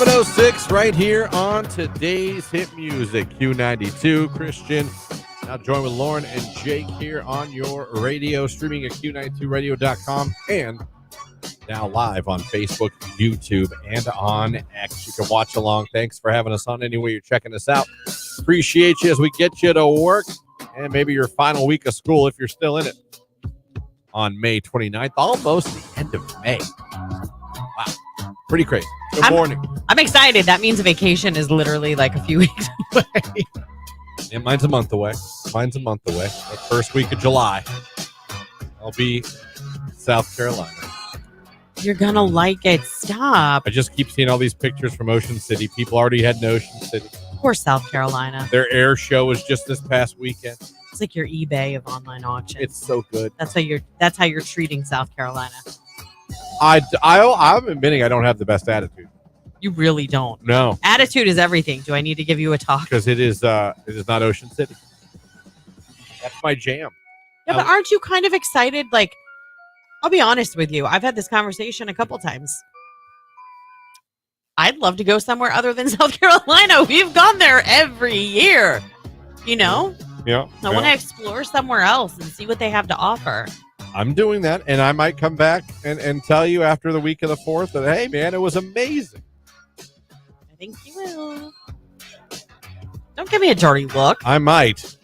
7:06 right here on today's hit music. Q92, Christian. Now joined with Lauren and Jake here on your radio, streaming at Q92radio.com and now live on Facebook, YouTube, and on X. You can watch along. Thanks for having us on anyway you're checking us out. Appreciate you as we get you to work and maybe your final week of school if you're still in it on May 29th, almost the end of May. Wow. Pretty crazy. Good morning. I'm excited. That means a vacation is literally like a few weeks away. Yeah, mine's a month away. The first week of July, I'll be South Carolina. You're going to like it. Stop. I just keep seeing all these pictures from Ocean City. People already heading to Ocean City. Of course, South Carolina. Their air show was just this past weekend. It's like your eBay of online auctions. It's so good. That's how you're treating South Carolina. I'm admitting I don't have the best attitude. You really don't. No. Attitude is everything. Do I need to give you a talk? Because it is not Ocean City. That's my jam. Yeah, but aren't you kind of excited? Like, I'll be honest with you. I've had this conversation a couple times. I'd love to go somewhere other than South Carolina. We've gone there every year. You know? Yeah. I want to explore somewhere else and see what they have to offer. I'm doing that, and I might come back and tell you after the week of the 4th that, hey, man, it was amazing. I think you will. Don't give me a dirty look. I might.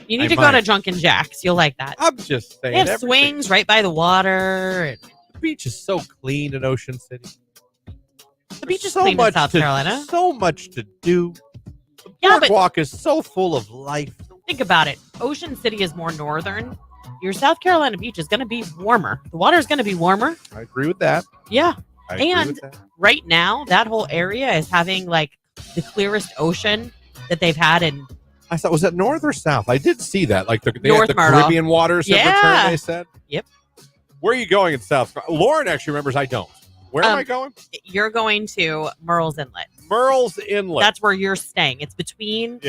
You need to go to Drunken Jack's. You'll like that. I'm just saying. They have swings right by the water. The beach is so clean in Ocean City. The beach is so clean in South Carolina. So much to do. The boardwalk is so full of life. Think about it. Ocean City is more northern. Your South Carolina beach is going to be warmer. The water is going to be warmer. I agree with that. Yeah. And right now, that whole area is having like the clearest ocean that they've had in. I thought, was that north or south? I did see that. Like they North had the Myrtle. Caribbean waters have returned, they said. Yep. Where are you going in South? Lauren actually remembers. I don't. Where am I going? You're going to Murrells Inlet. Murrells Inlet. That's where you're staying. It's between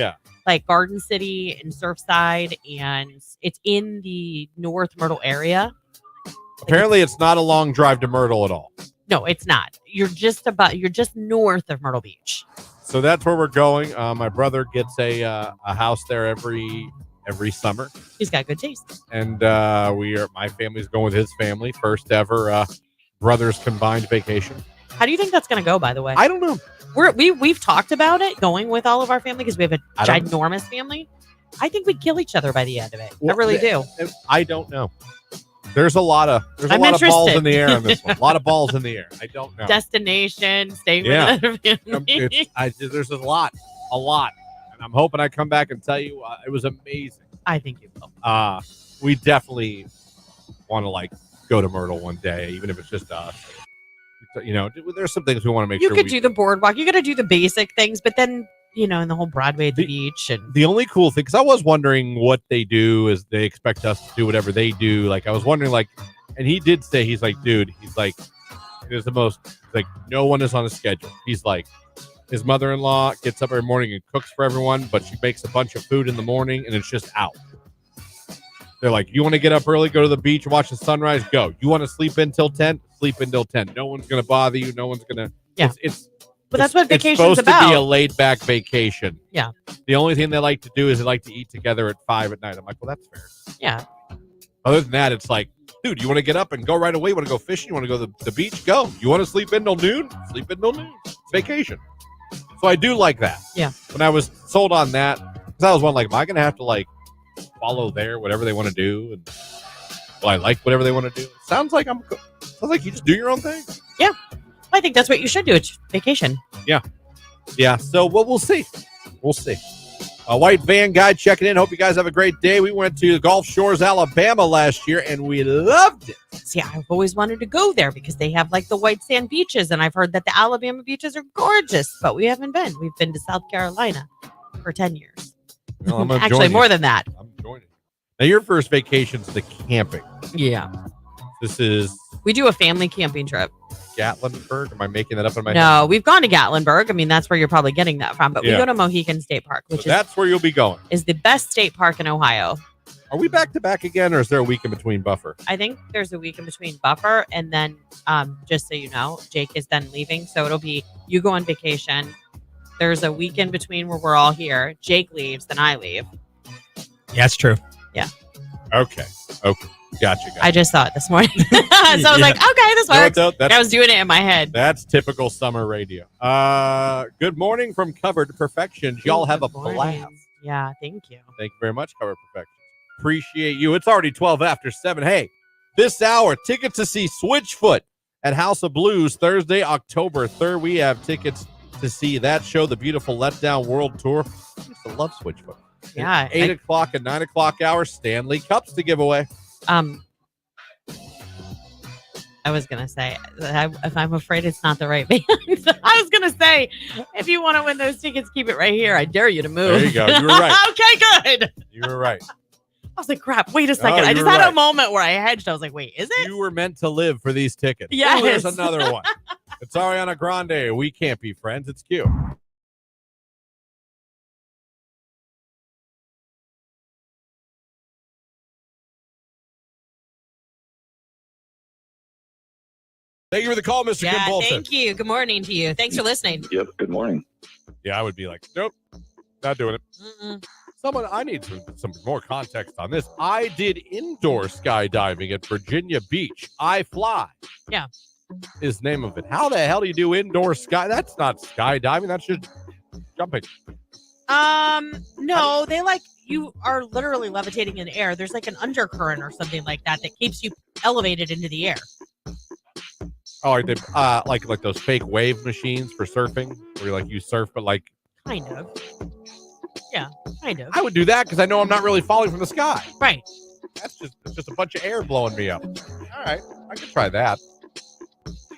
like Garden City and Surfside, and it's in the North Myrtle area. Apparently, it's not a long drive to Myrtle at all. No, it's not. You're just north of Myrtle Beach. So that's where we're going. My brother gets a house there every summer. He's got good taste. And my family's going with his family. First ever brothers combined vacation. How do you think that's going to go, by the way? I don't know. We've talked about it going with all of our family because we have a ginormous family. I think we'd kill each other by the end of it. Well, I really do. I don't know. There's a lot of balls in the air on this one. A lot of balls in the air. I don't know. Destination, staying with another family. There's a lot, and I'm hoping I come back and tell you it was amazing. I think you will. We definitely want to go to Myrtle one day, even if it's just us. You know, there's some things we want to make sure. You could do the boardwalk. You got to do the basic things, but then in the whole Broadway at the beach. And the only cool thing, because I was wondering what they do is they expect us to do whatever they do. Like I was wondering, and he did say he's like, dude, he's like, it is the most no one is on a schedule. He's like, his mother-in-law gets up every morning and cooks for everyone, but she makes a bunch of food in the morning and it's just out. They're like, you want to get up early, go to the beach and watch the sunrise? Go. You want to sleep until 10? Sleep until 10. No one's going to bother you. No one's going to. Yeah. But that's what vacation's about. It's supposed to be a laid-back vacation. Yeah. The only thing they like to do is they like to eat together at 5 at night. I'm like, well, that's fair. Yeah. Other than that, it's like, dude, you want to get up and go right away? You want to go fishing? You want to go to the beach? Go. You want to sleep in till noon? Sleep in till noon. It's vacation. So I do like that. Yeah. When I was sold on that, because I was wondering, am I going to have to follow whatever they want to do? And will I like whatever they want to do? Sounds like you just do your own thing. Yeah. I think that's what you should do. It's vacation. Yeah. Yeah. So we'll see. We'll see. A white van guy checking in. Hope you guys have a great day. We went to Gulf Shores, Alabama last year, and we loved it. See, I've always wanted to go there because they have the white sand beaches, and I've heard that the Alabama beaches are gorgeous, but we haven't been. We've been to South Carolina for 10 years. Well, actually, more than that. I'm joining. Now, your first vacation's the camping. Yeah. We do a family camping trip. Gatlinburg? Am I making that up in my head? No, we've gone to Gatlinburg. I mean, that's where you're probably getting that from. But we go to Mohican State Park, which that's where you'll be going. Is the best state park in Ohio. Are we back to back again, or is there a week in between buffer? I think there's a week in between buffer, and then just so you know, Jake is then leaving. So it'll be you go on vacation. There's a week in between where we're all here. Jake leaves, then I leave. Yeah, that's true. Yeah. Okay. Gotcha. I just saw it this morning. So I was like, okay, this works. I was doing it in my head. That's typical summer radio. Good morning from Covered Perfections. Y'all have a blast. Yeah, thank you. Thank you very much, Covered Perfections. Appreciate you. It's already 12 after 7. Hey, this hour, tickets to see Switchfoot at House of Blues Thursday, October 3rd. We have tickets to see that show, the beautiful Letdown World Tour. I used to love Switchfoot. Yeah. 8 o'clock and 9 o'clock hours, Stanley Cups to give away. I was going to say, I'm afraid it's not the right band. I was going to say, if you want to win those tickets, keep it right here. I dare you to move. There you go. You were right. Okay, good. You were right. I was like, crap, wait a second. I just had a moment where I hedged. I was like, wait, is it? You were meant to live for these tickets. Yes. Oh, there's another one. It's Ariana Grande. We can't be friends. It's Q. Thank you for the call, Mr. Kim Bolton. Thank you. Good morning to you. Thanks for listening. Yep. Good morning. Yeah, I would be like, nope, not doing it. Mm-mm. I need some more context on this. I did indoor skydiving at Virginia Beach. I Fly. Yeah. Is the name of it. How the hell do you do indoor sky? That's not skydiving. That's just jumping. No, you are literally levitating in the air. There's like an undercurrent or something like that keeps you elevated into the air. Oh, are they like those fake wave machines for surfing, where you surf, but like kind of. Yeah, kind of. I would do that because I know I'm not really falling from the sky. Right. It's just a bunch of air blowing me up. All right, I could try that.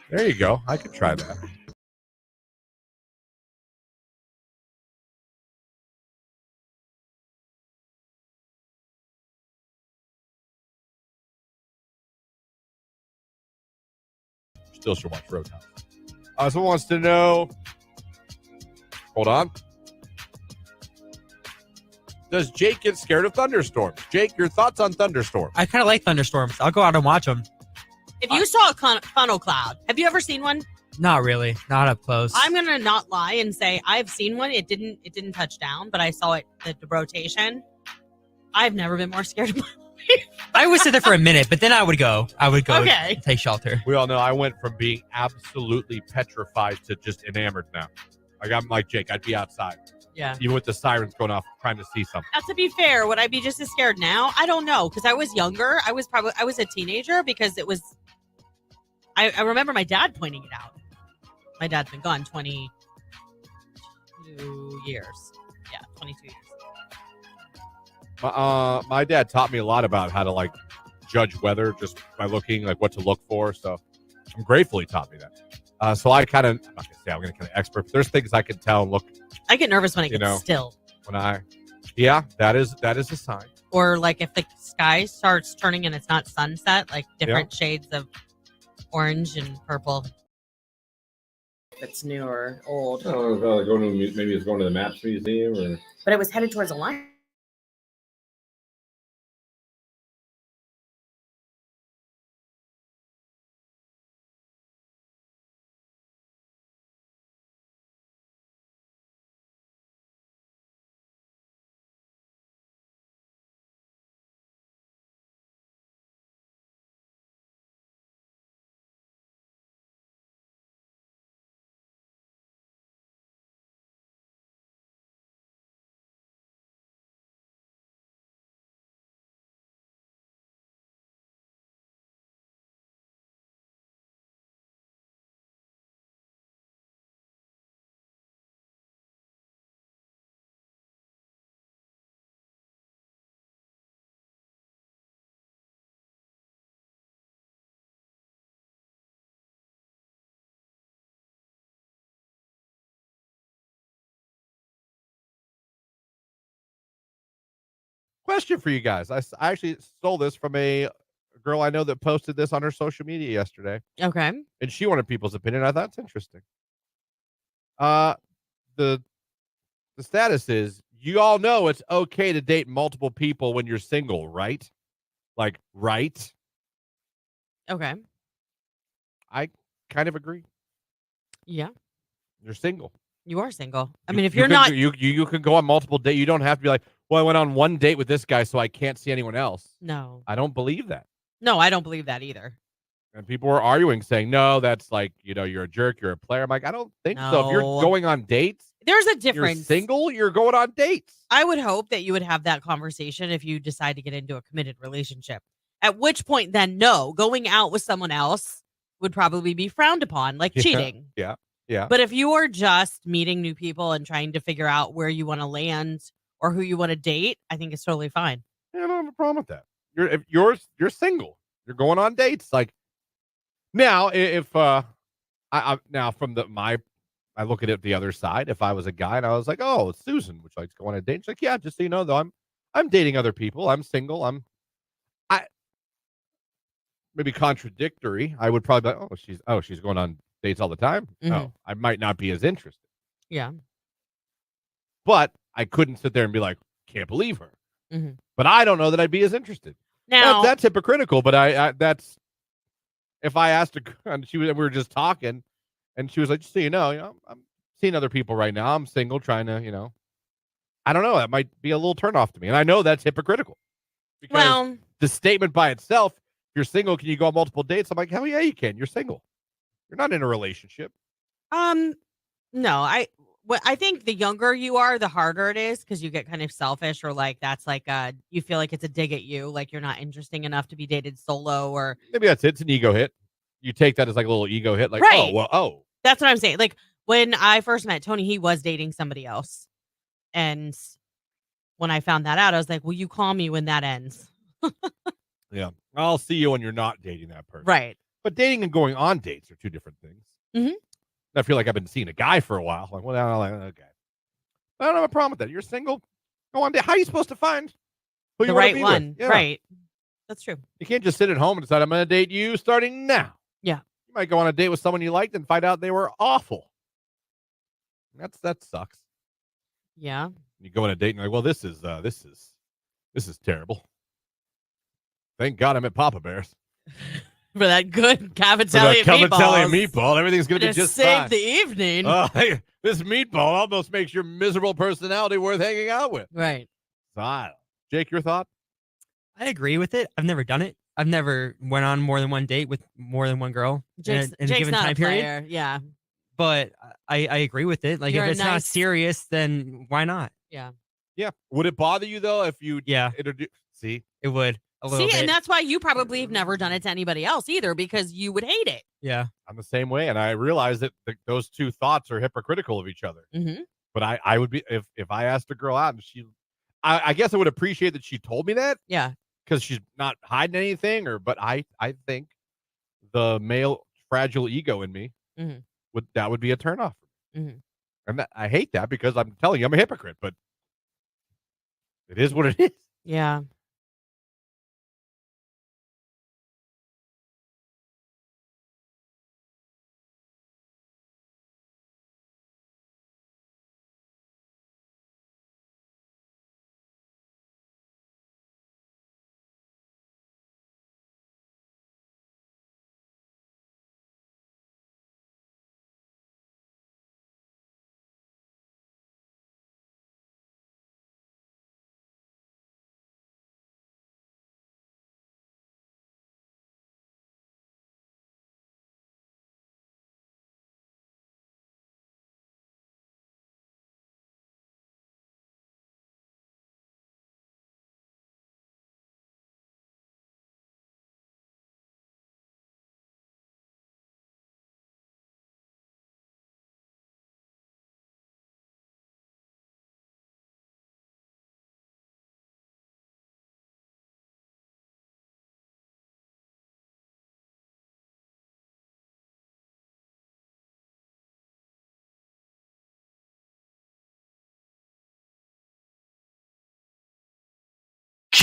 There you go. I could try that. Still should watch Roadhouse. Someone wants to know. Hold on. Does Jake get scared of thunderstorms? Jake, your thoughts on thunderstorms? I kind of like thunderstorms. I'll go out and watch them. If you saw a funnel cloud, have you ever seen one? Not really. Not up close. I'm gonna not lie and say I've seen one. It didn't touch down, but I saw it at the rotation. I've never been more scared of my life. I would sit there for a minute, but then I would go. Okay. And take shelter. We all know I went from being absolutely petrified to just enamored now. Like I'm like Jake, I'd be outside. Yeah. Even with the sirens going off, trying to see something. Now, to be fair, would I be just as scared now? I don't know, because I was younger. I was a teenager because it was. I remember my dad pointing it out. My dad's been gone 22 years. Yeah, 22 years. My dad taught me a lot about how to judge weather just by looking what to look for. So I'm grateful he taught me that. So I kind of, I'm not gonna say I'm gonna kind of expert, but there's things I can tell and look. I get nervous when it gets still. That is a sign. Or if the sky starts turning and it's not sunset, different shades of orange and purple. It's new or old. Oh, maybe it's going to the Maps Museum, or. But it was headed towards a line. Question for you guys. I actually stole this from a girl I know that posted this on her social media yesterday. Okay. And she wanted people's opinion. I thought it's interesting. The status is you all know it's okay to date multiple people when you're single, right? Like, right? Okay. I kind of agree. Yeah. You're single. You are single. I You- mean, if you you're can, not, you can go on multiple dates. You don't have to be like, well, I went on one date with this guy, so I can't see anyone else. no, I don't believe that. no, I don't believe that either. And people were arguing, saying, no, that's like, you're a jerk, you're a player. I'm like, I don't think so. If you're No. going on dates, There's a you're difference. single, you're going on dates. I would hope that you would have that conversation if you decide to get into a committed relationship. At which point, then no, going out with someone else would probably be frowned upon, like Yeah. cheating. Yeah. Yeah. But if you are just meeting new people and trying to figure out where you want to land or who you want to date, I think it's totally fine. I don't have a problem with that. If you're single, you're going on dates. Like now, if I now from I look at it the other side. If I was a guy and I was like, oh, it's Susan, which likes to go on a date. She's like, yeah, just so you know, though, I'm dating other people. I'm single. I maybe contradictory. I would probably be like, she's going on dates all the time. Mhm. Oh, I might not be as interested. Yeah. But I couldn't sit there and be like, can't believe her. Mhm. But I don't know that I'd be as interested. Now, That's hypocritical. But I that's if I asked her, and we were just talking, and she was like, just so you know, I'm seeing other people right now. I'm single, trying to, I don't know. That might be a little turnoff to me, and I know that's hypocritical. Because well, the statement by itself, if you're single, can you go on multiple dates? I'm like, hell yeah, you can. You're single. You're not in a relationship. no, I think the younger you are, the harder it is because you get kind of selfish or like that's like you feel like it's a dig at you, like you're not interesting enough to be dated solo or Maybe that's it. It's an ego hit. You take that as like a little ego hit, like, Right. That's what I'm saying. Like when I first met Tony, he was dating somebody else. And when I found that out, I was like, will you call me when that ends? yeah. I'll see you when you're not dating that person. Right. But dating and going on dates are two different things. Mhm. I feel like I've been seeing a guy for a while. Like, well, I'm like, okay. I don't have a problem with that. You're single. Go on date. How are you supposed to find who The you want to right be one. with? Yeah. Right. That's true. You can't just sit at home and decide I'm going to date you starting now. Yeah. You might go on a date with someone you liked and find out they were awful. That sucks. Yeah. You go on a date and you're like, well, this is terrible. Thank God I'm at Papa Bear's. For that good For cavatelli that cavatelli and meatballs. meatball, everything's going to be To just save fine. the evening. Hey, this meatball almost makes your miserable personality worth hanging out with. Right. Jake, your thought? I agree with it. I've never done it. I've never went on more than one date with more than one girl Jake's in a given not time a period. player. Yeah. But I agree with it. Like You're if a it's not nice- serious, then why not? Yeah. Yeah. Would it bother you though if you Yeah, introduce? See, it would a little See, bit. and that's why you probably have never done it to anybody else either because you would hate it. Yeah, I'm the same way, and I realize that those two thoughts are hypocritical of each other. Mm-hmm. But I would be if I asked a girl out and I guess I would appreciate that she told me that Yeah. because she's not hiding anything. But I think the male fragile ego in me Mhm. would be a turnoff. Mhm. And I hate that because I'm telling you I'm a hypocrite, but it is what it is. Yeah.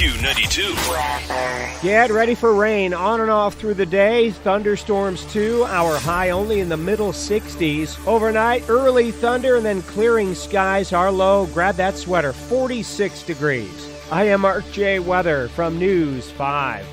Q92. Get ready for rain on and off through the day. Thunderstorms too. Our high only in the middle 60s. Overnight, early thunder and then clearing skies. Our low, grab that sweater, 46 degrees. I am Mark J. Weather from News 5.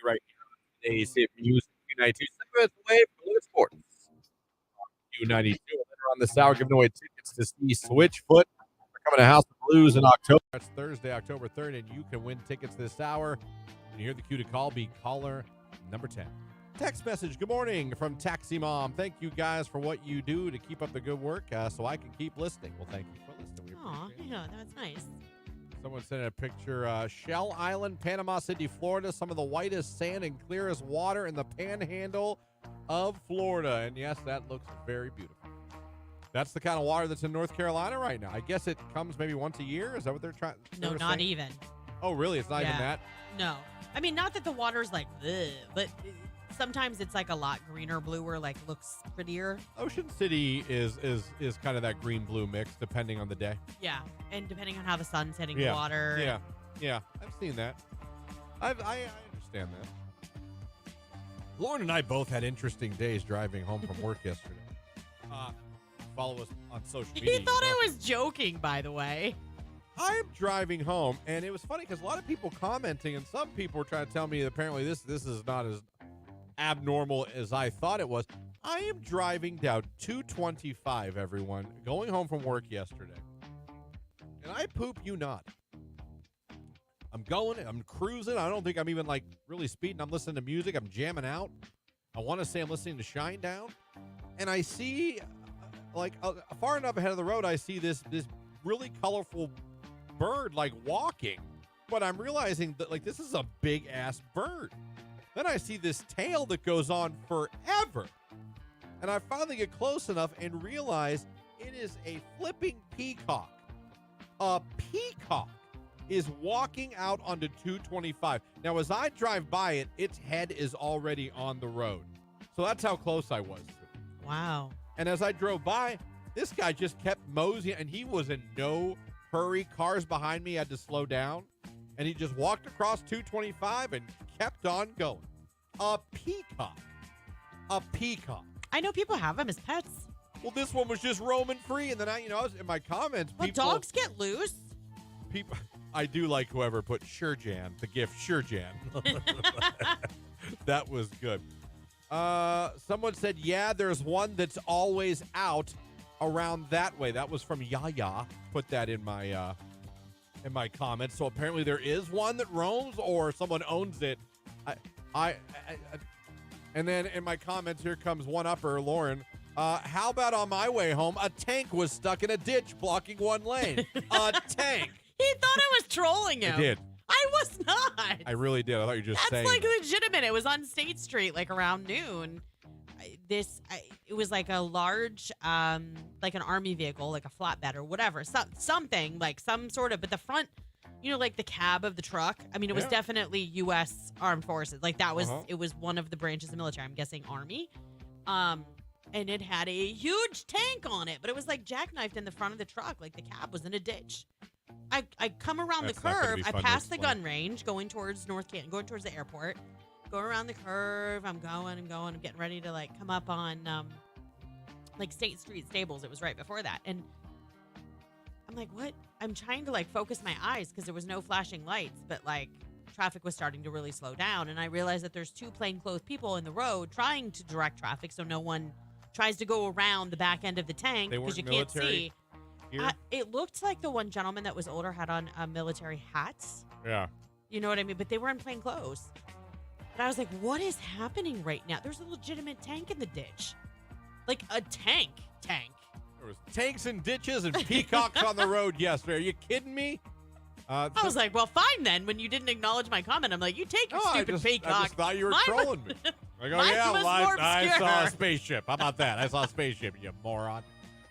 Right here. Today's hit music. Q92 7 away from Little Sports. Q92 later on this hour, giving away tickets to see Switchfoot. They're coming to House of Blues in October. That's Thursday, October 3rd, and you can win tickets this hour. When you hear the cue to call, be caller number 10. Text message, good morning from Taxi Mom. Thank you guys for what you do to keep up the good work so I can keep listening. Well, thank you for listening. We Aw, appreciate it. yeah, that's nice. Someone sent a picture. Shell Island, Panama City, Florida. Some of the whitest sand and clearest water in the panhandle of Florida. And yes, that looks very beautiful. That's the kind of water that's in North Carolina right now. I guess it comes maybe once a year. Is that what they're trying? No, not even. Oh, really? It's not even Yeah. that? No. I mean, not that the water's like, ugh, but sometimes it's like a lot greener, bluer, like looks prettier. Ocean City is kind of that green blue mix depending on the day. Yeah, and depending on how the sun's hitting the water. Yeah. I've seen that. I understand that. Lauren and I both had interesting days driving home from work yesterday. Follow us on social media. He thought I was joking, by the way. I'm driving home, and it was funny because a lot of people commenting, and some people were trying to tell me that apparently this is not as abnormal as I thought it was. I am driving down 225, everyone, going home from work yesterday, and I poop you not. I'm cruising. I don't think I'm even like really speeding. I'm listening to music. I'm jamming out. I want to say I'm listening to Shinedown, and I see far enough ahead of the road, I see this really colorful bird like walking, but I'm realizing that like this is a big ass bird. Then I see this tail that goes on forever, and I finally get close enough and realize it is a flipping peacock. A peacock is walking out onto 225. Now, as I drive by it, its head is already on the road, so that's how close I was to it. Wow. And as I drove by, this guy just kept moseying, and he was in no hurry. Cars behind me had to slow down, and he just walked across 225 and kept on going. A peacock. A peacock. I know people have them as pets. Well, this one was just roaming free, and then I was in my comments. But dogs get loose. People, I do like whoever put Sure-Jan, the gift Sure-Jan. That was good. Someone said, yeah, there's one that's always out. around that way. That was from Yaya. Put that in my comments. So apparently there is one that roams, or someone owns it. And then in my comments, here comes one upper, Lauren. How about on my way home, a tank was stuck in a ditch blocking one lane? A tank. He thought I was trolling him. I did. I was not. I really did. I thought you were just saying. That's like legitimate. It was on State Street, like around noon. It was like a large, like an army vehicle, like a flatbed or whatever, something like some sort of. But the front, like the cab of the truck. I mean, it was definitely U.S. Armed Forces. Like that was it was one of the branches of the military. I'm guessing Army. And it had a huge tank on it, but it was like jackknifed in the front of the truck. Like the cab was in a ditch. I come around the curve. I pass the gun range going towards North Canton, going towards the airport. Go around the curve. I'm going. I'm getting ready to like come up on like State Street Stables. It was right before that. And I'm like, what? I'm trying to like focus my eyes because there was no flashing lights, but like traffic was starting to really slow down. And I realized that there's two plainclothes people in the road trying to direct traffic so no one tries to go around the back end of the tank because you can't see. It looked like the one gentleman that was older had on military hats. Yeah. You know what I mean? But they were in plain clothes. And I was like, what is happening right now? There's a legitimate tank in the ditch. Like a tank. There was tanks and ditches and peacocks on the road yesterday. Are you kidding me? I was like, well, fine then. When you didn't acknowledge my comment, I'm like, you take your stupid peacock. I just thought you were trolling me. Like, oh, mine yeah, was well, more I obscure. saw a spaceship. How about that? I saw a spaceship, you moron.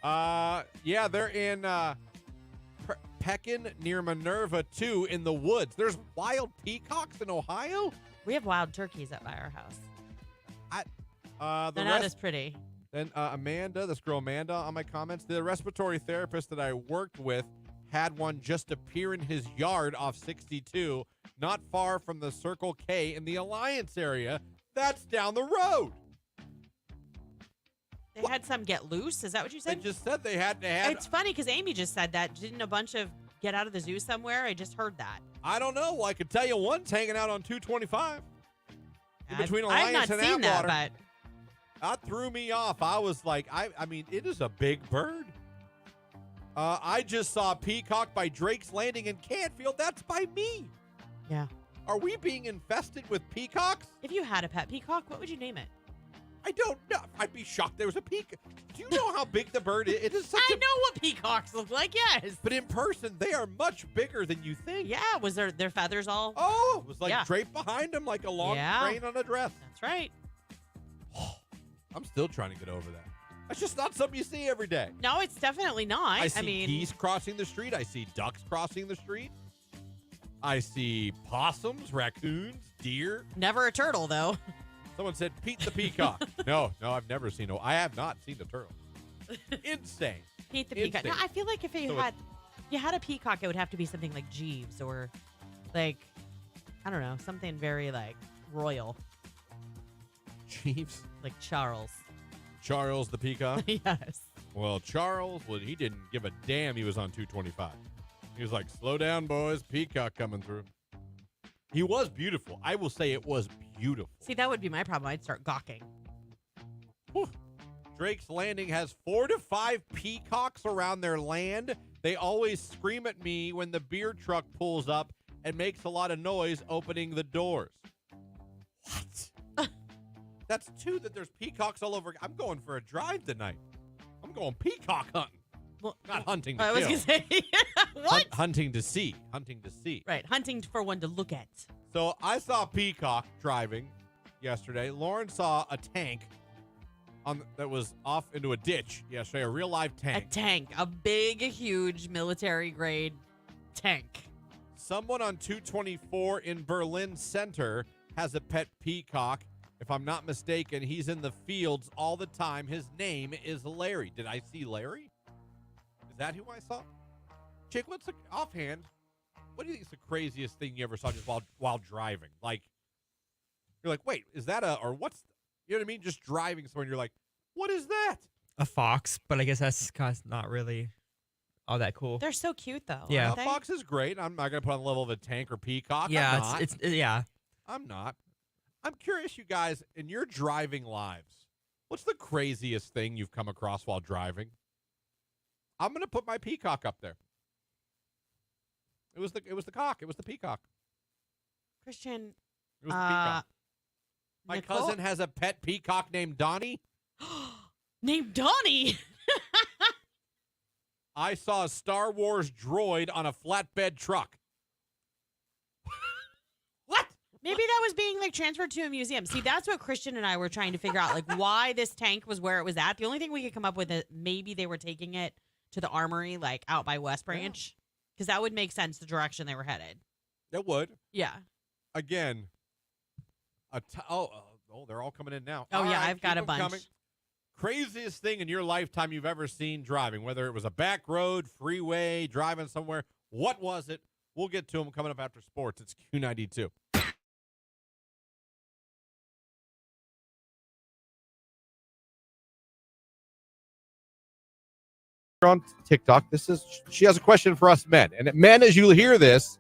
Yeah, they're in Pekin near Minerva, too, in the woods. There's wild peacocks in Ohio? We have wild turkeys up by our house. They're not as pretty. Then Amanda, this girl Amanda, on my comments, the respiratory therapist that I worked with had one just appear in his yard off 62, not far from the Circle K in the Alliance area. That's down the road. They had some get loose. Is that what you said? They just said they had. It's funny because Amy just said that. Didn't a bunch of get out of the zoo somewhere? I just heard that. I don't know. Well, I could tell you one's hanging out on 225 between I've Alliance not and seen Atwater. that, but That threw me off. I was like, I mean, it is a big bird. I just saw a peacock by Drake's Landing in Canfield. That's by me. yeah. Are we being infested with peacocks? If you had a pet peacock, what would you name it? I don't know. I'd be shocked there was a peacock. Do you know how big the bird is? It is such I know what peacocks look like. Yes. But in person, they are much bigger than you think. Yeah. Was their feathers all? Oh, it was like Yeah. draped behind them like a long Yeah. train on a dress. That's right. I'm still trying to get over that. That's just not something you see every day. No, it's definitely not. I see geese crossing the street. I see ducks crossing the street. I see possums, raccoons, deer. Never a turtle though. Someone said Pete the peacock. No, I've never seen I have not seen a turtle. Insane. Pete the peacock. No, Insane. I feel like if you had a peacock, it would have to be something like Jeeves or like, I don't know, something very like royal. Jeeves. Like Charles. Charles the peacock. Yes. Well, Charles, he didn't give a damn he was on 225. He was like, slow down, boys. Peacock coming through. He was beautiful. I will say it was beautiful. See, that would be my problem. I'd start gawking. Whew. Drake's Landing has 4 to 5 peacocks around their land. They always scream at me when the beer truck pulls up and makes a lot of noise opening the doors. What? That's 2 that there's peacocks all over. I'm going for a drive tonight. I'm going peacock hunting. Well, Not hunting to I was kill. going to say, what? Hunting to see. Hunting to see. Right. Hunting for one to look at. So I saw a peacock driving yesterday. Lauren saw a tank that was off into a ditch yesterday, a real live A tank. tank. A big, huge military grade tank. Someone on 224 in Berlin Center has a pet peacock. If I'm not mistaken, he's in the fields all the time. His name is Larry. Did I see Larry? Is that who I saw? Chick, what's the offhand? What do you think is the craziest thing you ever saw just while driving? Like, you're like, wait, is that or what's, you know what I mean? Just driving somewhere and you're like, what is that? A fox, but I guess that's not really all that cool. They're so cute, though. Yeah. aren't A they? fox is great. I'm not going to put on the level of a tank or peacock. Yeah, I'm not. it's yeah. I'm not. I'm curious, you guys, in your driving lives, what's the craziest thing you've come across while driving? I'm gonna put my peacock up there. It was the cock. It was the peacock. Christian, It was the peacock. My Nicole- cousin has a pet peacock named Donnie. named Donnie. I saw a Star Wars droid on a flatbed truck. What? Maybe that was being like transferred to a museum. See, that's what Christian and I were trying to figure out, like why this tank was where it was at. The only thing we could come up with is maybe they were taking it to the armory, like out by West Branch, because that would make sense the direction they were headed. It would. Yeah. Again. They're all coming in now. Oh, All yeah, right, I've got keep a 'em bunch. coming. Craziest thing in your lifetime you've ever seen driving, whether it was a back road, freeway, driving somewhere. What was it? We'll get to them coming up after sports. It's Q92. On TikTok, she has a question for us men. And men, as you hear this,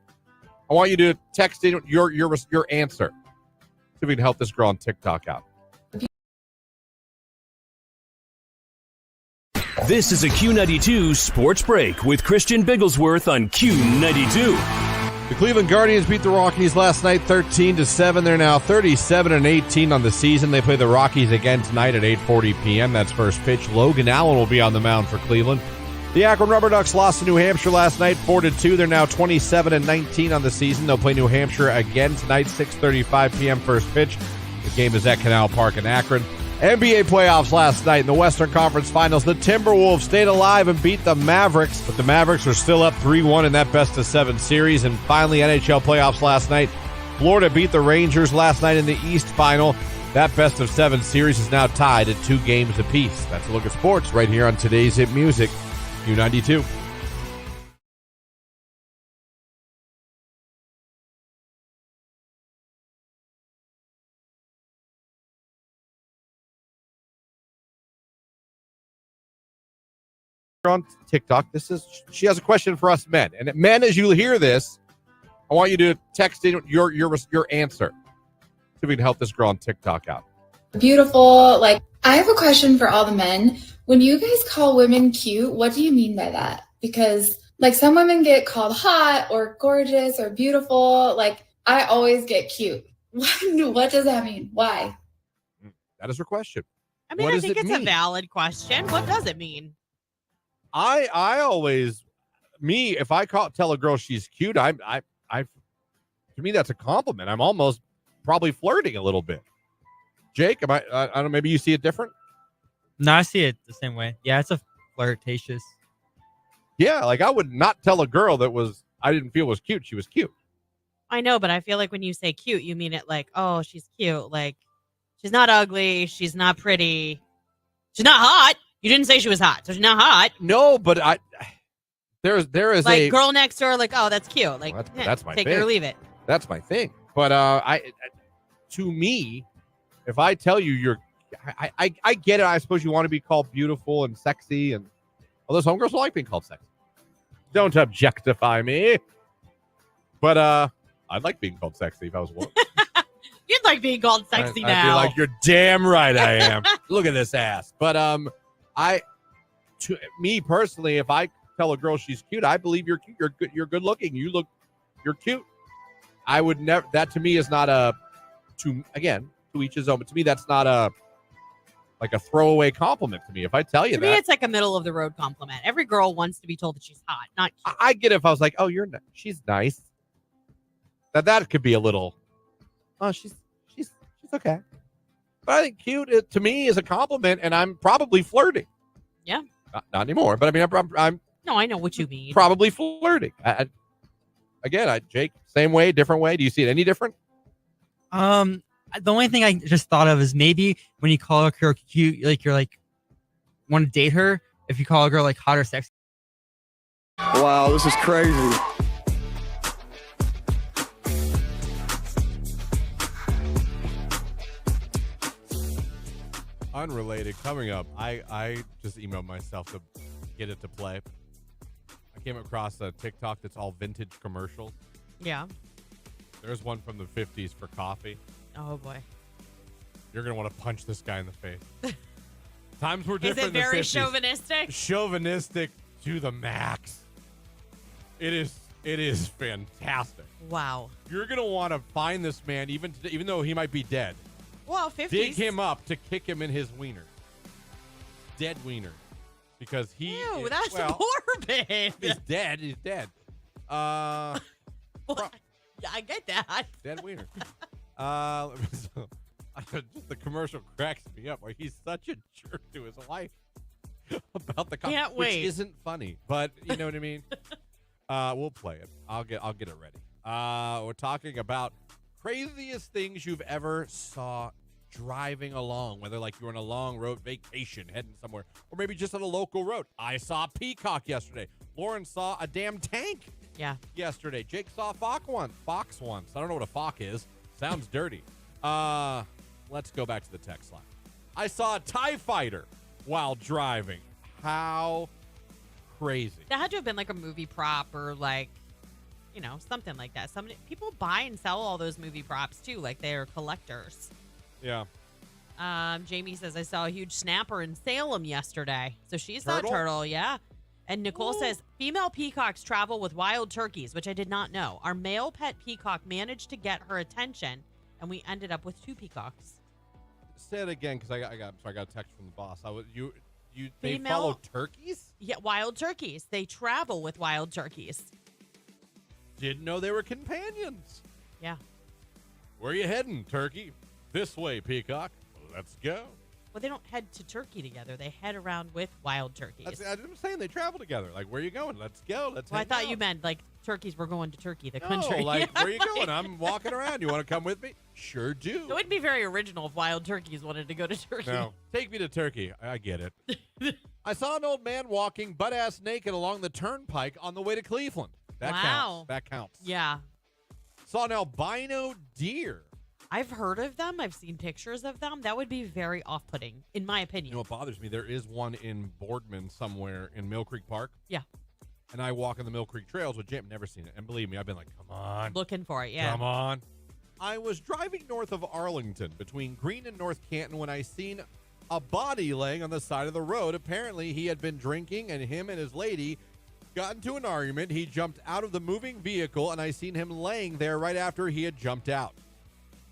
I want you to text in your answer. See if we can help this girl on TikTok out. This is a Q92 Sports Break with Christian Bigglesworth on Q92. The Cleveland Guardians beat the Rockies last night 13-7. They're now 37-18 on the season. They play the Rockies again tonight at 8:40 p.m. That's first pitch. Logan Allen will be on the mound for Cleveland. The Akron Rubber Ducks lost to New Hampshire last night 4-2. They're now 27-19 on the season. They'll play New Hampshire again tonight, 6:35 p.m. first pitch. The game is at Canal Park in Akron. NBA playoffs last night in the Western Conference Finals. The Timberwolves stayed alive and beat the Mavericks, but the Mavericks are still up 3-1 in that best-of-7 series. And finally, NHL playoffs last night. Florida beat the Rangers last night in the East Final. That best-of-7 series is now tied at 2 games apiece. That's a look at sports right here on today's Hit Music, Q92. On TikTok, she has a question for us men. And men, as you hear this, I want you to text in your answer. See if we can help this girl on TikTok out. Beautiful. Like, I have a question for all the men. When you guys call women cute, what do you mean by that? Because like some women get called hot or gorgeous or beautiful. Like I always get cute. What does that mean? Why? That is her question. I mean, I think it's a valid question. What does it mean? I always, if I tell a girl she's cute, I to me that's a compliment. I'm almost probably flirting a little bit. Jake, I don't know, maybe you see it different? No, I see it the same way. Yeah, it's a flirtatious. Yeah, like I would not tell a girl that I didn't feel was cute. She was cute. I know, but I feel like when you say cute, you mean it like, oh, she's cute. Like she's not ugly. She's not pretty. She's not hot. You didn't say she was hot, so she's not hot. No, but there is like a girl next door. Like, oh, that's cute. Like that's my take thing. it or leave it. That's my thing. But to me, if I tell you I get it. I suppose you want to be called beautiful and sexy, and those homegirls like being called sexy. Don't objectify me. But I'd like being called sexy if I was a woman. You'd like being called sexy now. I'd be like, you're damn right I am. Look at this ass. But to me personally, if I tell a girl she's cute, I believe you're cute. You're good. You're good looking. You're cute. I would never. That to me is not to each his own. But to me, that's not a throwaway compliment to me. If I tell you to that, me, it's like a middle of the road compliment. Every girl wants to be told that she's hot, not cute. I get it if I was like, oh, she's nice. That could be a little. Oh, she's okay. But I think cute to me is a compliment, and I'm probably flirting. Yeah. Not anymore, but I mean, I'm. No, I know what you mean. Probably flirting. Jake, same way, different way. Do you see it any different? The only thing I just thought of is maybe when you call a girl cute, like you're like want to date her. If you call a girl like hot or sexy. Wow, this is crazy. Unrelated, coming up, I just emailed myself to get it to play. I came across a TikTok that's all vintage commercials. Yeah. There's one from the 50s for coffee. Oh, boy. You're going to want to punch this guy in the face. Times were different Is it very in the 50s. chauvinistic? Chauvinistic to the max. It is fantastic. Wow. You're gonna want to find this man even though he might be dead. Well, 50s. Dig him up to kick him in his wiener. Dead wiener. Because Ew, that's morbid. He's dead. He's dead. Well, yeah, I get that. Dead wiener. Just the commercial cracks me up. Like, he's such a jerk to his wife about the Can't which wait. isn't funny, but you know what I mean. We'll play it. I'll get it ready. We're talking about craziest things you've ever saw driving along, whether like you're on a long road vacation heading somewhere, or maybe just on a local road. I saw a peacock yesterday. Lauren saw a damn tank. Yeah. Yesterday. Jake saw a fox once. I don't know what a fox is. Sounds dirty. Let's go back to the text line. I saw a TIE fighter while driving. How crazy. That had to have been like a movie prop or like, you know, something like that. People buy and sell all those movie props too, like they're collectors. Yeah. Jamie says, I saw a huge snapper in Salem yesterday. So she saw a turtle, yeah. And Nicole says, female peacocks travel with wild turkeys, which I did not know. Our male pet peacock managed to get her attention, and we ended up with 2 peacocks. Say it again, because I got a text from the boss. They Female- follow turkeys? Yeah, wild turkeys. They travel with wild turkeys. Didn't know they were companions. Yeah. Where are you heading, turkey? This way, peacock. Let's go. Well, they don't head to Turkey together. They head around with wild turkeys. I'm saying they travel together. Like, where are you going? Let's go. Let's. Well, I hang thought out. you meant like turkeys were going to Turkey, the No, country. like, Yeah, where are you going? I'm walking around. You want to come with me? Sure It do. wouldn't be very original if wild turkeys wanted to go to Turkey. No, take me to Turkey. I get it. I saw an old man walking butt-ass naked along the turnpike on the way to Cleveland. That Wow. counts. That counts. Yeah. Saw an albino deer. I've heard of them. I've seen pictures of them. That would be very off-putting, in my opinion. You know what bothers me? There is one in Boardman somewhere in Mill Creek Park. Yeah. And I walk on the Mill Creek trails with Jim. Never seen it. And believe me, I've been like, come on. Looking for it, yeah. Come on. I was driving north of Arlington between Greene and North Canton when I seen a body laying on the side of the road. Apparently, he had been drinking, and him and his lady got into an argument. He jumped out of the moving vehicle, and I seen him laying there right after he had jumped out.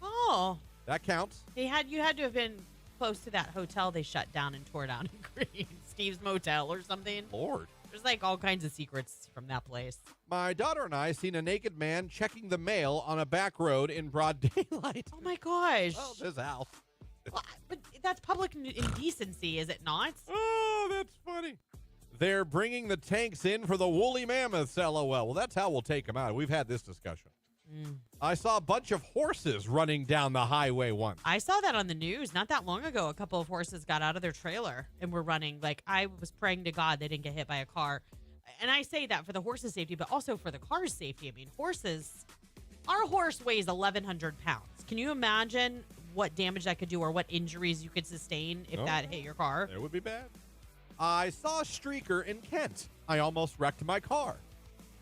Oh. That counts. You had to have been close to that hotel they shut down and tore down in Greene. Steve's Motel or something. Lord. There's like all kinds of secrets from that place. My daughter and I seen a naked man checking the mail on a back road in broad daylight. Oh my gosh. Oh, this house. Well, but that's public indecency, is it not? Oh, that's funny. They're bringing the tanks in for the woolly mammoths, LOL. Well, that's how we'll take them out. We've had this discussion. I saw a bunch of horses running down the highway once. I saw that on the news not that long ago. A couple of horses got out of their trailer and were running. Like, I was praying to God they didn't get hit by a car. And I say that for the horse's safety, but also for the car's safety. I mean, our horse weighs 1,100 pounds. Can you imagine what damage that could do or what injuries you could sustain if that hit your car? It would be bad. I saw a streaker in Kent. I almost wrecked my car.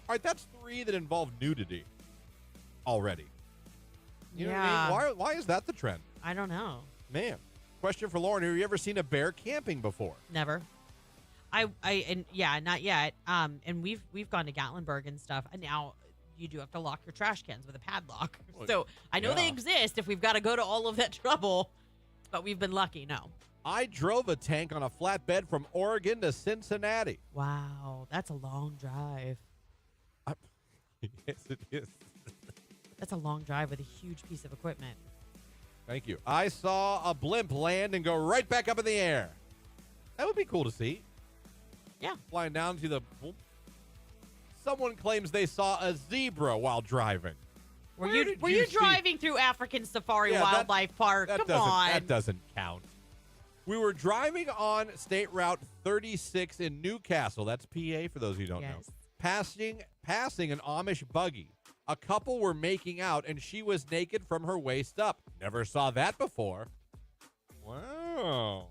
All right, that's 3 that involve nudity already. You know what I mean? Why is that the trend? I don't know. Man. Question for Lauren. Have you ever seen a bear camping before? Never. Not yet. And we've gone to Gatlinburg and stuff. And now you do have to lock your trash cans with a padlock. Well, so I know they yeah. exist if we've got to go to all of that trouble. But we've been lucky. No. I drove a tank on a flatbed from Oregon to Cincinnati. Wow, that's a long drive. Yes, it is. That's a long drive with a huge piece of equipment. Thank you. I saw a blimp land and go right back up in the air. That would be cool to see. Yeah. Flying down to the... Someone claims they saw a zebra while driving. Were Where did you you see- driving through African Safari Yeah, Wildlife Park? Come on. That doesn't count. We were driving on State Route 36 in Newcastle. That's PA for those of you who don't know. Yes. Passing an Amish buggy. A couple were making out, and she was naked from her waist up. Never saw that before. Wow.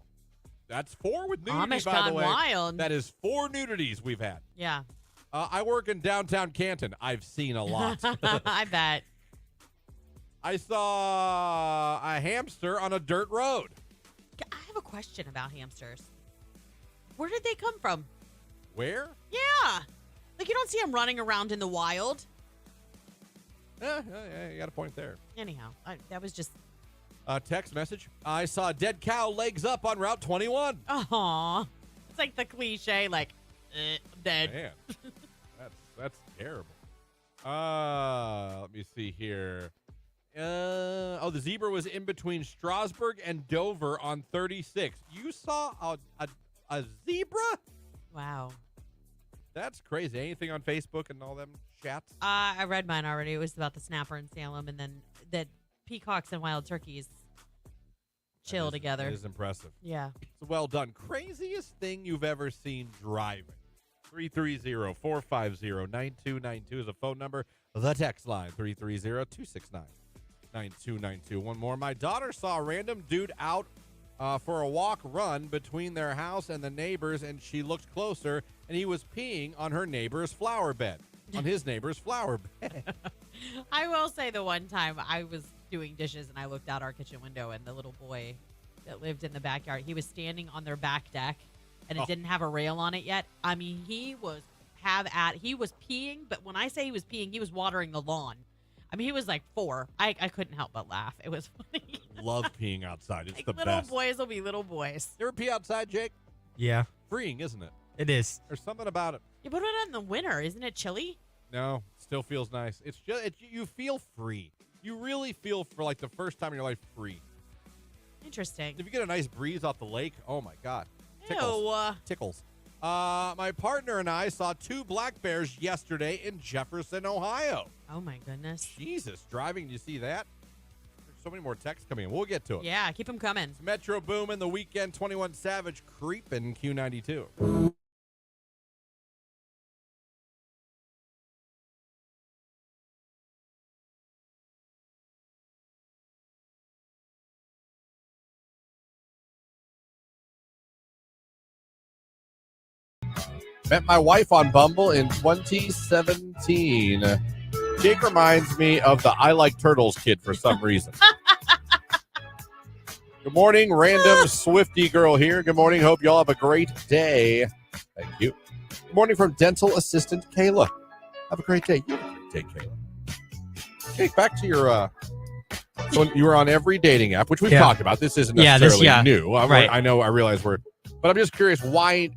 That's 4 with nudity, Amish by the gone way. wild. That is 4 nudities we've had. Yeah. I work in downtown Canton. I've seen a lot. I bet. I saw a hamster on a dirt road. I have a question about hamsters. Where did they come from? Where? Yeah. Like, you don't see them running around in the wild. Yeah, you got a point there. Anyhow, that was just... Text message. I saw a dead cow legs up on Route 21. Aw. It's like the cliche, like, dead. Man, that's terrible. Let me see here. The zebra was in between Strasburg and Dover on 36. You saw a zebra? Wow. That's crazy. Anything on Facebook and all them chats? I read mine already. It was about the snapper in Salem, and then that peacocks and wild turkeys chill together. It is impressive. Yeah. So well done. Craziest thing you've ever seen driving. 330-450-9292 is a phone number. The text line, 330-269-9292. One more. My daughter saw a random dude out for a walk run between their house and the neighbors, and she looked closer, and he was peeing on her neighbor's flower bed. On his neighbor's flower bed. I will say the one time I was doing dishes and I looked out our kitchen window, and the little boy that lived in the backyard, he was standing on their back deck, and it didn't have a rail on it yet. I mean, he was peeing, but when I say he was peeing, he was watering the lawn. I mean, he was like 4. I couldn't help but laugh. It was funny. Love peeing outside. It's like the little best. boys will be little boys. You ever pee outside, Jake? Yeah, Freeing, isn't it? it is. There's something about it. Yeah, but what about in the winter? Isn't it chilly? No, still feels nice. It's just you feel free. You really feel for like the first time in your life free. Interesting. If you get a nice breeze off the lake, oh my God. Tickles. Ew. Tickles. My partner and I saw 2 black bears yesterday in Jefferson, Ohio. Oh my goodness. Jesus, driving, do you see that? There's so many more texts coming in. We'll get to it. Yeah, keep them coming. Metro Boomin, The Weekend, 21 Savage, creeping Q92. Met my wife on Bumble in 2017. Jake reminds me of the I Like Turtles kid for some reason. Good morning, random Swiftie girl here. Good morning. Hope y'all have a great day. Thank you. Good morning from dental assistant Kayla. Have a great day. You have a great day, Kayla. Jake, back to your... so you were on every dating app, which we've talked about. This isn't necessarily new. Right. I know. I realize we're... But I'm just curious, why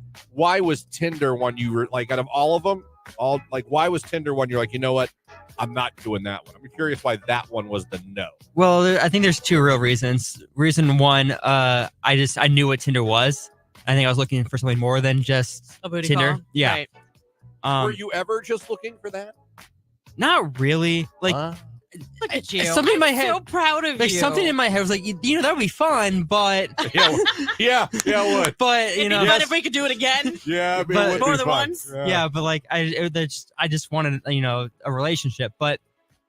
was Tinder one you were like, out of all of them, why was Tinder one you're like, you know what, I'm not doing that one? I'm curious why that one was the no. Well, I think there's 2 real reasons. Reason 1, I knew what Tinder was. I think I was looking for something more than just A booty Tinder. call? Yeah. Right. Were you ever just looking for that? Not really. Like, Look at you. something in my head. So proud of Like you. something in my head was like, you know, that would be fun, but yeah, it would. but It'd you be know, fun if we could do it again. Yeah, But- it would More be than fun. once? yeah, but like I just wanted, you know, a relationship. But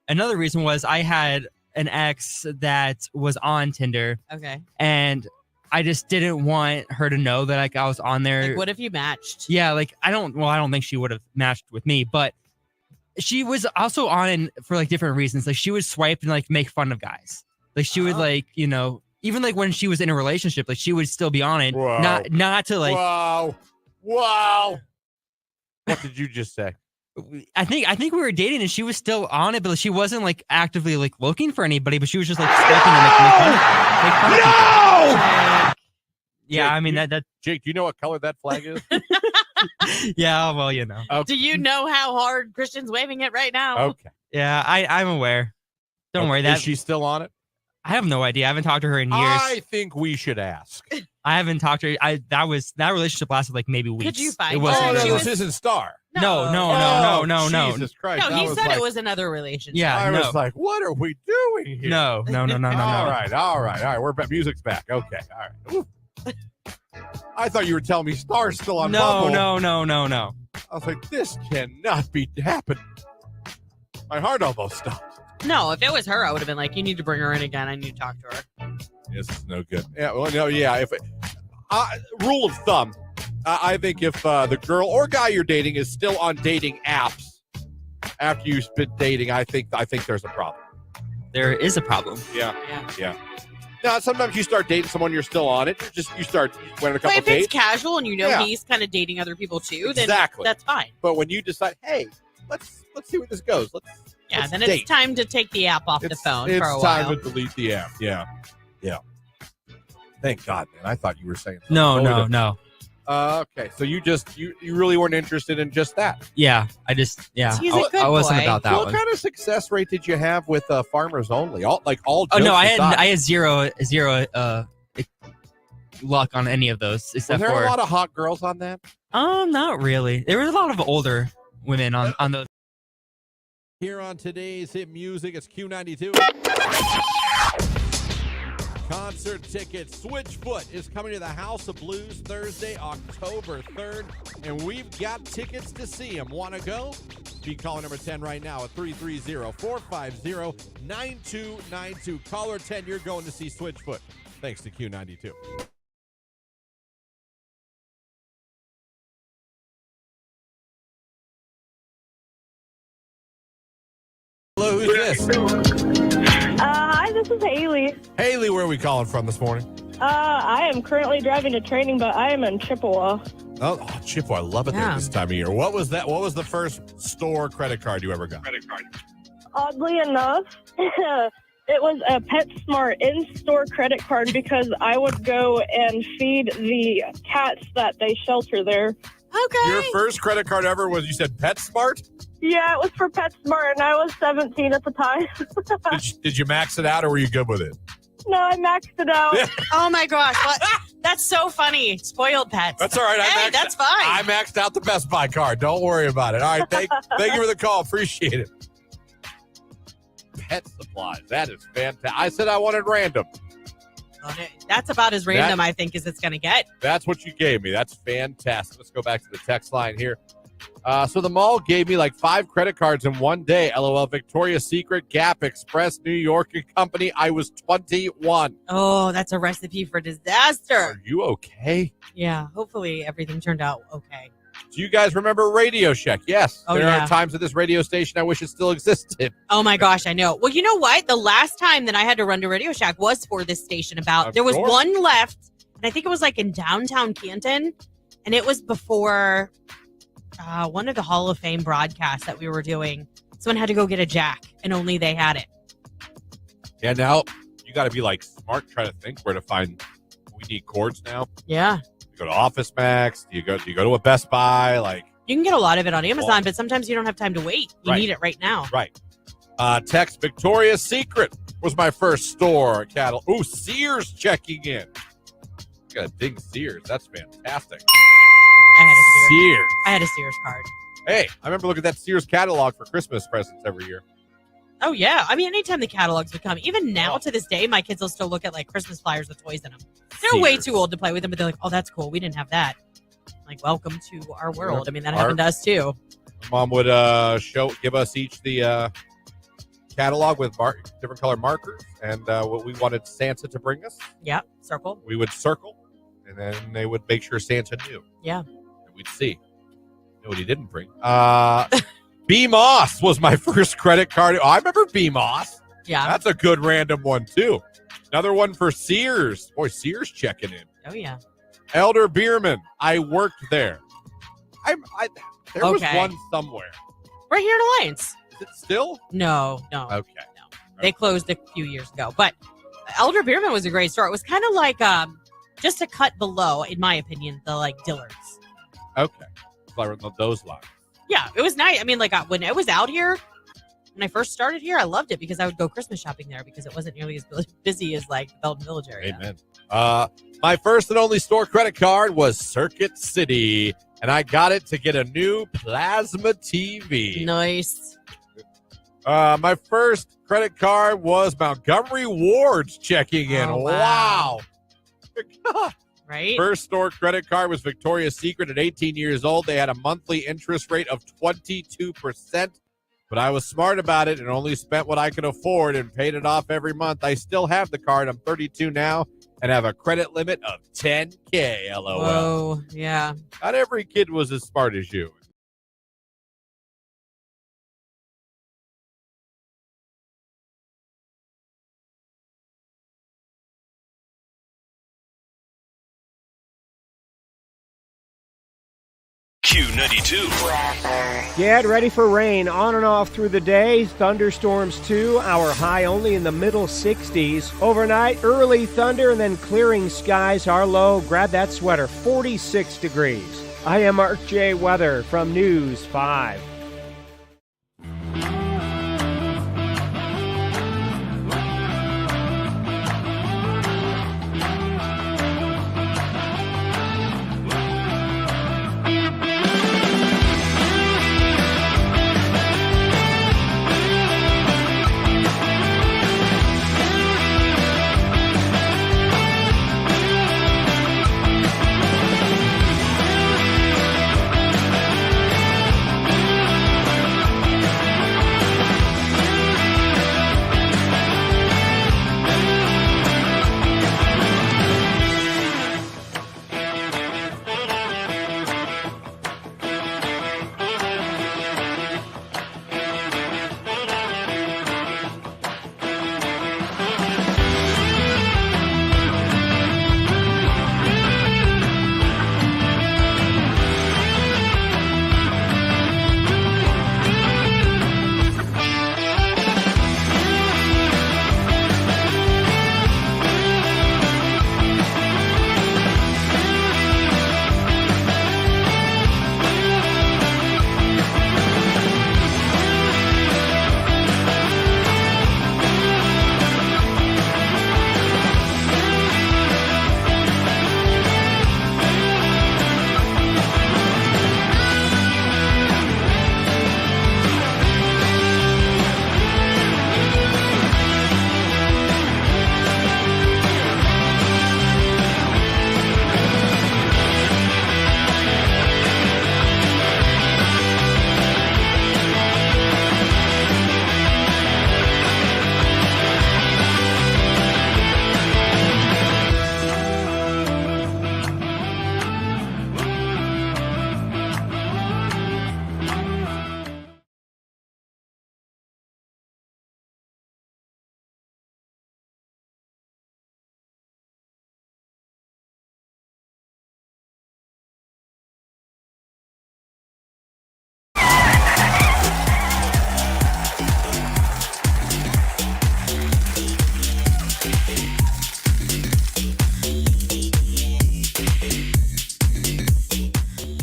another reason was I had an ex that was on Tinder, Okay. and I just didn't want her to know that like I was on there. Like, what if you matched? Yeah, like I don't think she would have matched with me, but she was also on for like different reasons. Like she would swipe and like make fun of guys. Like she would like, you know, even like when she was in a relationship, like she would still be on it. Wow. Not to like Wow. What did you just say? I think we were dating and she was still on it, but she wasn't like actively like looking for anybody, but she was just like swiping and make fun of people. Yeah, Jake, I mean that Jake, do you know what color that flag is? yeah, well, you know. Do you know how hard Christian's waving it right now? Okay. Yeah, I'm aware. Don't worry. Is she still on it? I have no idea. I haven't talked to her in years. I think we should ask. I haven't talked to her. That relationship lasted like maybe weeks. Could you find it her? wasn't Oh, very no, long. this isn't Star. No. Jesus Christ. No, I he was said like, it was another relationship. Yeah, I no. was like, what are we doing here? No. All right. We're back. Music's back. Okay. All right. Ooh. I thought you were telling me Star's still on Bumble. No. I was like, this cannot be happening. My heart almost stopped. No, if it was her, I would have been like, you need to bring her in again. I need to talk to her. This is no good. Yeah, well, no, yeah. If rule of thumb, I think if the girl or guy you're dating is still on dating apps after you've been dating, I think there's a problem. There is a problem. Yeah. Now, sometimes you start dating someone, you're still on it. You went on a couple But if dates. it's casual and you know Yeah. he's kind of dating other people too, then Exactly. that's fine. But when you decide, hey, let's see where this goes. Let's Then date. it's time to take the app off the phone It's for a time while. to delete the app. Yeah. Thank God, man. I thought you were saying something. No, Totally no, different. no. Okay, so you really weren't interested in just that. Yeah, He's a good I wasn't boy. about that What one. kind of success rate did you have with Farmers Only? All Oh jokes no, I aside. had zero luck on any of those Were except there for a lot of hot girls on that? not really. There was a lot of older women on those. Here on today's hit music, it's Q92. Concert tickets. Switchfoot is coming to the House of Blues Thursday, October 3rd, and we've got tickets to see him. Want to go? Be caller number 10 right now at 330-450-9292. Caller 10, you're going to see Switchfoot. Thanks to Q92. Hello, who's this? Hi, this is Haley. Haley, where are we calling from this morning? I am currently driving to training, but I am in Chippewa. Oh, Chippewa, I love it there Yeah. this time of year. What was that? What was the first store credit card you ever got? Oddly enough, it was a PetSmart in-store credit card because I would go and feed the cats that they shelter there. Okay. Your first credit card ever was, you said PetSmart? Yeah, it was for PetSmart, and I was 17 at the time. Did you max it out or were you good with it? No, I maxed it out. Oh my gosh, that's so funny. Spoiled pets. That's all right. Hey, that's fine. I maxed out the Best Buy card. Don't worry about it. All right. Thank you for the call. Appreciate it. Pet supplies. That is fantastic. I said I wanted random. That's about as random, I think, as it's going to get. That's what you gave me. That's fantastic. Let's go back to the text line here. So the mall gave me like 5 credit cards in one day. LOL. Victoria's Secret, Gap, Express, New York and Company. I was 21. Oh, that's a recipe for disaster. Are you okay? Yeah, hopefully everything turned out okay. Do you guys remember Radio Shack? Yes. Oh, there yeah. are times at this radio station I wish it still existed. Oh my gosh, I know. Well, you know what? The last time that I had to run to Radio Shack was for this station. There was course. one left, and I think it was like in downtown Canton, and it was before one of the Hall of Fame broadcasts that we were doing. Someone had to go get a jack, and only they had it. Yeah, now you got to be like smart trying to think where to find. We need cords now. Yeah. You go to Office Max. Do you go to a Best Buy? Like, You can get a lot of it on Amazon, but sometimes you don't have time to wait. You Right. need it right now. right. Text Victoria's Secret was my first store catalog. Ooh, Sears checking in. You got to dig Sears. That's fantastic. I had a Sears card. Hey, I remember looking at that Sears catalog for Christmas presents every year. Oh, yeah. I mean, anytime the catalogs would come, even now to this day, my kids will still look at like Christmas flyers with toys in them. They're way Sears. too old to play with them, but they're like, oh, that's cool. We didn't have that. Like, welcome to our world. I mean, that happened to us too. Mom would give us each the catalog with different color markers and what we wanted Santa to bring us. Yeah, circle. We would circle, and then they would make sure Santa knew. Yeah. And we'd see. Know what he didn't bring. B Moss was my first credit card. Oh, I remember B Moss. Yeah. That's a good random one too. Another one for Sears. Boy, Sears checking in. Oh, yeah. Elder Bierman. I worked there. There was Okay. one somewhere. Right here in Alliance. Is it still? No. Okay. They closed a few years ago. But Elder Bierman was a great store. It was kind of like just a cut below, in my opinion, the like Dillard's. Okay. Like those lines. Yeah, it was nice. I mean, like when I was out here, when I first started here, I loved it because I would go Christmas shopping there because it wasn't nearly as busy as like the Belton Village area. Amen. My first and only store credit card was Circuit City, and I got it to get a new plasma TV. Nice. My first credit card was Montgomery Ward's checking in. Oh, Wow. Right? First store credit card was Victoria's Secret at 18 years old. They had a monthly interest rate of 22%, but I was smart about it and only spent what I could afford and paid it off every month. I still have the card. I'm 32 now and have a credit limit of $10K. LOL. Whoa, yeah. Not every kid was as smart as you. Q92. Get ready for rain on and off through the day. Thunderstorms too. Our high only in the middle 60s. Overnight, early thunder and then clearing skies. Our low, grab that sweater, 46 degrees. I am Mark J. Weather from News 5.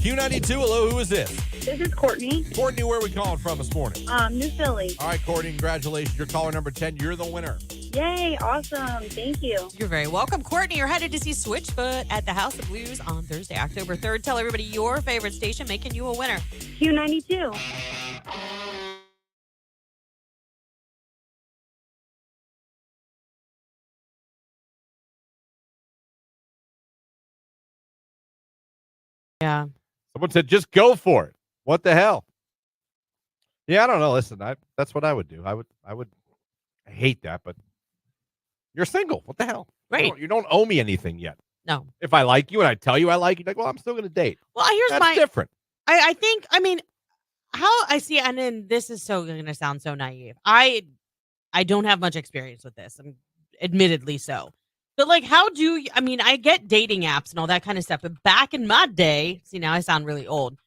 Q92, hello, who is this? This is Courtney. Courtney, where are we calling from this morning? New Philly. All right, Courtney, congratulations. You're caller number 10. You're the winner. Yay, awesome. Thank you. You're very welcome. Courtney, you're headed to see Switchfoot at the House of Blues on Thursday, October 3rd. Tell everybody your favorite station, making you a winner. Q92. Yeah. Someone said, just go for it. What the hell? Yeah, I don't know. Listen, that's what I would do. I hate that, but you're single. What the hell? Right. You don't owe me anything yet. No. If I like you and I tell you I like you, like, well, I'm still going to date. Well, here's That's different. I think, I mean, how I see, and then this is so going to sound so naive. I don't have much experience with this. I'm admittedly so. But like, how do you, I mean, I get dating apps and all that kind of stuff, but back in my day, see, now I sound really old.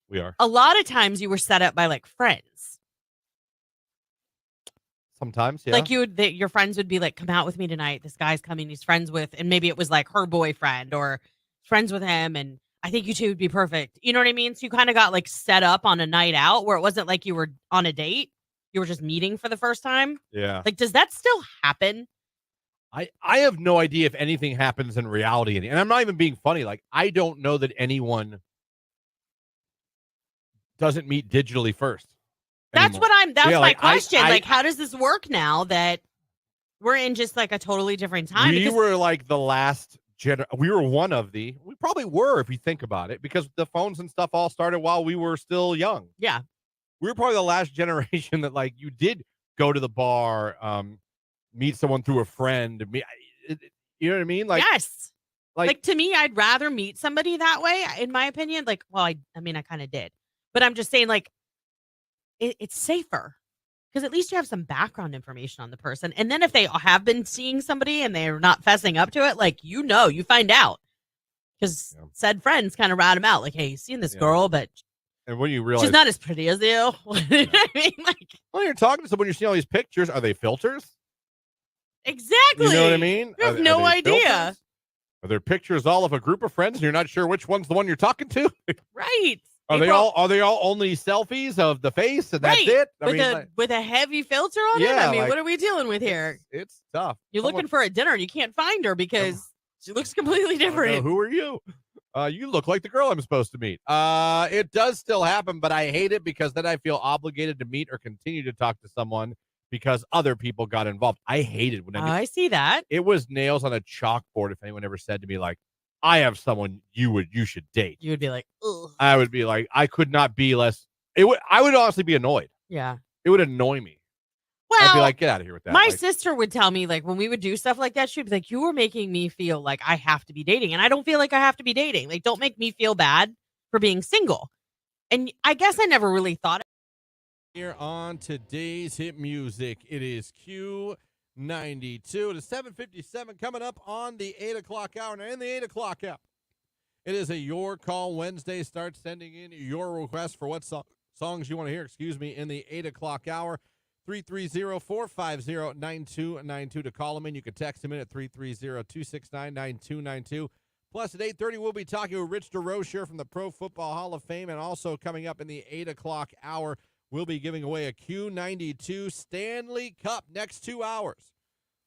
We are. A lot of times you were set up by like friends. Sometimes, yeah. Like your friends would be like, come out with me tonight. This guy's coming. He's friends with, and maybe it was like her boyfriend or friends with him. And I think you two would be perfect. You know what I mean? So you kind of got like set up on a night out where it wasn't like you were on a date. You were just meeting for the first time. Yeah. Like, does that still happen? I have no idea if anything happens in reality. And I'm not even being funny. Like, I don't know that anyone doesn't meet digitally first. That's anymore. that's Yeah, my like, question. Like, how does this work now that we're in just like a totally different time? We were like the last we were one of we probably were, if you think about it, because the phones and stuff all started while we were still young. Yeah. We were probably the last generation that like you did go to the bar, meet someone through a friend. You know what I mean? Like, yes. Like to me, I'd rather meet somebody that way, in my opinion. Like, well, I mean, I kind of did, but I'm just saying, like, it's safer because at least you have some background information on the person. And then if they have been seeing somebody and they're not fessing up to it, like, you find out. Because said friends kind of rat him out, like, "Hey, you seen this girl, but and when you realize she's not as pretty as you." I mean, like, when you're talking to someone, you're seeing all these pictures. Are they filters? exactly. You know what I mean? You have Are no they idea. filters? Are there pictures all of a group of friends and you're not sure which one's the one you're talking to? Right. Are they all only selfies of the face and that's Right. it? With a heavy filter on it? Yeah, I mean, like, what are we dealing with here? It's tough. You're looking for a dinner and you can't find her because she looks completely different. Who are you? You look like the girl I'm supposed to meet. It does still happen, but I hate it because then I feel obligated to meet or continue to talk to someone because other people got involved. I hate it when I see that. It was nails on a chalkboard if anyone ever said to me, like, I have someone you should date. You would be like, ugh. I would be like, I could not be less. I would honestly be annoyed. Yeah. It would annoy me. Well, I'd be like, get out of here with that. My sister would tell me, like, when we would do stuff like that, she'd be like, you were making me feel like I have to be dating. And I don't feel like I have to be dating. Like, don't make me feel bad for being single. And I guess I never really thought here on today's hit music. It is Q92 to 7:57 coming up on the 8 o'clock hour. And in the 8 o'clock hour, it is a Your Call Wednesday. Start sending in your requests for what songs you want to hear, in the 8 o'clock hour. 330-450-9292 to call them in. You can text them in at 330-269-9292. Plus, at 8:30, we'll be talking with Rich DeRocher from the Pro Football Hall of Fame. And also coming up in the 8 o'clock hour, we'll be giving away a Q92 Stanley Cup. Next 2 hours,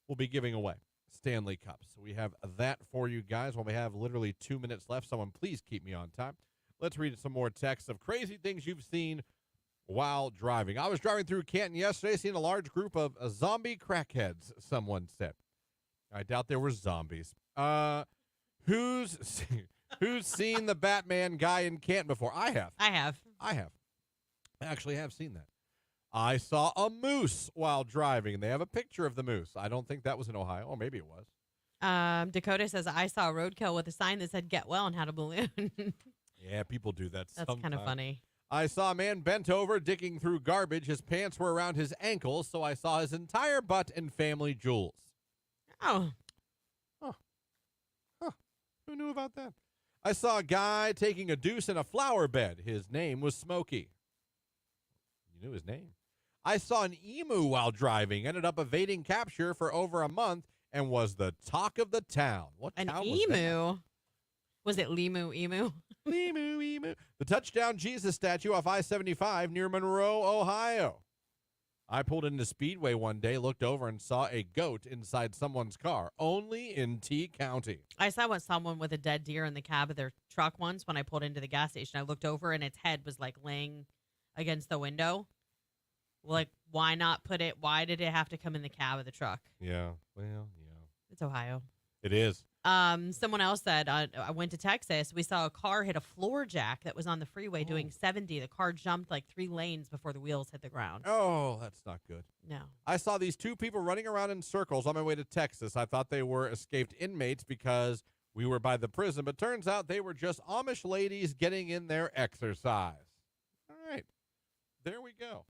we'll be giving away Stanley Cups. So we have that for you guys. While we have literally 2 minutes left, someone please keep me on time. Let's read some more texts of crazy things you've seen while driving. I was driving through Canton yesterday, seeing a large group of zombie crackheads, someone said. I doubt there were zombies. Who's seen the Batman guy in Canton before? I have. I actually have seen that. I saw a moose while driving, and they have a picture of the moose. I don't think that was in Ohio, or maybe it was. Dakota says, I saw a roadkill with a sign that said, get well and had a balloon. Yeah, people do that sometimes. That's kind of funny. I saw a man bent over digging through garbage. His pants were around his ankles, so I saw his entire butt and family jewels. Oh. Huh. Who knew about that? I saw a guy taking a deuce in a flower bed. His name was Smokey. You knew his name. I saw an emu while driving. Ended up evading capture for over a month and was the talk of the town. What an town emu? was that? Was it Limu Emu? Emu. The Touchdown Jesus statue off I-75 near Monroe, Ohio. I pulled into Speedway one day, looked over, and saw a goat inside someone's car, only in T County. I saw someone with a dead deer in the cab of their truck once when I pulled into the gas station. I looked over, and its head was, like, laying against the window. Like, why not put it? Why did it have to come in the cab of the truck? Yeah, well, yeah. It's Ohio. It is. Someone else said, I went to Texas. We saw a car hit a floor jack that was on the freeway doing 70. The car jumped like 3 lanes before the wheels hit the ground. Oh, that's not good. No. I saw these 2 people running around in circles on my way to Texas. I thought they were escaped inmates because we were by the prison, but turns out they were just Amish ladies getting in their exercise. All right. There we go.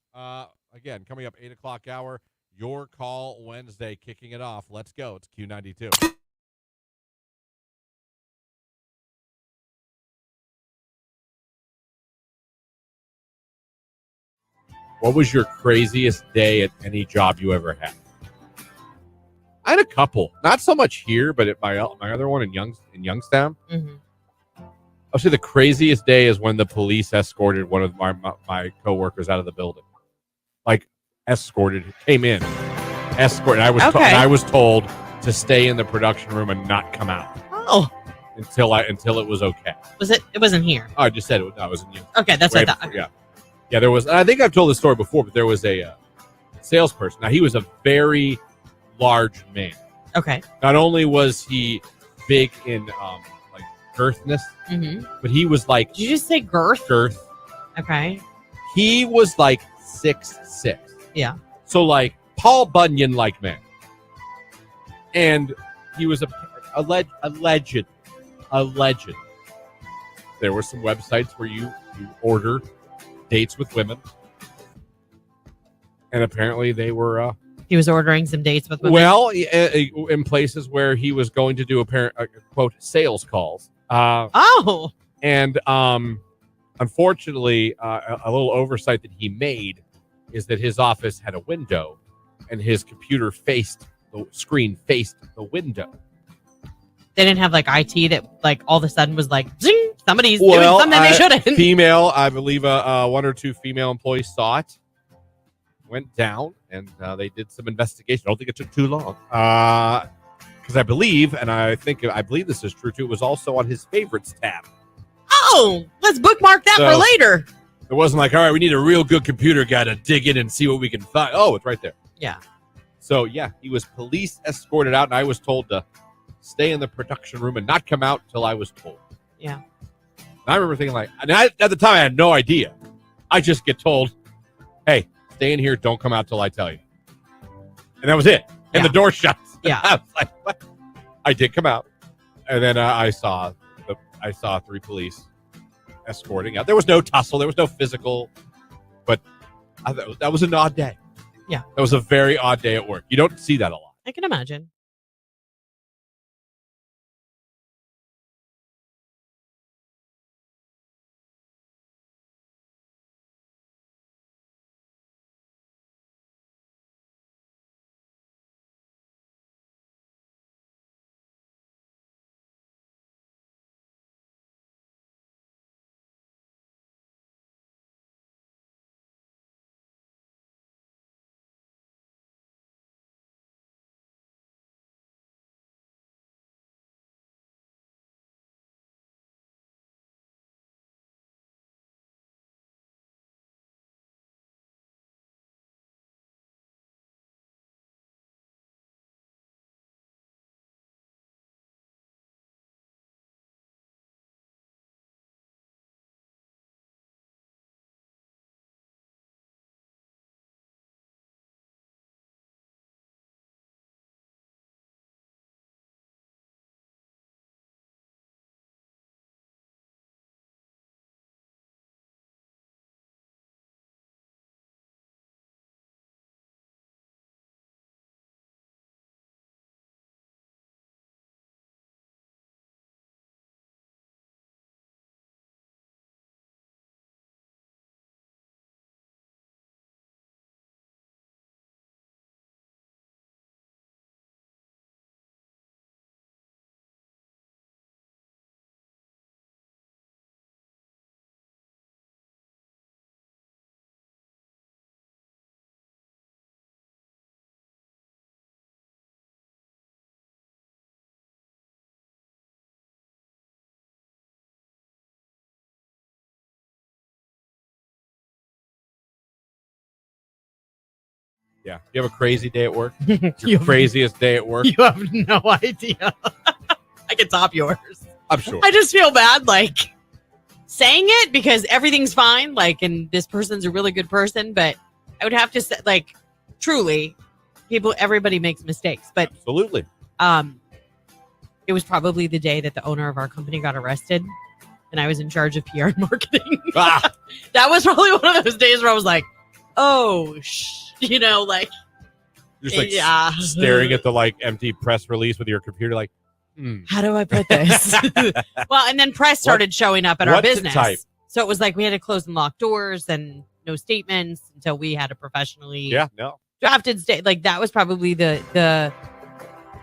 Again, coming up 8 o'clock hour, Your Call Wednesday, kicking it off. Let's go. It's Q92. What was your craziest day at any job you ever had? I had a couple. Not so much here, but at my other one in Youngstown. Mm-hmm. I'll say the craziest day is when the police escorted one of my coworkers out of the building. Like, came in. Escorted. I was told to stay in the production room and not come out. Oh. Until it was okay. It wasn't here. Oh, I just said it. No, it was in Youngstown. Okay, that's what I thought. Yeah. Yeah, there was, I think I've told this story before, but there was a salesperson. Now, he was a very large man. Okay. Not only was he big in, like, girthness, but he was like... Did you just say girth? Girth. Okay. He was like 6'6". Yeah. So, like, Paul Bunyan-like man. And he was a legend. There were some websites where you order dates with women, and apparently they were he was ordering some dates with women. Well, in places where he was going to do quote sales calls, And unfortunately, a little oversight that he made is that his office had a window, and his computer the screen faced the window. They didn't have like IT that like all of a sudden was like, zing, somebody's doing something they shouldn't. Female, I believe one or two female employees saw it, went down, and they did some investigation. I don't think it took too long. Because I believe this is true too, it was also on his favorites tab. Oh, let's bookmark that for later. It wasn't like, all right, we need a real good computer guy to dig in and see what we can find. Oh, it's right there. Yeah. So, yeah, he was police escorted out, and I was told to stay in the production room and not come out until I was told. Yeah. And I remember thinking at the time I had no idea. I just get told, hey, stay in here, don't come out till I tell you. And that was it. And the door shuts. Yeah. I was like, what? I did come out. And then I saw 3 police escorting out. There was no tussle. There was no physical. But that was an odd day. Yeah. That was a very odd day at work. You don't see that a lot. I can imagine. Yeah. You have a crazy day at work? Your craziest day at work? You have no idea. I can top yours. I'm sure. I just feel bad, saying it because everything's fine, and this person's a really good person, but I would have to say, truly, everybody makes mistakes, but absolutely. It was probably the day that the owner of our company got arrested, and I was in charge of PR and marketing. That was probably one of those days where I was like, oh, Just staring at the empty press release with your computer, how do I put this? Well, and then press started showing up at our business. So it was we had to close and lock doors and no statements until we had a professionally drafted state. That was probably the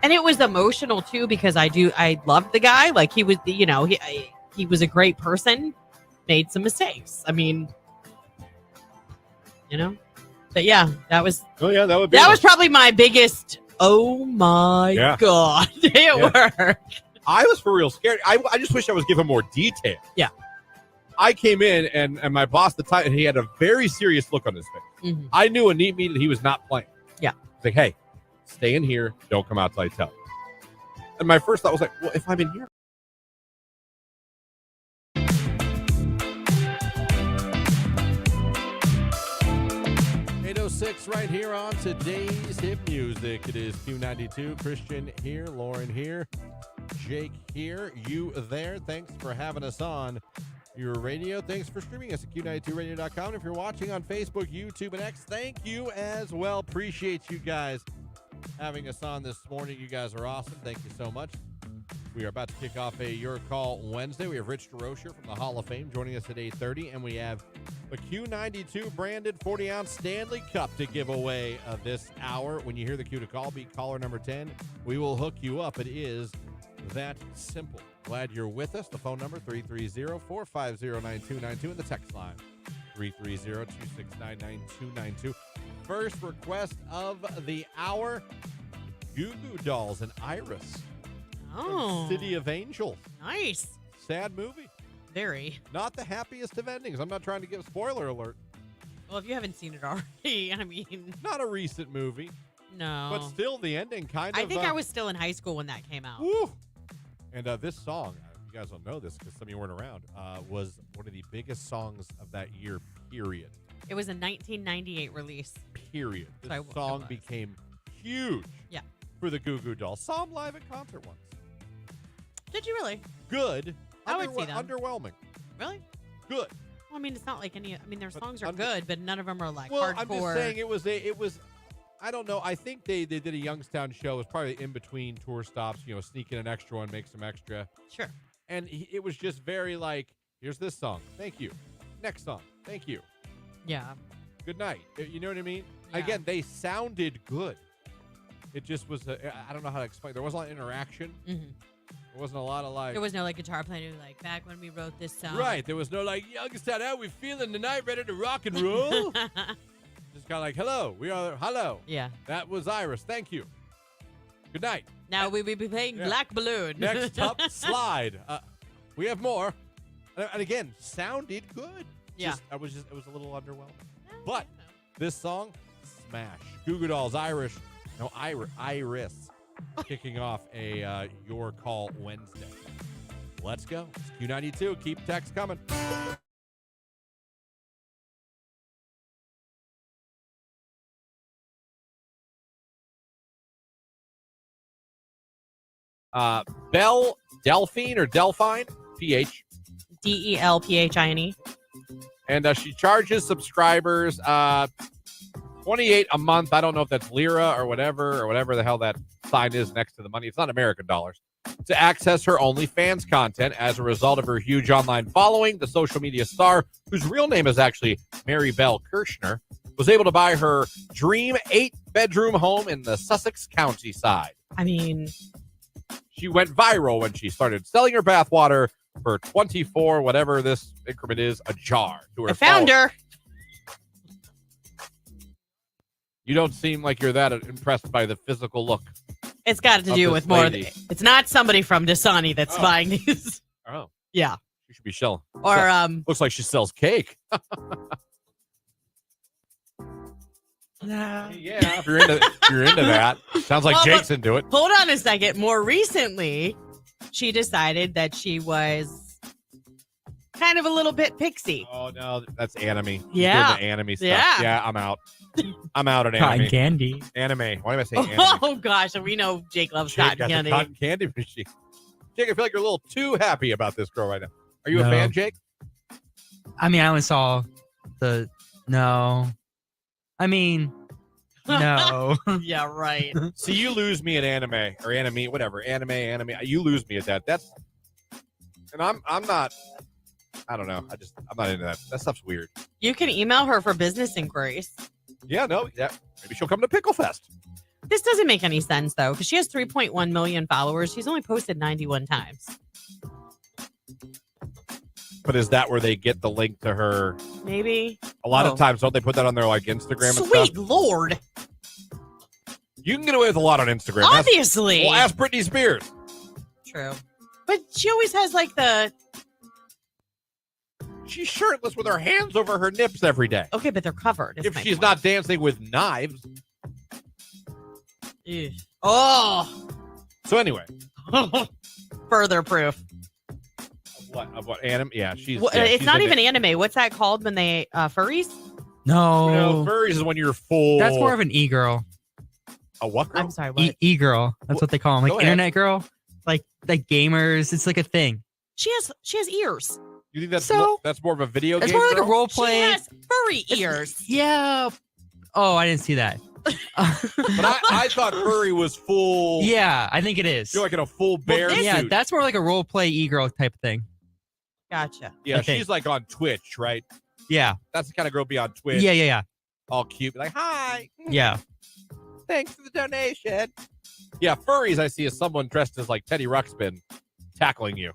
and it was emotional too, because I loved the guy. He was, he was a great person, made some mistakes. I mean, but yeah, that was, that was probably my biggest, oh my God, day at work. I was for real scared. I just wish I was given more detail. Yeah. I came in and my boss at the time, and he had a very serious look on his face. Mm-hmm. I knew immediately he was not playing. Yeah. He's like, hey, stay in here. Don't come out till I tell you. And my first thought was well, if I'm in here. Right here on today's hit music. It is Q92. Christian here, Lauren here, Jake here, you there. Thanks for having us on your radio. Thanks for streaming us at Q92radio.com. If you're watching on Facebook, YouTube, and X, thank you as well. Appreciate you guys having us on this morning. You guys are awesome. Thank you so much. We are about to kick off a Your Call Wednesday. We have Rich DeRocher from the Hall of Fame joining us at 8:30, and we have the Q92 branded 40-ounce Stanley Cup to give away this hour. When you hear the cue to call, be caller number 10. We will hook you up. It is that simple. Glad you're with us. The phone number, 330-450-9292, and the text line, 330-269-9292. First request of the hour, Goo Goo Dolls and Iris. Oh. City of Angels. Nice. Sad movie. Very. Not the happiest of endings. I'm not trying to give spoiler alert. Well, if you haven't seen it already, I mean. Not a recent movie. No. But still the ending kind of. I think I was still in high school when that came out. Woo. And this song, you guys don't know this because some of you weren't around, was one of the biggest songs of that year, period. It was a 1998 release. Period. This So song became huge. Yeah. For the Goo Goo Dolls. Saw them live at concert once. Did you really? Good. I would see them. Underwhelming. Really? Good. Well, I mean, it's not like any. I mean, their songs are good, but none of them are like well, hardcore. I'm just saying it was. I don't know. I think they did a Youngstown show. It was probably in between tour stops. Sneak in an extra one, make some extra. Sure. And it was just very like, here's this song. Thank you. Next song. Thank you. Yeah. Good night. You know what I mean? Yeah. Again, they sounded good. It just was. I don't know how to explain. There wasn't a lot of interaction. Mm-hmm. There wasn't a lot of like. There was no like guitar playing like back when we wrote this song. Right. There was no like, Youngstown, how we feeling tonight? Ready to rock and roll? Just kind of like, hello. We are hello. Yeah. That was Iris. Thank you. Good night. Now we will be playing Black Balloon. Next up, Slide. We have more. And again, sounded good. Yeah. It was a little underwhelming. But this song, smash. Goo Goo Dolls, Iris. Kicking off a Your Call Wednesday. Let's go. It's Q92. Keep text coming. Belle Delphine or Delphine, PH. DELPHINE. And she charges subscribers $28 a month. I don't know if that's lira or whatever the hell that sign is next to the money. It's not American dollars. To access her OnlyFans content. As a result of her huge online following, the social media star, whose real name is actually Mary Belle Kirshner, was able to buy her dream 8-bedroom home in the Sussex County side. I mean, she went viral when she started selling her bathwater for $24, whatever this increment is, a jar. To her I found her. You don't seem like you're that impressed by the physical look. It's got to do with more. It's not somebody from Dasani that's buying these. Oh. Yeah. She should be selling. Or looks like she sells cake. Yeah, if you're into that. Sounds like Jake's into it. Hold on a second. More recently, she decided that she was kind of a little bit pixie. Oh no, that's anime. Yeah. The anime stuff. Yeah, I'm out. I'm out at anime. Cotton candy. Anime. Why am I saying anime? Oh gosh, we know Jake loves Jake cotton candy. Cotton candy machine. Jake, I feel like you're a little too happy about this girl right now. Are you a fan, Jake? I mean, I only saw the no. I mean, no. Yeah, right. See, you lose me at anime or anime, whatever. Anime. You lose me at that. And I'm not. I don't know. I'm not into that. That stuff's weird. You can email her for business inquiries. Yeah, no. Yeah, maybe she'll come to Pickle Fest. This doesn't make any sense though, because she has 3.1 million followers. She's only posted 91 times. But is that where they get the link to her? Maybe. A lot of times, don't they put that on their like Instagram and stuff? Sweet Lord. You can get away with a lot on Instagram. Obviously. Ask Britney Spears. True. But she always has like the... She's shirtless with her hands over her nips every day. Okay, but they're covered. If she's not dancing with knives. Ew. Oh. So anyway. Further proof. Of what anime? Yeah, she's. Well, it's not even anime. What's that called when they furries? No. Furries is when you're full. That's more of an e-girl. A what girl? I'm sorry. What? E-girl. That's what they call them. Like internet girl. Like gamers. It's like a thing. She has ears. You think that's more of a video game? It's more like a role play. She has furry ears. Yeah. Oh, I didn't see that. But I thought furry was full. Yeah, I think it is. You're like in a full bear suit. Yeah, that's more like a role play e-girl type of thing. Gotcha. Yeah, I think. she's like on Twitch, right? Yeah. That's the kind of girl be on Twitch. Yeah. All cute. Like, hi. Yeah. Thanks for the donation. Yeah, furries I see is someone dressed as like Teddy Ruxpin tackling you.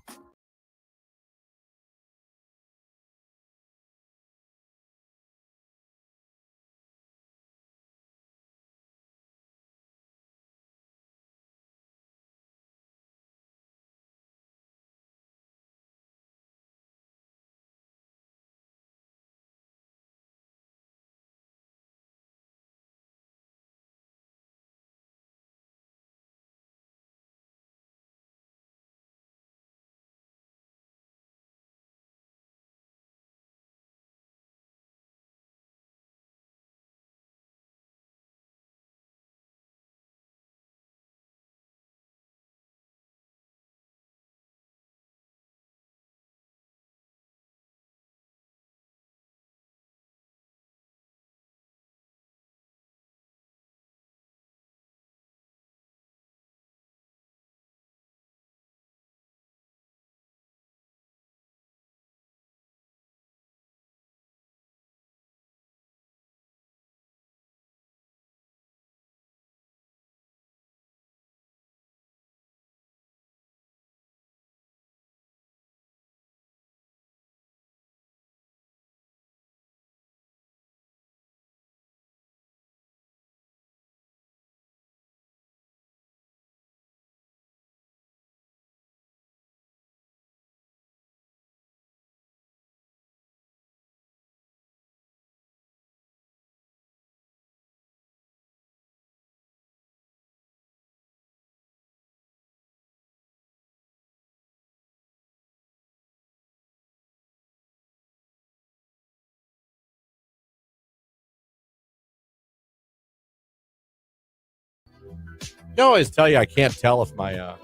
I always tell you I can't tell if my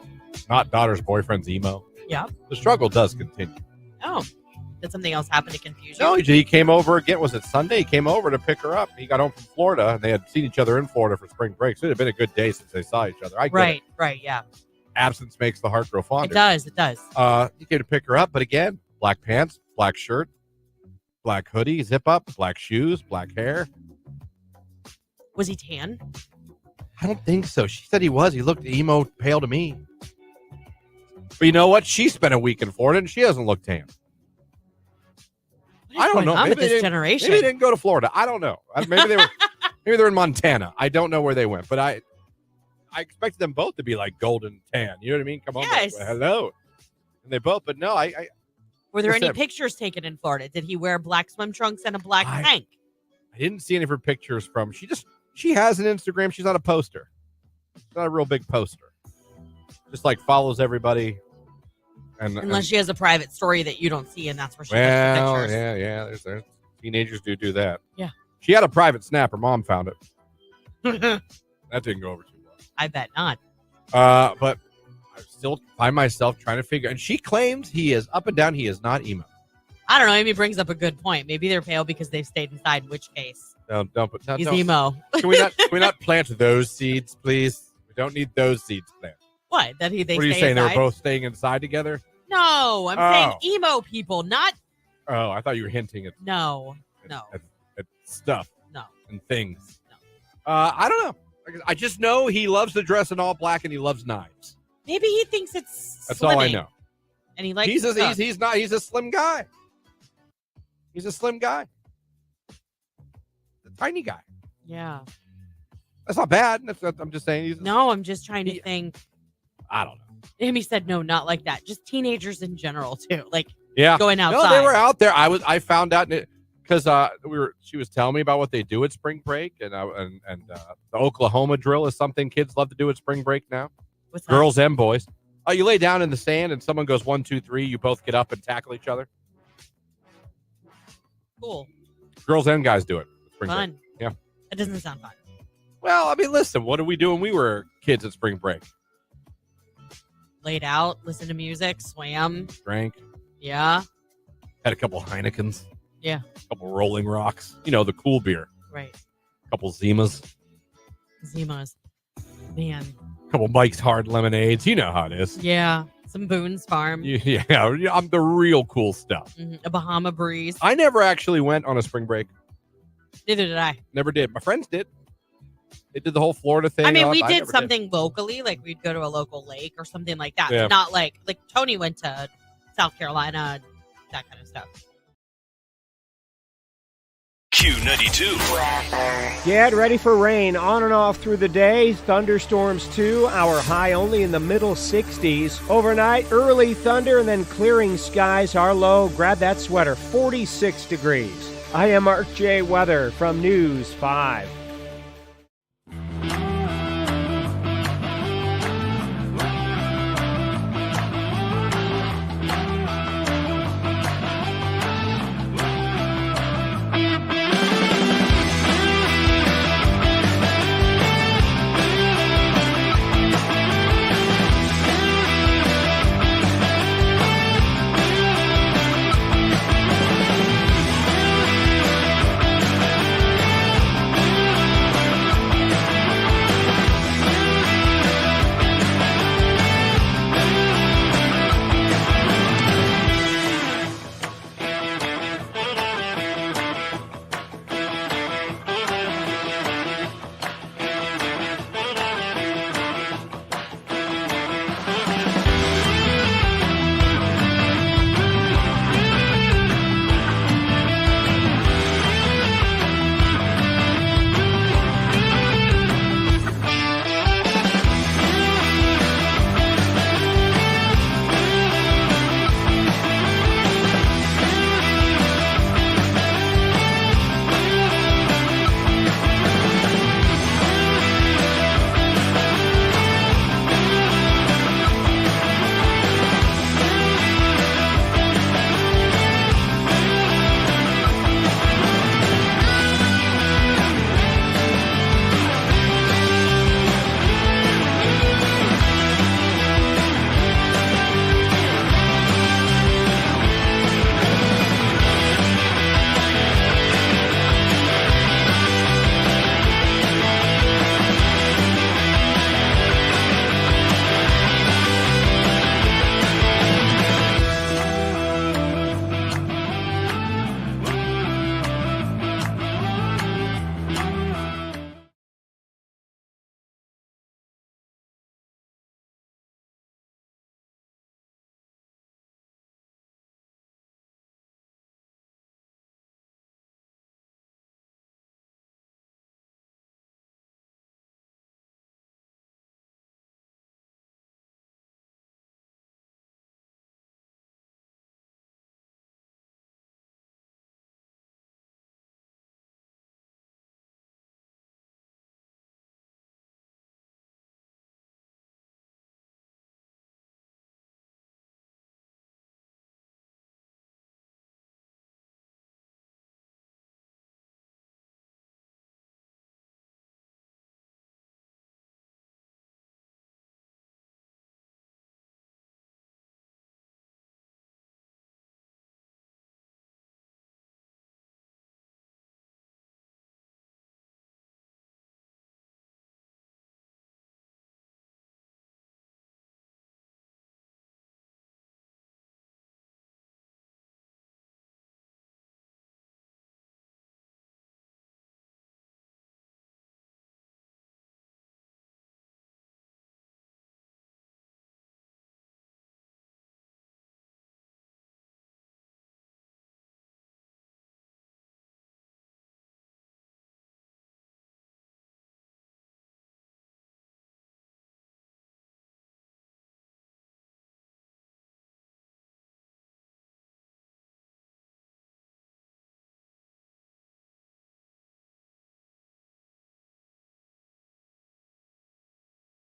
not daughter's boyfriend's emo. Yeah. The struggle does continue. Oh. Did something else happen to confuse you? No, he came over again. Was it Sunday? He came over to pick her up. He got home from Florida, and they had seen each other in Florida for spring break. So it had been a good day since they saw each other. I get it. Right, yeah. Absence makes the heart grow fonder. It does. He came to pick her up, but again, black pants, black shirt, black hoodie, zip up, black shoes, black hair. Was he tan? I don't think so. She said he was. He looked emo pale to me. But you know what? She spent a week in Florida, and she doesn't look tan. What is going on with this generation? Maybe they didn't go to Florida. I don't know. Maybe they were. Maybe they're in Montana. I don't know where they went, but I expected them both to be like golden tan. You know what I mean? Come on, Yes. hello. And they both, but no. Were there any pictures taken in Florida? Did he wear black swim trunks and a black tank? I didn't see any of her pictures from. She has an Instagram. She's not a poster. She's not a real big poster. Just like follows everybody. Unless she has a private story that you don't see, and that's where she gets the pictures. Yeah. There's teenagers do that. Yeah. She had a private snap. Her mom found it. That didn't go over too well. I bet not. But I still find myself trying to figure. And she claims he is up and down. He is not emo. I don't know. Amy brings up a good point. Maybe they're pale because they've stayed inside. In which case, he's emo. Can we not plant those seeds, please? We don't need those seeds planted. What? What are you saying? Inside? They were both staying inside together? No, I'm saying emo people, not. Oh, I thought you were hinting at. No. At stuff. No. And things. No. I don't know. I just know he loves to dress in all black and he loves knives. Maybe he thinks it's. That's slimming, all I know. And he likes. He's a slim guy. He's a slim guy. A tiny guy. Yeah. That's not bad. I'm just saying. I'm just trying to think. I don't know. Amy said no, not like that. Just teenagers in general too. Like going outside. No, they were out there. I found out because she was telling me about what they do at spring break, and the Oklahoma drill is something kids love to do at spring break now. What's that? Girls and boys. You lay down in the sand and someone goes 1, 2, 3. You both get up and tackle each other. Cool. Girls and guys do it. Spring Fun. break. Yeah. It doesn't sound fun. Well, I mean, listen. What did we do when we were kids at spring break? Laid out, listened to music, swam, Drank. Yeah. Had a couple Heinekens. Yeah. A couple Rolling Rocks. The cool beer. Right. A couple Zimas. Zima's. Man. Couple Mike's Hard Lemonades. You know how it is. Yeah. Some Boone's Farm. Yeah, I'm the real cool stuff. A Bahama Breeze. I never actually went on a spring break. Neither did I. Never did. My friends did. They did the whole Florida thing. I mean, we did something locally, like we'd go to a local lake or something like that. Yeah. But not like Tony went to South Carolina, that kind of stuff. Q92. Get ready for rain on and off through the day. Thunderstorms too. Our high only in the middle 60s. Overnight, early thunder and then clearing skies. Our low, grab that sweater, 46 degrees. I am Mark J. Weather from News 5.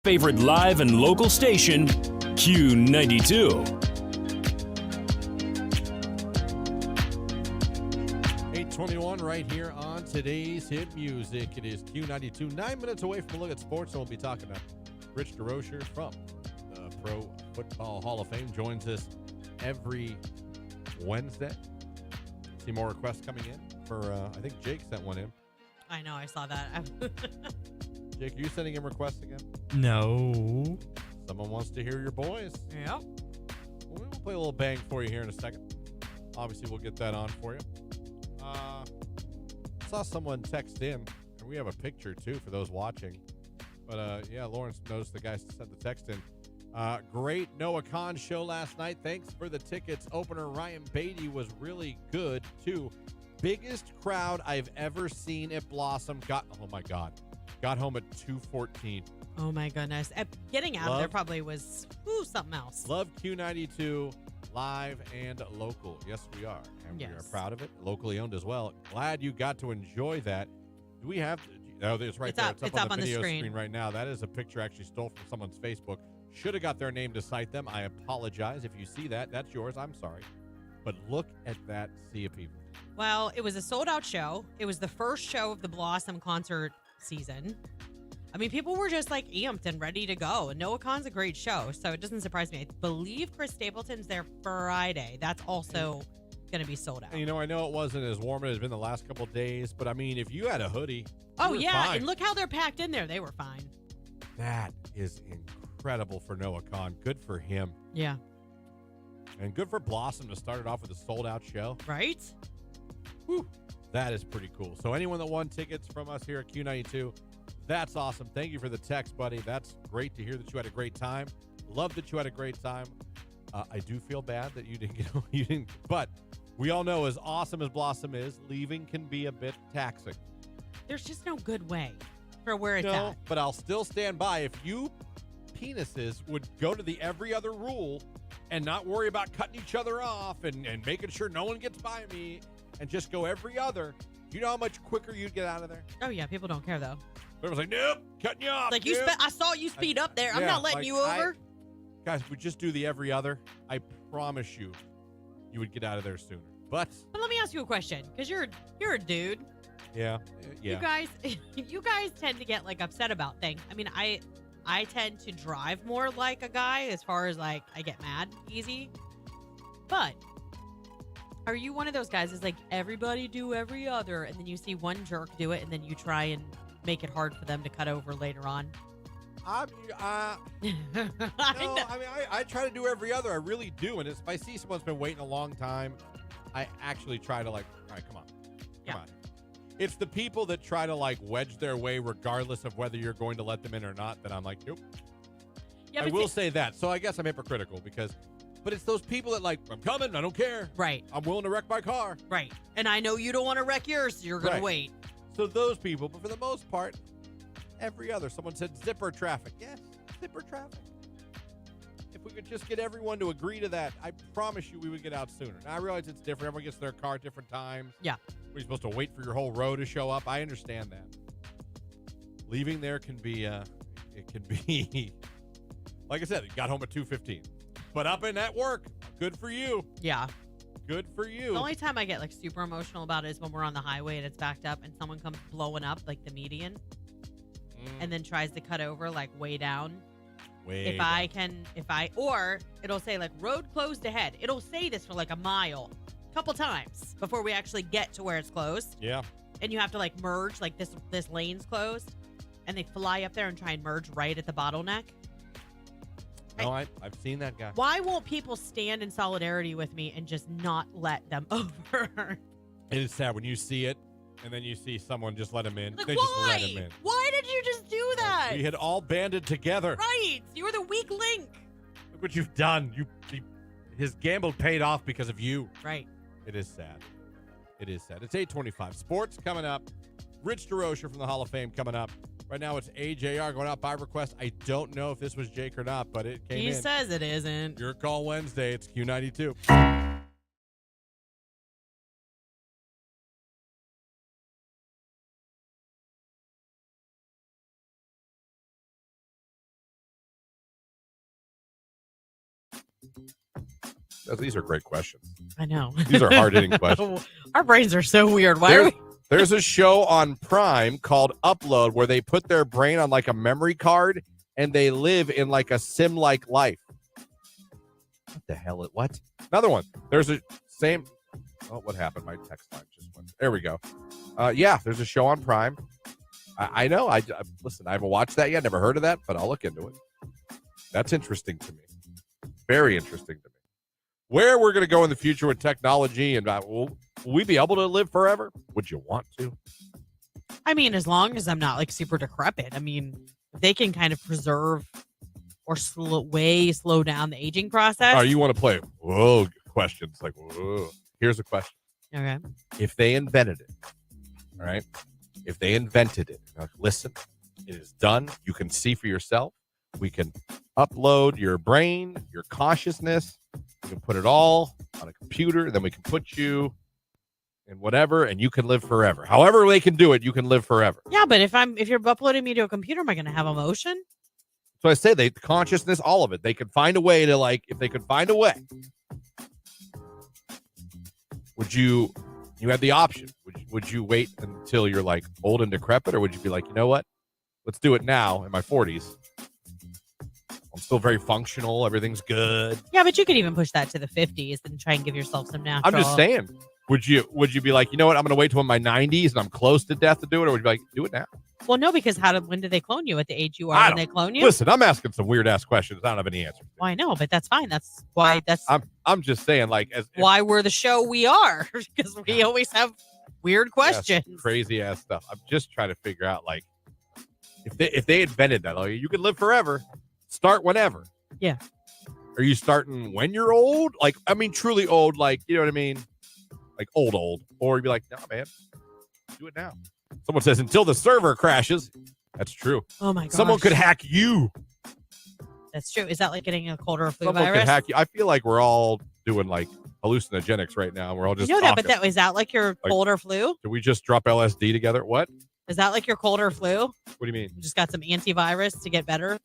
Favorite live and local station, Q92. 8:21 right here on today's hit music. It is Q92, 9 minutes away from a look at sports, and we'll be talking to Rich DeRocher from the Pro Football Hall of Fame. Joins us every Wednesday. See more requests coming in for, I think Jake sent one in. I know, I saw that. Jake, are you sending him requests again? No. Someone wants to hear your boys. Yep. We'll play a little bang for you here in a second. Obviously, we'll get that on for you. Saw someone text in, and we have a picture, too, for those watching. But, yeah, Lawrence noticed the guy sent the text in. Great Noah Khan show last night. Thanks for the tickets. Opener Ryan Beatty was really good, too. Biggest crowd I've ever seen at Blossom. Oh, my God. Got home at 2:14. Oh, my goodness. Getting out of there probably was something else. Love Q92 live and local. Yes, we are. And we are proud of it. Locally owned as well. Glad you got to enjoy that. Do we have... Oh, it's right there. It's up on the video screen right now. That is a picture I actually stole from someone's Facebook. Should have got their name to cite them. I apologize. If you see that, that's yours. I'm sorry. But look at that sea of people. Well, it was a sold-out show. It was the first show of the Blossom concert season. I mean, people were just like amped and ready to go. And Noah Khan's a great show, so it doesn't surprise me. I believe Chris Stapleton's there Friday. That's also going to be sold out. And, I know it wasn't as warm as it's been the last couple of days, but I mean, if you had a hoodie, oh yeah, fine. And look how they're packed in there. They were fine. That is incredible for Noah Khan. Good for him. Yeah. And good for Blossom to start it off with a sold-out show. Right? Whew. That is pretty cool. So anyone that won tickets from us here at Q92, that's awesome. Thank you for the text, buddy. That's great to hear that you had a great time. Love that you had a great time. I do feel bad that you didn't, but we all know as awesome as Blossom is, leaving can be a bit taxing. There's just no good way for where it's at. But I'll still stand by. If you penises would go to the every other rule and not worry about cutting each other off and making sure no one gets by me and just go every other, do you know how much quicker you'd get out of there? Oh, yeah. People don't care, though. Everyone's like, nope, cutting you off. Like, nope. I saw you speed up there. I'm not letting you over. Guys, if we just do the every other, I promise you would get out of there sooner. But let me ask you a question, because you're a dude. Yeah. You guys tend to get like upset about things. I mean, I tend to drive more like a guy as far as like I get mad easy. But are you one of those guys that's like everybody do every other, and then you see one jerk do it, and then you try and make it hard for them to cut over later on? I try to do every other. I really do. And if I see someone's been waiting a long time, I actually try to like, all right, come on. Come on. It's the people that try to like wedge their way regardless of whether you're going to let them in or not that I'm like, nope. Yeah, I will say that. So I guess I'm hypocritical but it's those people that like, I'm coming, I don't care. Right. I'm willing to wreck my car. Right. And I know you don't want to wreck yours, so you're going to wait. So those people, but for the most part, every other. Someone said zipper traffic. Yes, zipper traffic. If we could just get everyone to agree to that, I promise you we would get out sooner. Now, I realize it's different. Everyone gets to their car at different times. Yeah. We're supposed to wait for your whole row to show up. I understand that. Leaving there can be, like I said, it got home at 2:15. But up and at work, good for you. Yeah. Good for you. The only time I get like super emotional about it is when we're on the highway and it's backed up and someone comes blowing up like the median and then tries to cut over like way down. Or it'll say like road closed ahead. It'll say this for like a mile, a couple times before we actually get to where it's closed. Yeah. And you have to like merge, like this lane's closed, and they fly up there and try and merge right at the bottleneck. No, I've seen that guy. Why won't people stand in solidarity with me and just not let them over? It is sad when you see it, and then you see someone just let him in. Like, they why? just let him in. Why did you just do that? We had all banded together. Right. You were the weak link. Look what you've done. His gamble paid off because of you. Right. It is sad. It is sad. It's 8:25. Sports coming up. Rich DeRocher from the Hall of Fame coming up. Right now it's AJR going out by request. I don't know if this was Jake or not, but it came in. He says it isn't. Your call Wednesday. It's Q92. These are great questions. I know. These are hard-hitting questions. Our brains are so weird. There's a show on Prime called Upload where they put their brain on like a memory card and they live in like a sim-like life. What the hell? What? Another one. There's a same. Oh, what happened? My text line just went. There we go. Yeah, there's a show on Prime I know. Listen, I haven't watched that yet. Never heard of that, but I'll look into it. That's interesting to me. Very interesting to me. Where we're going to go in the future with technology and will we be able to live forever? Would you want to? I mean, as long as I'm not like super decrepit. I mean, if they can kind of preserve or slow down the aging process. Oh, you want to play? Whoa, questions like whoa. Here's a question. Okay. If they invented it, all right. If they invented it, like, listen, it is done. You can see for yourself. We can upload your brain, your consciousness. We can put it all on a computer. Then we can put you in whatever, and you can live forever. However they can do it, you can live forever. Yeah, but if you're uploading me to a computer, am I going to have emotion? So I say the consciousness, all of it. They could find a way to if they could find a way. Would you have the option? Would you wait until you're like old and decrepit, or would you be like, you know what? Let's do it now in my 40s. I'm still very functional. Everything's good. Yeah, but you could even push that to the 50s and try and give yourself some natural. I'm just saying. Would you be like, you know what? I'm going to wait till I'm in my 90s and I'm close to death to do it, or would you be like, do it now? Well, no, because when do they clone you? At the age you are when they clone you? Listen, I'm asking some weird ass questions. I don't have any answers. Well, I know, but that's fine. That's why. I'm just saying, like, why we're the show we are, because we always have weird questions, crazy ass stuff. I'm just trying to figure out, like, if they invented that, like, you can live forever, start whenever. Yeah. Are you starting when you're old? Like, I mean, truly old, like, you know what I mean? Like old, or you'd be like, no, man, do it now. Someone says until the server crashes. That's true. Oh my god. Someone could hack you. That's true. Is that like getting a cold or a flu Someone virus? could hack you. I feel like we're all doing like hallucinogenics right now. We're all just you know that, talking. but is that like your cold or flu? Did we just drop LSD together? What? Is that like your cold or flu? What do you mean? You just got some antivirus to get better?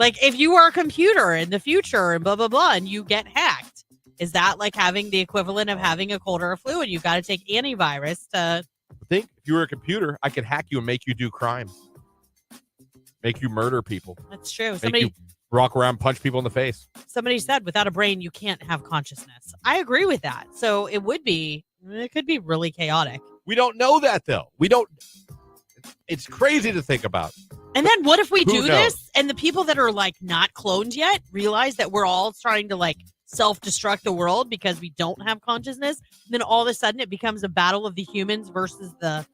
Like if you were a computer in the future and blah, blah, blah, and you get hacked, is that like having the equivalent of having a cold or a flu and you got to take antivirus to... I think if you were a computer, I could hack you and make you do crimes. Make you murder people. That's true. Make you walk around, punch people in the face. Somebody said without a brain, you can't have consciousness. I agree with that. So it could be really chaotic. We don't know that though. We don't... It's crazy to think about. And then what if we Who do knows? this and the people that are like not cloned yet realize that we're all trying to like self-destruct the world because we don't have consciousness? Then all of a sudden it becomes a battle of the humans versus the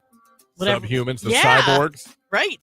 whatever. Subhumans, the cyborgs. Right.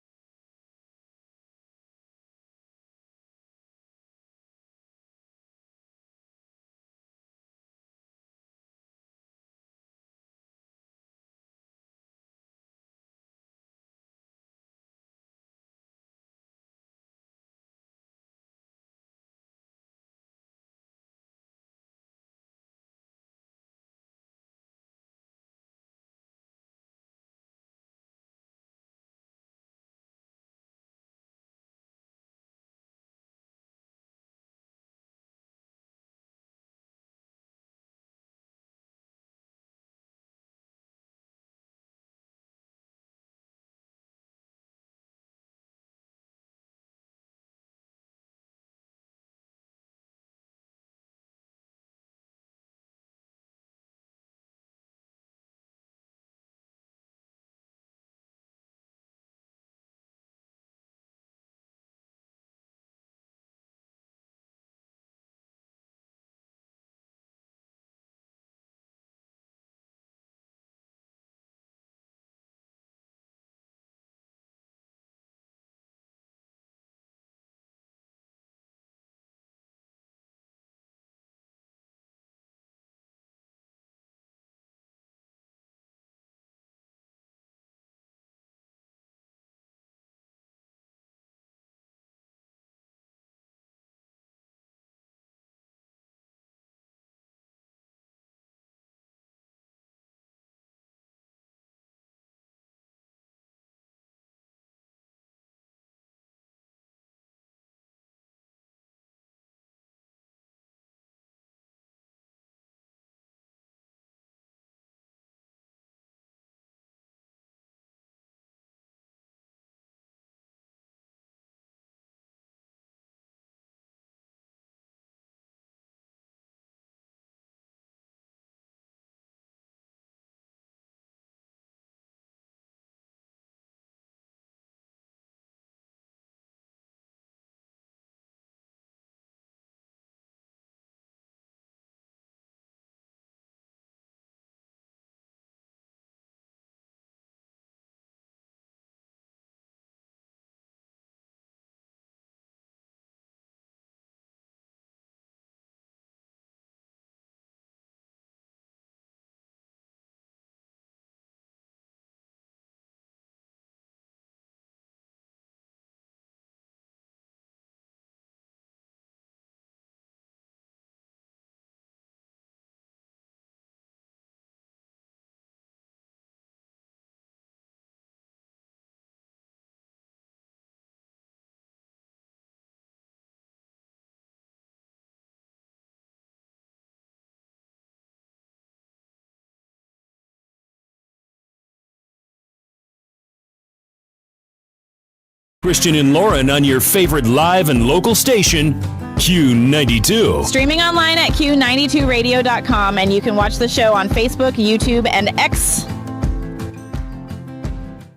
Christian and Lauren on your favorite live and local station, Q92. Streaming online at Q92radio.com, and you can watch the show on Facebook, YouTube, and X.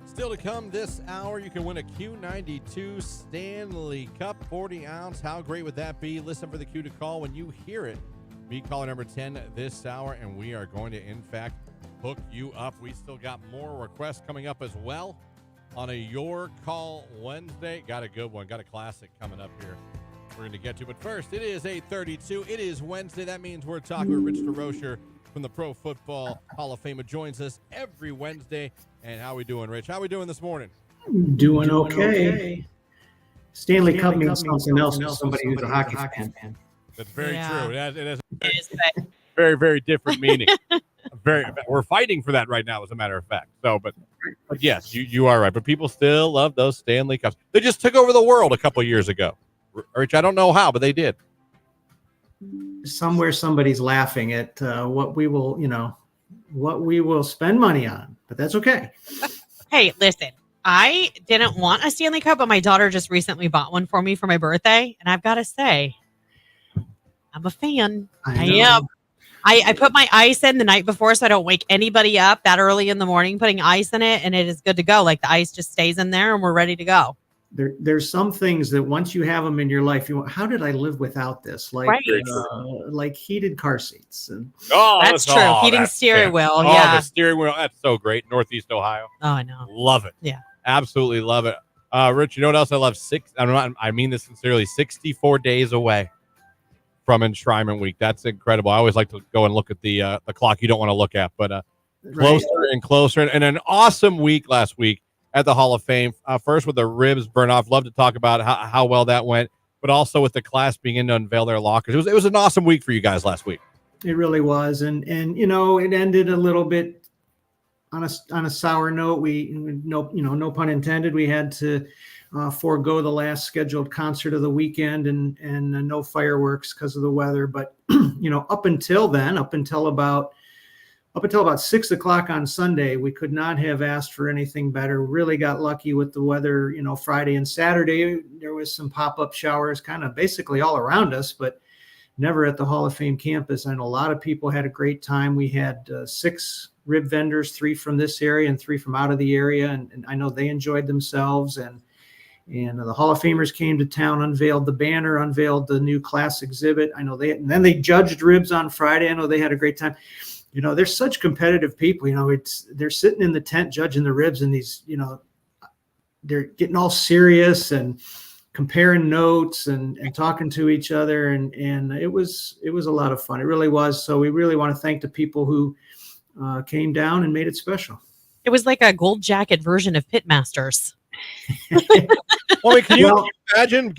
Still to come this hour, you can win a Q92 Stanley Cup 40 ounce. How great would that be? Listen for the cue to call when you hear it. Be caller number 10 this hour, and we are going to, in fact, hook you up. We still got more requests coming up as well on a Your Call Wednesday. Got a good one. Got a classic coming up here we're going to get to. But first, it is 8:32. It is Wednesday. That means we're talking with Rich DeRocher from the Pro Football Hall of Fame, who joins us every Wednesday. And how we doing, Rich? How we doing this morning? Doing okay. Stanley Cup means something else to somebody who's a hockey fan. That's very true. It has a very, very different meaning. We're fighting for that right now, as a matter of fact. So, but yes, you are right. But people still love those Stanley Cups. They just took over the world a couple of years ago. Rich, I don't know how, but they did. Somewhere somebody's laughing at what we will spend money on, but that's okay. Hey, listen, I didn't want a Stanley Cup, but my daughter just recently bought one for me for my birthday, and I've got to say, I'm a fan. I am. I put my ice in the night before so I don't wake anybody up that early in the morning, putting ice in it, and it is good to go. Like, the ice just stays in there, and we're ready to go. There's some things that once you have them in your life, how did I live without this? Like, like heated car seats. And that's true. Heating steering wheel. Yeah. The steering wheel. That's so great. Northeast Ohio. Oh, I know. Love it. Yeah. Absolutely love it. Rich, you know what else I love? I mean this sincerely. 64 days away from Enshrinement Week. That's incredible. I always like to go and look at the clock you don't want to look at, but closer and closer. And an awesome week last week at the Hall of Fame. First with the ribs burn off. Love to talk about how well that went, but also with the class being in to unveil their lockers. It was an awesome week for you guys last week. It really was. And it ended a little bit on a sour note. No pun intended. We had to forego the last scheduled concert of the weekend and no fireworks because of the weather. But, up until about 6 o'clock on Sunday, we could not have asked for anything better. Really got lucky with the weather. Friday and Saturday, there was some pop-up showers kind of basically all around us, but never at the Hall of Fame campus. And a lot of people had a great time. We had 6 rib vendors, 3 from this area and 3 from out of the area. And I know they enjoyed themselves. And the Hall of Famers came to town, unveiled the banner, unveiled the new class exhibit. I know and then they judged ribs on Friday. I know they had a great time. They're such competitive people. They're sitting in the tent judging the ribs, and these, they're getting all serious and comparing notes and talking to each other, and it was a lot of fun. It really was. So we really want to thank the people who came down and made it special. It was like a gold jacket version of Pitmasters. Can you imagine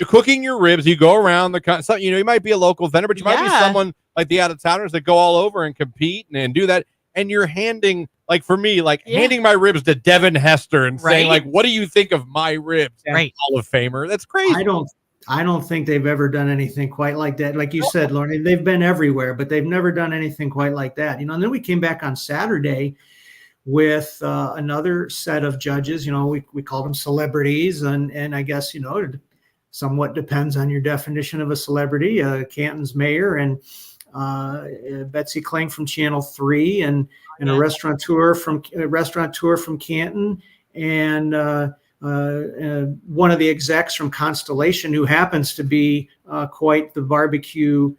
cooking your ribs? You go around you might be a local vendor, but you might be someone like the out-of-towners that go all over and compete and do that. And you're handing, handing my ribs to Devin Hester and saying, what do you think of my ribs? Right. Hall of Famer. That's crazy. I don't think they've ever done anything quite like that. Like you said, Lauren, they've been everywhere, but they've never done anything quite like that. And then we came back on Saturday with another set of judges. We called them celebrities, and I guess it somewhat depends on your definition of a celebrity. Canton's mayor and Betsy Kling from Channel 3, and a restaurateur from Canton, and one of the execs from Constellation, who happens to be quite the barbecue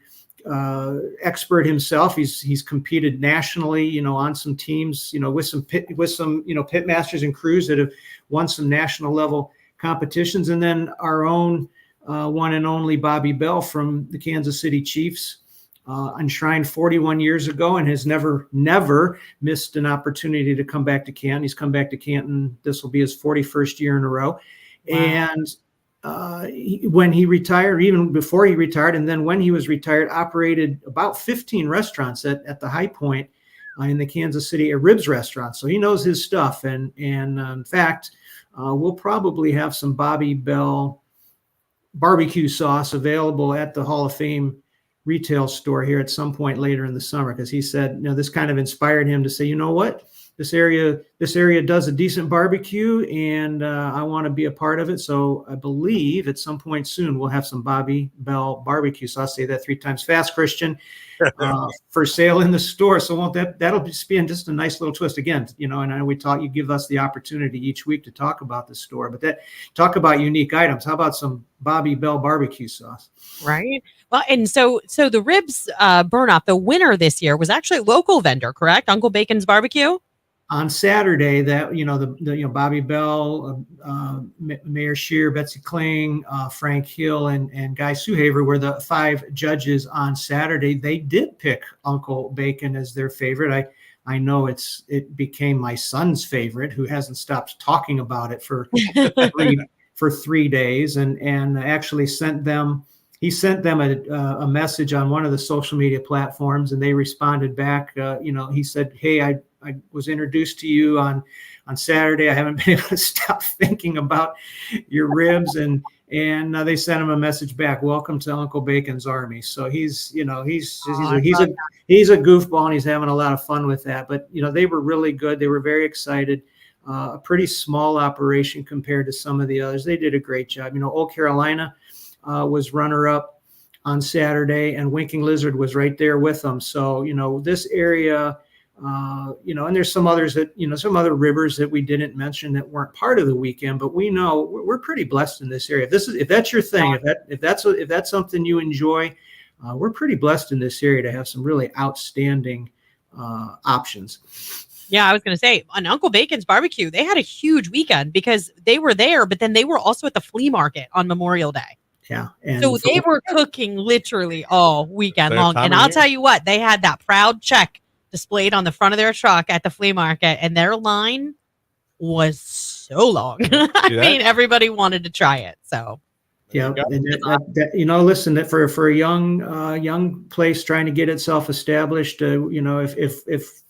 expert himself. He's competed nationally, on some teams, with some pit masters and crews that have won some national level competitions. And then our own one and only Bobby Bell from the Kansas City Chiefs, enshrined 41 years ago and has never missed an opportunity to come back to Canton. He's come back to Canton. This will be his 41st year in a row. Wow. And when he retired, even before he retired, and then when he was retired, operated about 15 restaurants at the High Point in the Kansas City, a ribs restaurant. So he knows his stuff. And in fact, we'll probably have some Bobby Bell barbecue sauce available at the Hall of Fame retail store here at some point later in the summer, because he said, this kind of inspired him to say, this area does a decent barbecue, and I want to be a part of it. So I believe at some point soon we'll have some Bobby Bell barbecue. So I'll say that 3 times fast, Christian, for sale in the store. So that'll just be just a nice little twist again, and I know you give us the opportunity each week to talk about the store, but talk about unique items. How about some Bobby Bell barbecue sauce? Right. Well, and so the ribs burn off, the winner this year was actually a local vendor, correct? Uncle Bacon's Barbecue. On Saturday, that the Bobby Bell, Mayor Scheer, Betsy Kling, Frank Hill, and Guy Suhaver were the 5 judges on Saturday. They did pick Uncle Bacon as their favorite. I know it became my son's favorite, who hasn't stopped talking about it for 3 days, and actually sent them. He sent them a message on one of the social media platforms, and they responded back. He said, "Hey, I was introduced to you on Saturday. I haven't been able to stop thinking about your ribs." And they sent him a message back. "Welcome to Uncle Bacon's Army." So he's a goofball, and he's having a lot of fun with that. But they were really good. They were very excited. A pretty small operation compared to some of the others. They did a great job. Old Carolina was runner-up on Saturday, and Winking Lizard was right there with them. So this area. And there's some others that, some other rivers that we didn't mention that weren't part of the weekend, but we know we're pretty blessed in this area. If that's your thing, if that's something you enjoy, we're pretty blessed in this area to have some really outstanding options. Yeah, I was going to say on Uncle Bacon's Barbecue, they had a huge weekend because they were there, but then they were also at the flea market on Memorial Day. Yeah. So they were cooking literally all weekend long. And I'll tell you what, they had that proud check displayed on the front of their truck at the flea market, and their line was so long. I mean, everybody wanted to try it. So yeah, and listen, that for a young place trying to get itself established, if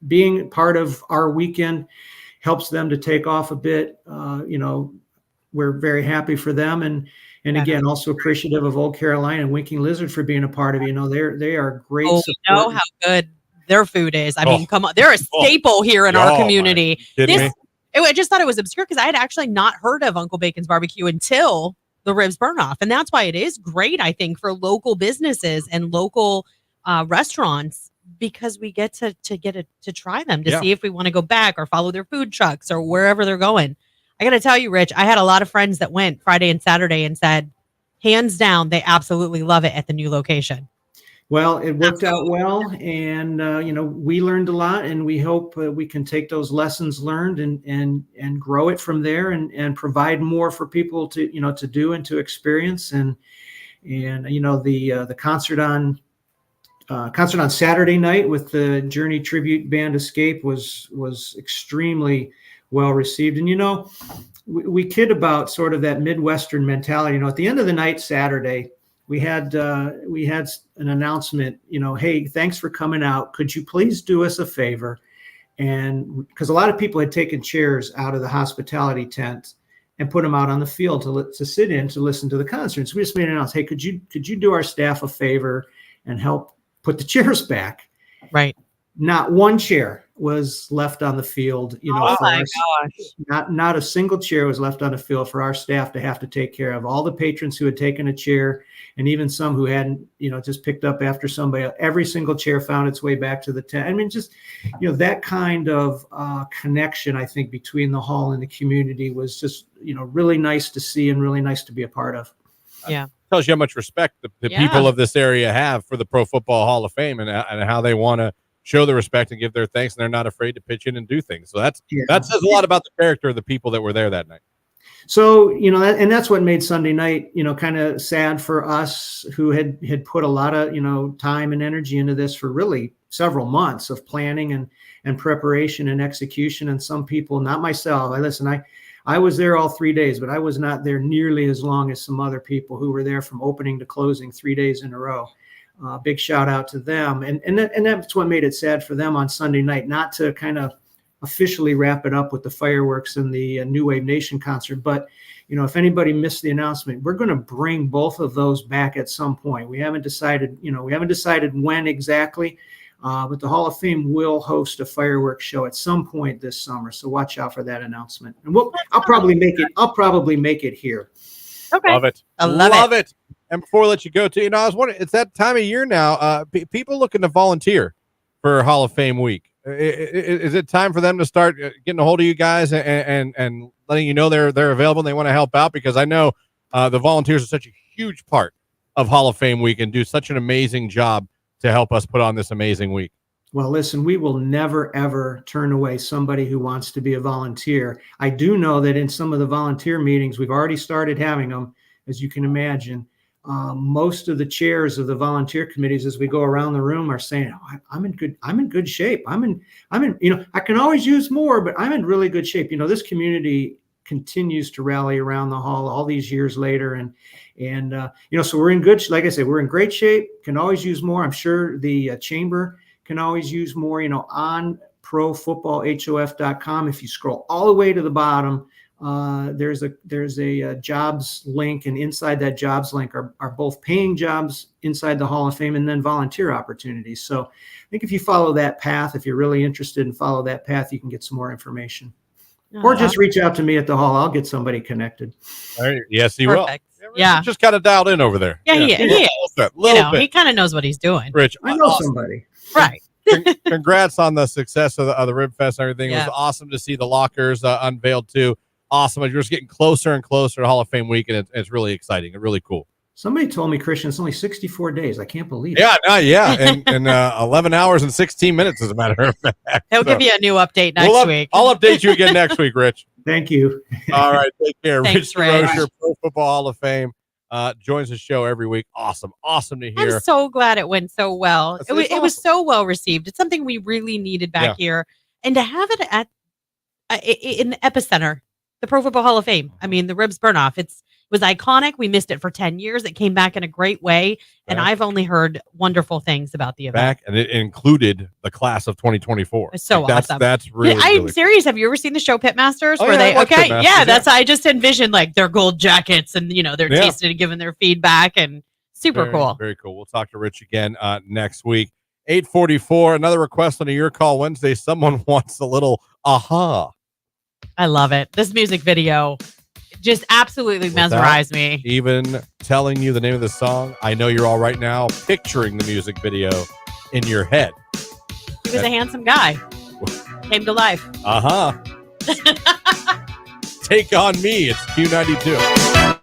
being part of our weekend helps them to take off a bit, we're very happy for them, and again, also appreciative of Old Carolina and Winking Lizard for being a part of it. They are great. Oh, we know how good their food is. I mean, come on, they're a staple here in our community. I just thought it was obscure because I had actually not heard of Uncle Bacon's Barbecue until the ribs burn off, and that's why it is great, I think, for local businesses and local restaurants, because we get to try them to see if we want to go back or follow their food trucks or wherever they're going. I got to tell you, Rich, I had a lot of friends that went Friday and Saturday and said, hands down, they absolutely love it at the new location. Well, it worked out well, and we learned a lot, and we hope we can take those lessons learned and grow it from there, and provide more for people to do and to experience. And the concert on Saturday night with the Journey tribute band Escape was extremely well received. And we kid about sort of that Midwestern mentality. At the end of the night Saturday, we had an announcement, hey, thanks for coming out. Could you please do us a favor? And because a lot of people had taken chairs out of the hospitality tent and put them out on the field to sit in to listen to the concert. So we just made an announcement, hey, could you do our staff a favor and help put the chairs back? Right. Not one chair was left on the field. Oh my gosh. Not a single chair was left on the field for our staff to have to take care of. All the patrons who had taken a chair, and even some who hadn't, just picked up after somebody else, every single chair found its way back to the tent. I mean, just, that kind of connection, I think, between the hall and the community was just, really nice to see and really nice to be a part of. Yeah. Tells you how much respect the people of this area have for the Pro Football Hall of Fame, and how they want to show the respect and give their thanks, and they're not afraid to pitch in and do things. So that says a lot about the character of the people that were there that night. So, and that's what made Sunday night, kind of sad for us who had put a lot of, time and energy into this for really several months of planning and preparation and execution. And some people, not myself, I was there all 3 days, but I was not there nearly as long as some other people who were there from opening to closing 3 days in a row. Big shout out to them. And that's what made it sad for them on Sunday night, not to kind of officially wrap it up with the fireworks and the New Wave Nation concert. But, if anybody missed the announcement, we're going to bring both of those back at some point. We haven't decided when exactly, But the Hall of Fame will host a fireworks show at some point this summer, so watch out for that announcement. And I'll probably make it here. Okay. Love it. I love it. And before I let you go, too, I was wondering, it's that time of year now. People looking to volunteer for Hall of Fame week. Is it time for them to start getting a hold of you guys and letting you know they're available and they want to help out? Because I know the volunteers are such a huge part of Hall of Fame week and do such an amazing job to help us put on this amazing week. Well, listen, we will never, ever turn away somebody who wants to be a volunteer. I do know that in some of the volunteer meetings, we've already started having them, as you can imagine. Most of the chairs of the volunteer committees, as we go around the room, are saying, oh, I'm in good shape. I'm in, I can always use more, but I'm in really good shape. This community continues to rally around the hall all these years later. So we're in good, like I said, we're in great shape, can always use more. I'm sure the chamber can always use more, on profootballhof.com. If you scroll all the way to the bottom, there's a jobs link, and inside that jobs link are both paying jobs inside the Hall of Fame and then volunteer opportunities. So I think if you follow that path, if you're really interested and follow that path, you can get some more information. Or just reach out to me at the hall. I'll get somebody connected. All right. Yes, he Perfect. will. Yeah. Just kind of dialed in over there. Yeah, he is. A little bit. He kind of knows what he's doing. Rich, I know somebody. Right. Congrats on the success of the Rib Fest and everything. Yeah. It was awesome to see the lockers unveiled too. Awesome. You're just getting closer and closer to Hall of Fame week, and it's really exciting and really cool. Somebody told me, Christian, it's only 64 days. I can't believe it. Yeah. And 11 hours and 16 minutes, as a matter of fact. He'll give you a new update next week. I'll update you again next week, Rich. Thank you. All right. Take care. Thanks, Rich Rich. DeRocher, Pro Football Hall of Fame, joins the show every week. Awesome to hear. I'm so glad it went so well. That's It was so well received. It's something we really needed back here. And to have it at in the epicenter, the Pro Football Hall of Fame. I mean, the ribs burn off. It was iconic. We missed it for 10 years. It came back in a great way. And I've only heard wonderful things about the event. And it included the class of 2024. It's so awesome. That's really, I'm really serious. Have you ever seen the show Pitmasters? Oh, where yeah, they I watch Pitmasters, yeah, that's I just envisioned like their gold jackets and they're tasting and giving their feedback and super cool. Very cool. We'll talk to Rich again next week. 8:44. Another request on a Your Call Wednesday. Someone wants a little aha. I love it. This music video just absolutely mesmerized me. Even telling you the name of the song, I know you're all right now picturing the music video in your head. He was a handsome guy. Came to life. Take on me. It's Q92.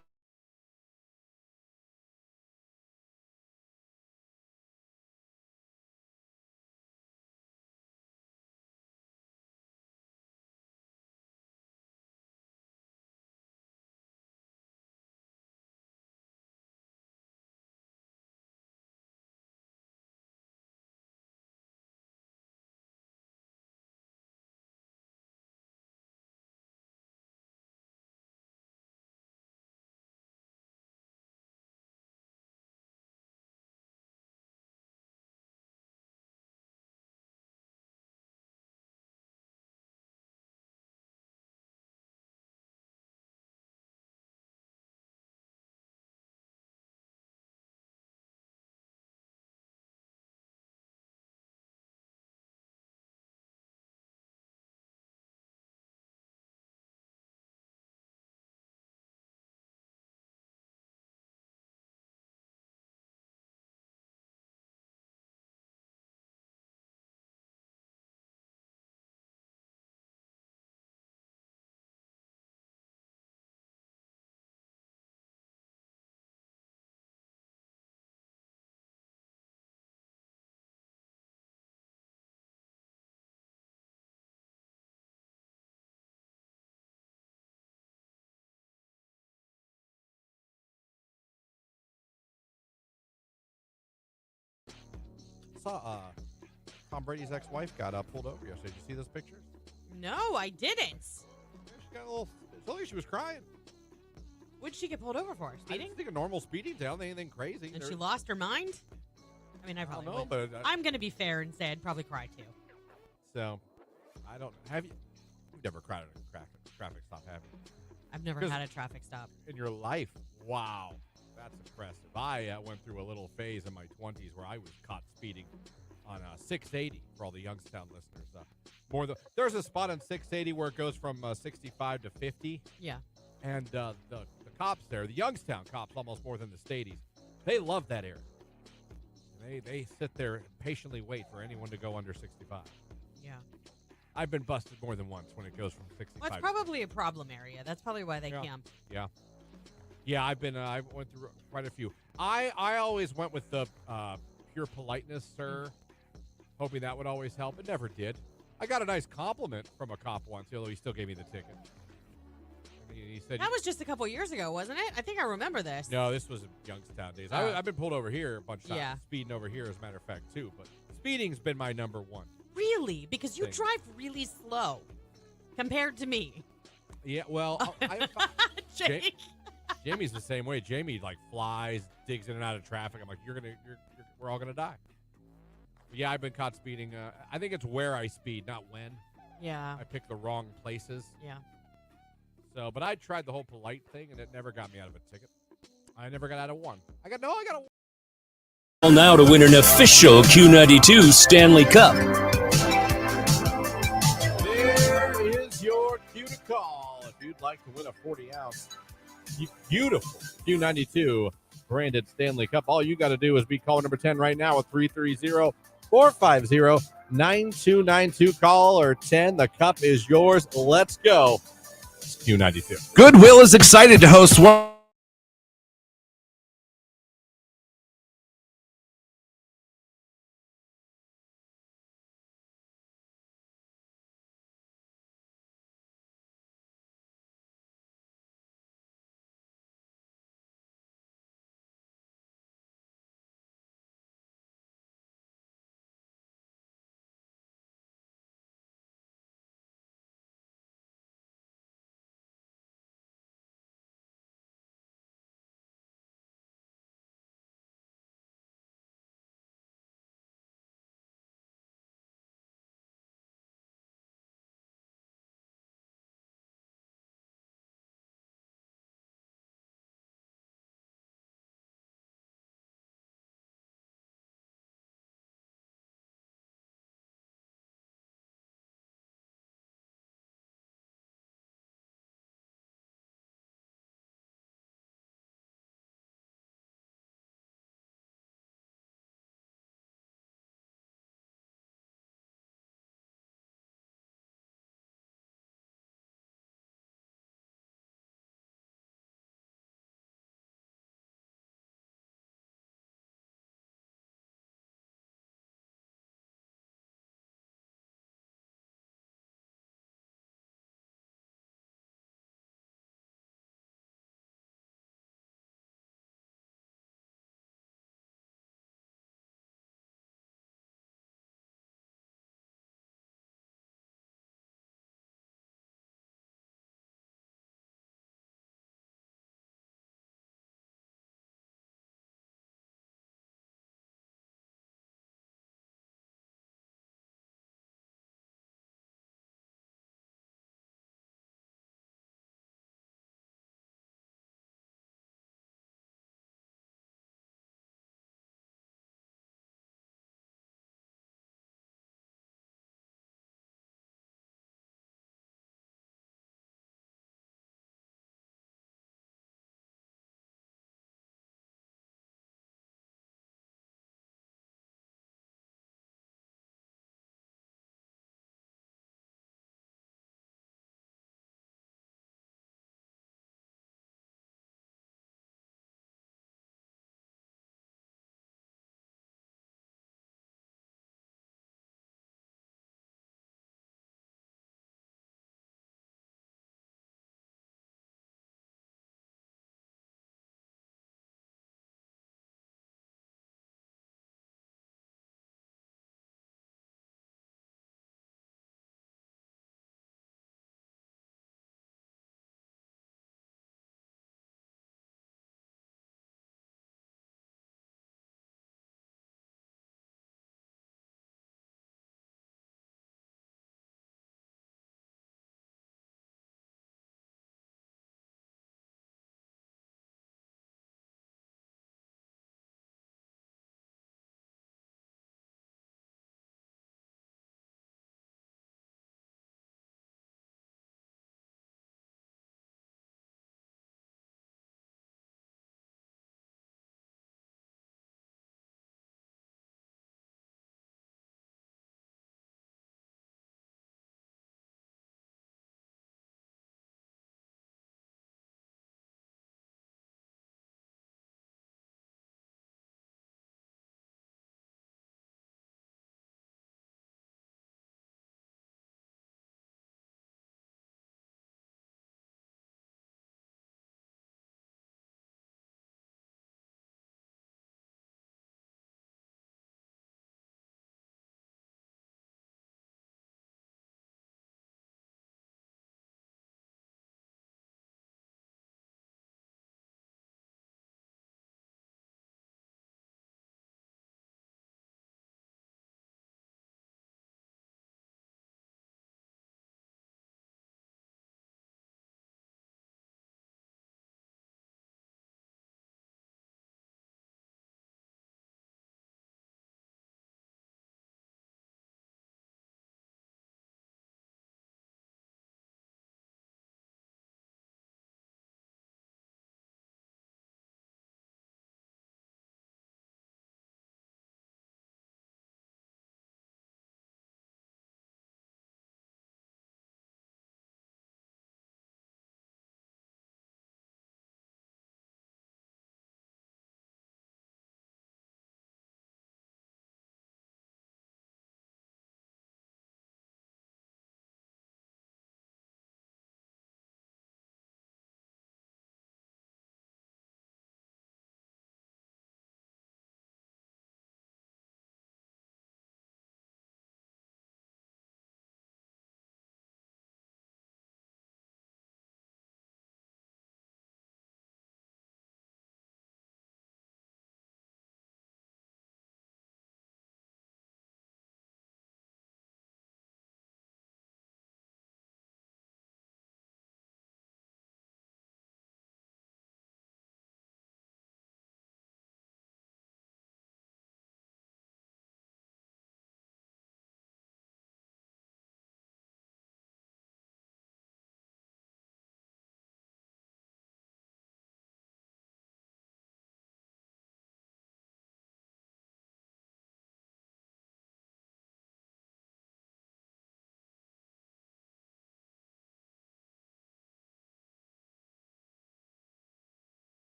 Saw Tom Brady's ex-wife got pulled over yesterday. Did you see those pictures? No, I didn't. She got a little. She was crying. What did she get pulled over for? I Speeding? didn't think a normal speeding down. Anything crazy? And she lost her mind? I mean, I probably don't know, would. but I'm going to be fair and say I'd probably cry too. So, I don't. Have you? You've never cried at a traffic stop, have you? I've never had a traffic stop. In your life? Wow. That's impressive. I went through a little phase in my 20s where I was caught speeding on 680 for all the Youngstown listeners. There's a spot on 680 where it goes from 65 to 50. Yeah. And the cops there, the Youngstown cops, almost more than the Stadies, they love that area. They sit there and patiently wait for anyone to go under 65. Yeah. I've been busted more than once when it goes from 65. Well, it's probably a problem area. That's probably why they camp. Yeah. Yeah, I went through quite a few. I always went with the pure politeness, sir, hoping that would always help. It never did. I got a nice compliment from a cop once, although he still gave me the ticket. He said that was just a couple years ago, wasn't it? I think I remember this. No, this was Youngstown days. I've been pulled over here a bunch of times. Yeah. Speeding over here, as a matter of fact, too. But speeding's been my number one. Really? Because you drive really slow compared to me. Yeah, well, Jake. Jamie's the same way. Jamie flies, digs in and out of traffic. I'm like, we're all gonna die. But yeah, I've been caught speeding. I think it's where I speed, not when. Yeah. I pick the wrong places. Yeah. So, but I tried the whole polite thing, and it never got me out of a ticket. I never got out of one. I got a. Call now to win an official Q92 Stanley Cup. There is your cue to call if you'd like to win a 40-ounce beautiful Q92 branded Stanley Cup. All you got to do is be caller number 10 right now with 330-450-9292. Caller 10. The cup is yours. Let's go. It's Q92. Goodwill is excited to host one.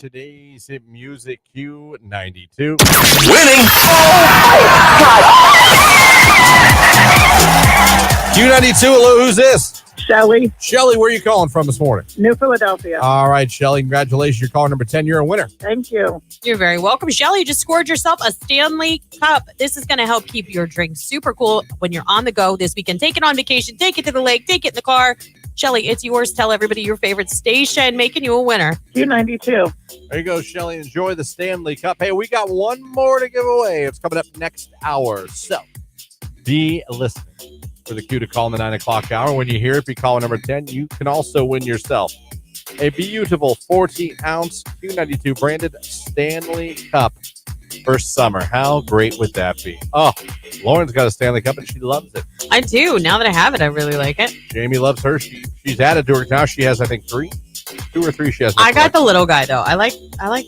Today's hit music Q92. Winning. Q92, hello, who's this? Shelly. Shelly, where are you calling from this morning? New Philadelphia. All right, Shelly, congratulations. You're caller number 10. You're a winner. Thank you. You're very welcome. Shelly, you just scored yourself a Stanley Cup. This is going to help keep your drink super cool when you're on the go this weekend. Take it on vacation, take it to the lake, take it in the car. Shelly, it's yours. Tell everybody your favorite station, making you a winner. Q92. There you go, Shelly. Enjoy the Stanley Cup. Hey, we got one more to give away. It's coming up next hour. So be listening for the Q to call in the 9 o'clock hour. When you hear it, be calling number 10. You can also win yourself a beautiful 14-ounce Q92 branded Stanley Cup for summer. How great would that be? Oh, Lauren's got a Stanley Cup and she loves it. I do. Now that I have it, I really like it. Jamie loves her. She's added to her. Now she has, I think, 2 or 3 she has. I got the little guy, though. I like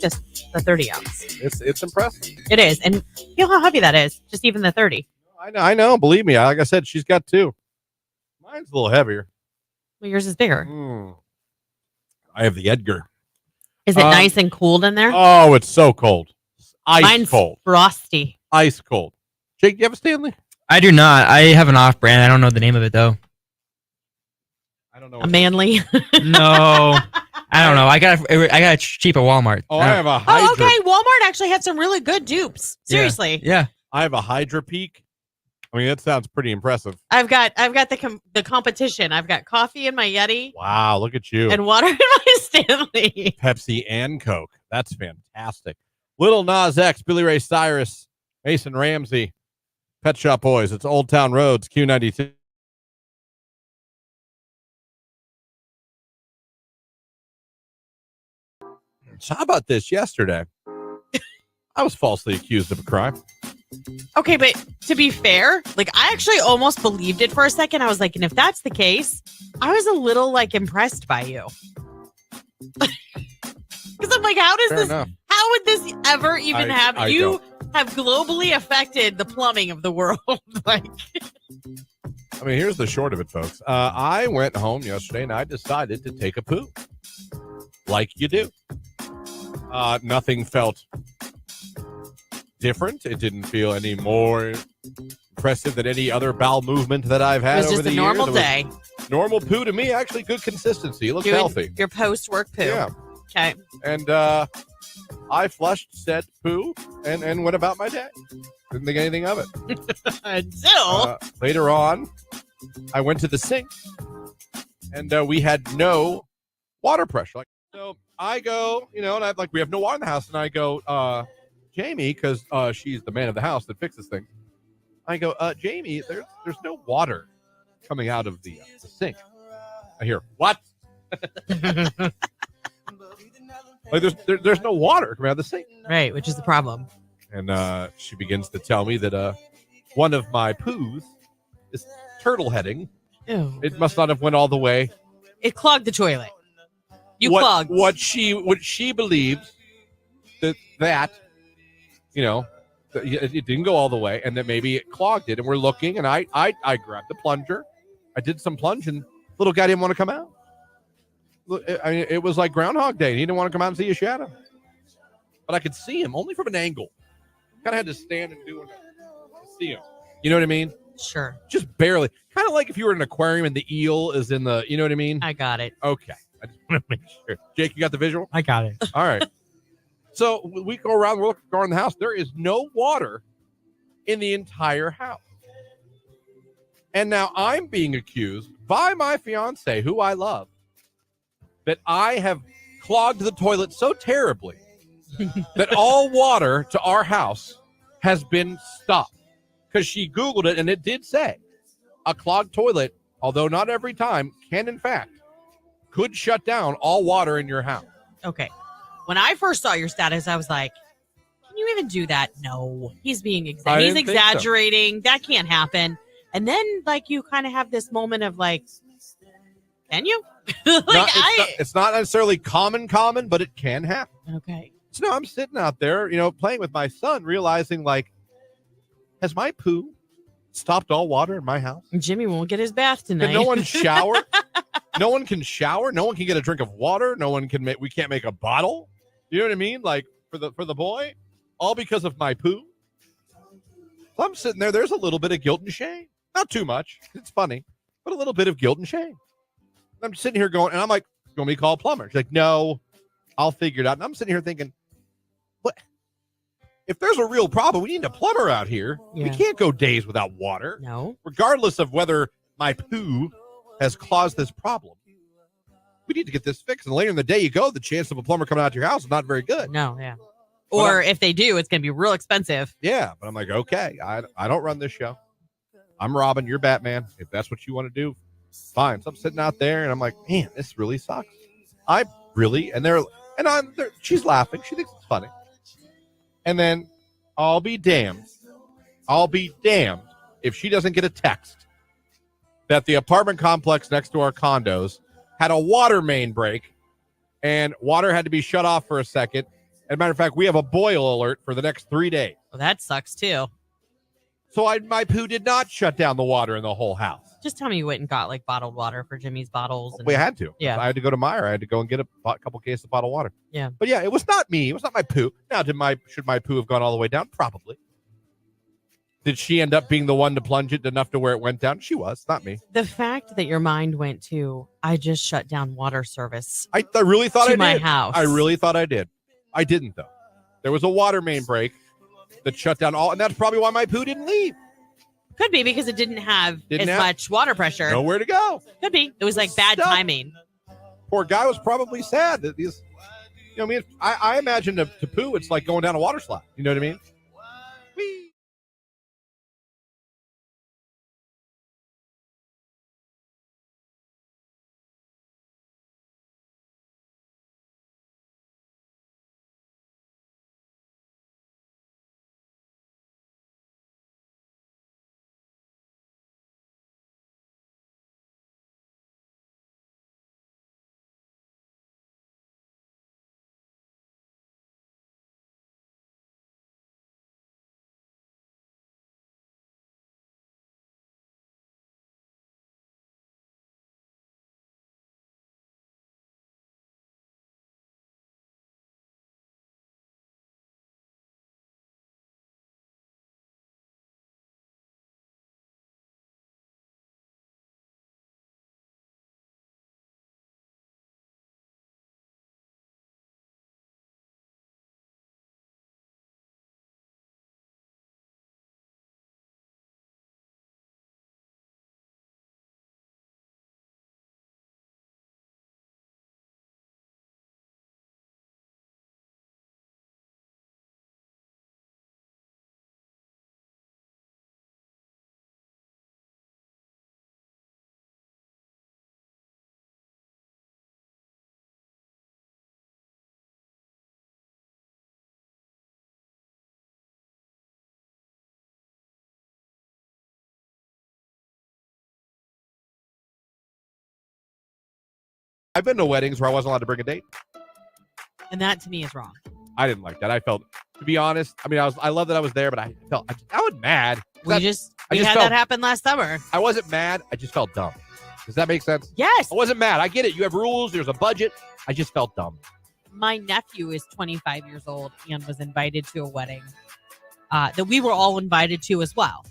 this, the 30 ounce. It's impressive. It is. And feel how heavy that is. Just even the 30. I know. Believe me. Like I said, she's got 2. Mine's a little heavier. Well, yours is bigger. I have the Edgar. Is it nice and cooled in there? Oh, it's so cold. Ice Mine's cold. Frosty. Ice cold. Jake, do you have a Stanley? I do not. I have an off-brand. I don't know the name of it though. I don't know. A Manly. No, I don't know. I got it cheap at Walmart. Oh, I have a Hydra. Oh, okay. Walmart actually had some really good dupes. Seriously. Yeah. I have a Hydra Peak. I mean, that sounds pretty impressive. I've got the competition. I've got coffee in my Yeti. Wow, look at you. And water in my Stanley. Pepsi and Coke. That's fantastic. Little Nas X, Billy Ray Cyrus, Mason Ramsey, Pet Shop Boys. It's Old Town Roads, Q92. So how about this? Yesterday, I was falsely accused of a crime. Okay, but to be fair, like I actually almost believed it for a second. I was like, and if that's the case, I was a little like impressed by you. Because I'm like, how would this ever even happen? You have globally affected the plumbing of the world. Like, I mean, here's the short of it, folks. I went home yesterday and I decided to take a poo. Like you do. Nothing felt different. It didn't feel any more impressive than any other bowel movement that I've had over the years. It was just a normal day. Normal poo to me, actually good consistency. It looks healthy. Your post-work poo. Yeah. Okay. And I flushed said poo and went about my day. Didn't think anything of it. Until later on, I went to the sink and we had no water pressure. So I go, and we have no water in the house, and I go, Jamie, because she's the man of the house that fixes things. I go, Jamie, there's no water coming out of the sink. I hear, what? Like there's no water coming out of the sink. Right, which is the problem. And she begins to tell me that one of my poos is turtle heading. Ew. It must not have went all the way. It clogged the toilet. Clogged. What she believes that it didn't go all the way, and that maybe it clogged it. And we're looking, and I grabbed the plunger. I did some plunging. Little guy didn't want to come out. I mean, it was like Groundhog Day. He didn't want to come out and see a shadow. But I could see him only from an angle. Kind of had to stand and do it to see him. You know what I mean? Sure. Just barely. Kind of like if you were in an aquarium and the eel is in the, you know what I mean? I got it. Okay. I just want to make sure. Jake, you got the visual? I got it. All right. So we go around, we're looking around the house. There is no water in the entire house. And now I'm being accused by my fiance, who I love, that I have clogged the toilet so terribly that all water to our house has been stopped. Because she Googled it, and it did say a clogged toilet, although not every time, can in fact could shut down all water in your house. Okay. When I first saw your status, I was like, can you even do that? No. He's being he's exaggerating. So. That can't happen. And then you kind of have this moment of can you? It's not necessarily common, but it can happen. Okay. So I'm sitting out there, playing with my son, realizing has my poo stopped all water in my house? Jimmy won't get his bath tonight. Can no one shower? No one can shower. No one can get a drink of water. We can't make a bottle. You know what I mean? Like for the boy, all because of my poo. So I'm sitting there. There's a little bit of guilt and shame. Not too much. It's funny, but a little bit of guilt and shame. I'm sitting here going, and I'm like, "You want me to call a plumber?" She's like, "No, I'll figure it out." And I'm sitting here thinking, "What? If there's a real problem, we need a plumber out here. Yeah. We can't go days without water. No. Regardless of whether my poo has caused this problem. We need to get this fixed. And later in the day you go, the chance of a plumber coming out to your house is not very good. No, yeah. Or if they do, it's going to be real expensive. Yeah, but I'm like, okay, I don't run this show. I'm Robin, you're Batman. If that's what you want to do, fine. So I'm sitting out there, and I'm like, man, this really sucks. She's laughing. She thinks it's funny. And then I'll be damned if she doesn't get a text that the apartment complex next to our condos had a water main break, and water had to be shut off for a second. As a matter of fact, we have a boil alert for the next 3 days. Well, that sucks too. So my poo did not shut down the water in the whole house. Just tell me you went and got like bottled water for Jimmy's bottles. We had to. Yeah. I had to go to Meijer. I had to go and get a couple cases of bottled water. Yeah. But yeah, it was not me. It was not my poo. Now, should my poo have gone all the way down? Probably. Did she end up being the one to plunge it enough to where it went down? She was, not me. The fact that your mind went to, I just shut down water service. I really thought I did. My house. I really thought I did. I didn't, though. There was a water main break that shut down all, and that's probably why my poo didn't leave. Could be because it didn't have much water pressure. Nowhere to go. Could be. It was like bad timing. Poor guy was probably sad that these. You know what I mean? I imagine to poo, it's like going down a water slide. You know what I mean? I've been to weddings where I wasn't allowed to bring a date. And that to me is wrong. I didn't like that. I felt, to be honest, I mean, I love that I was there, but I was mad. We had that happen last summer. I wasn't mad. I just felt dumb. Does that make sense? Yes. I wasn't mad. I get it. You have rules. There's a budget. I just felt dumb. My nephew is 25 years old and was invited to a wedding that we were all invited to as well.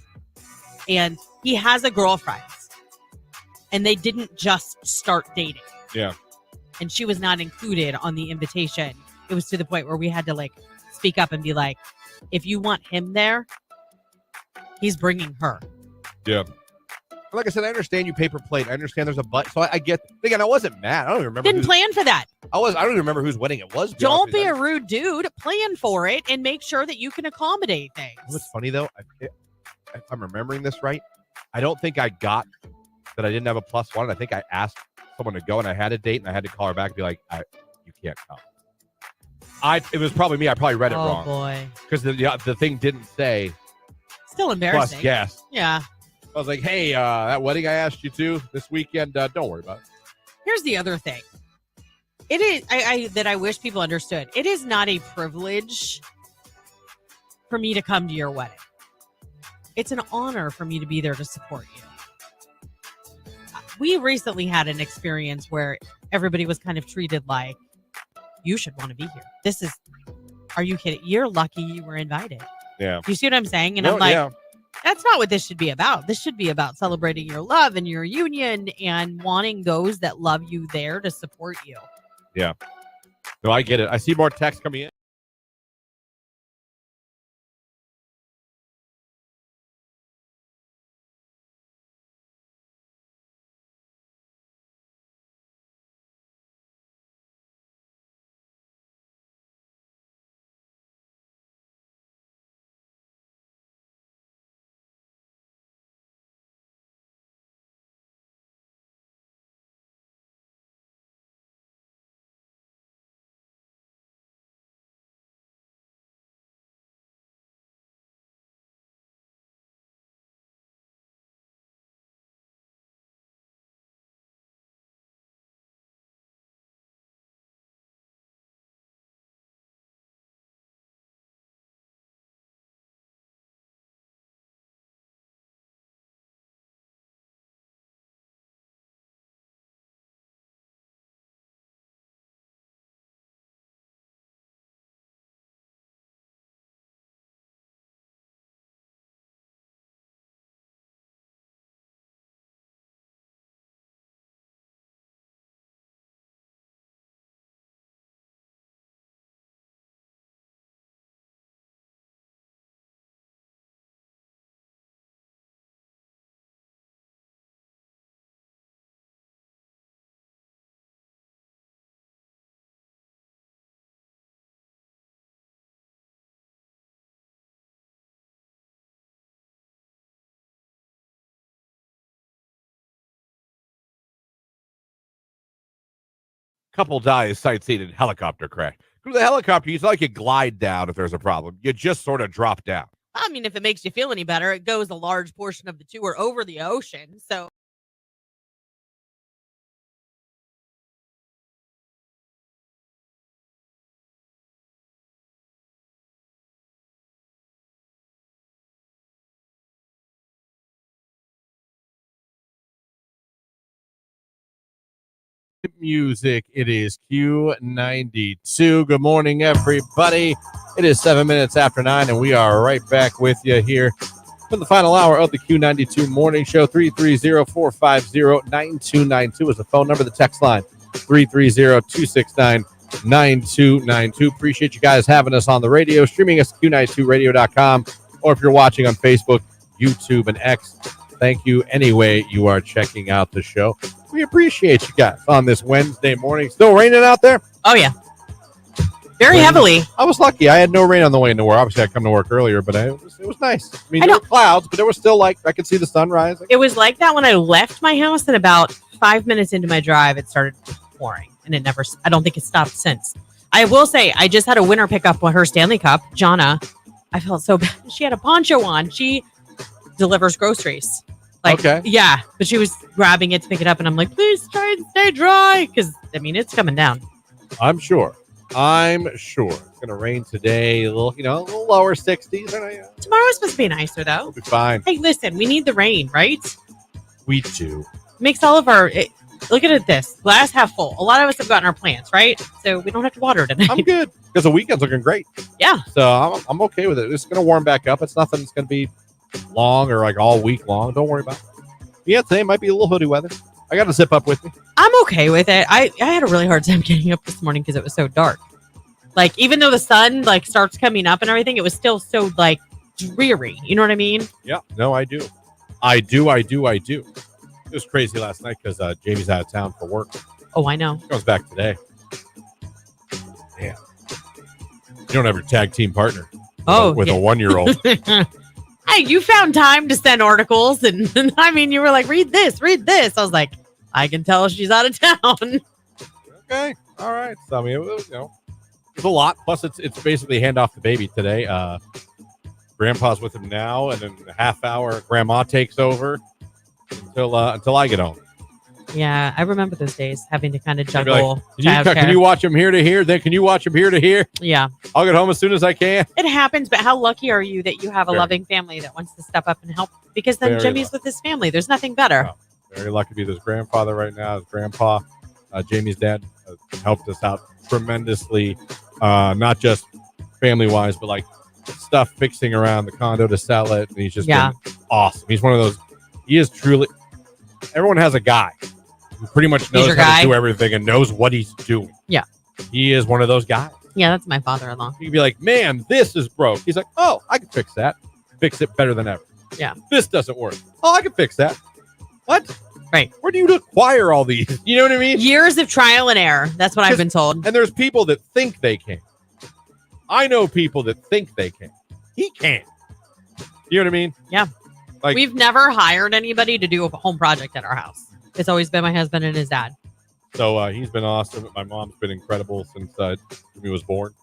And he has a girlfriend. And they didn't just start dating. Yeah. And she was not included on the invitation. It was to the point where we had to like speak up and be like, if you want him there, he's bringing her. Yeah. Like I said, I understand you paper plate. I understand there's a but. So I get. Again, I wasn't mad. I don't even remember. Didn't plan for that. I don't even remember whose wedding it was. Don't be a rude dude. Plan for it and make sure that you can accommodate things. What's funny though, if I'm remembering this right, I don't think I got that I didn't have a +1. I think I asked someone to go, and I had a date, and I had to call her back and be like, "You can't come." It was probably me. I probably read it wrong. Oh boy, because the thing didn't say. Still embarrassing. Plus guest. Yeah. I was like, "Hey, that wedding I asked you to this weekend, don't worry about it." Here's the other thing. It is that I wish people understood. It is not a privilege for me to come to your wedding. It's an honor for me to be there to support you. We recently had an experience where everybody was kind of treated like you should want to be here. Are you kidding? You're lucky you were invited. Yeah. You see what I'm saying? And No, I'm like, yeah. that's not what this should be about. This should be about celebrating your love and your union and wanting those that love you there to support you. Yeah. No, I get it. I see more text coming in. Couple dies sightseeing in helicopter crash. Go to the helicopter, it's like you glide down if there's a problem. You just sort of drop down. I mean, if it makes you feel any better, it goes a large portion of the tour over the ocean. So Music. It is Q92. Good morning, everybody. It is 7 minutes after 9, and we are right back with you here for the final hour of the Q92 Morning Show. 330-450-9292 is the phone number. The text line 330-269-9292. Appreciate you guys having us on the radio, streaming us at Q92radio.com, or if you're watching on Facebook, YouTube, and X. Thank you anyway you are checking out the show. We appreciate you guys on this Wednesday morning. Still raining out there? Oh, yeah. Very heavily. I was lucky. I had no rain on the way into work. Obviously, I come to work earlier, but it was nice. I mean, there were clouds, but there was still I could see the sun rising. It was like that when I left my house, and about 5 minutes into my drive, it started pouring, and I don't think it stopped since. I will say, I just had a winter pickup with her Stanley Cup. Jonna, I felt so bad. She had a poncho on. She delivers groceries. Okay. Yeah, but she was grabbing it to pick it up, and I'm like, please try and stay dry, because, I mean, it's coming down. I'm sure. It's going to rain today, a little lower 60s. Tomorrow's supposed to be nicer, though. It'll be fine. Hey, listen, we need the rain, right? We do. Makes all of look at this, glass half full. A lot of us have gotten our plants, right? So we don't have to water tonight. I'm good, because the weekend's looking great. Yeah. So I'm okay with it. It's going to warm back up. It's nothing that's going to be long or all week long. Don't worry about it. Yeah, today might be a little hoodie weather. I got to zip up with me. I'm okay with it. I had a really hard time getting up this morning because it was so dark. Even though the sun starts coming up and everything, it was still so dreary. You know what I mean? Yeah. No, I do. I do. It was crazy last night because Jamie's out of town for work. Oh, I know. She comes back today. Yeah. You don't have your tag team partner. With a 1-year-old. Hey, you found time to send articles, and I mean, you were like, read this. I was like, I can tell she's out of town. Okay, all right. So I mean, it was a lot. Plus, it's basically hand off the baby today. Grandpa's with him now, and then a half hour, Grandma takes over until I get home. Yeah, I remember those days having to kind of juggle. Can you watch him here to here? Then can you watch him here to here? Yeah. I'll get home as soon as I can. It happens, but how lucky are you that you have a loving family that wants to step up and help? Because then Jimmy's with his family. There's nothing better. Very lucky to be with his grandfather right now, his grandpa, Jamie's dad, helped us out tremendously, not just family-wise, but like stuff fixing around the condo to sell it. And he's just been awesome. He's one of those. He is truly. Everyone has a guy who pretty much knows how to do everything and knows what he's doing. Yeah. He is one of those guys. Yeah, that's my father-in-law. You can be like, man, this is broke. He's like, oh, I can fix that. Fix it better than ever. Yeah. This doesn't work. Oh, I can fix that. What? Right. Where do you acquire all these? You know what I mean? Years of trial and error. That's what I've been told. And there's people that think they can. I know people that think they can. He can't. You know what I mean? Yeah. Like, we've never hired anybody to do a home project at our house. It's always been my husband and his dad. So he's been awesome. My mom's been incredible since Jimmy was born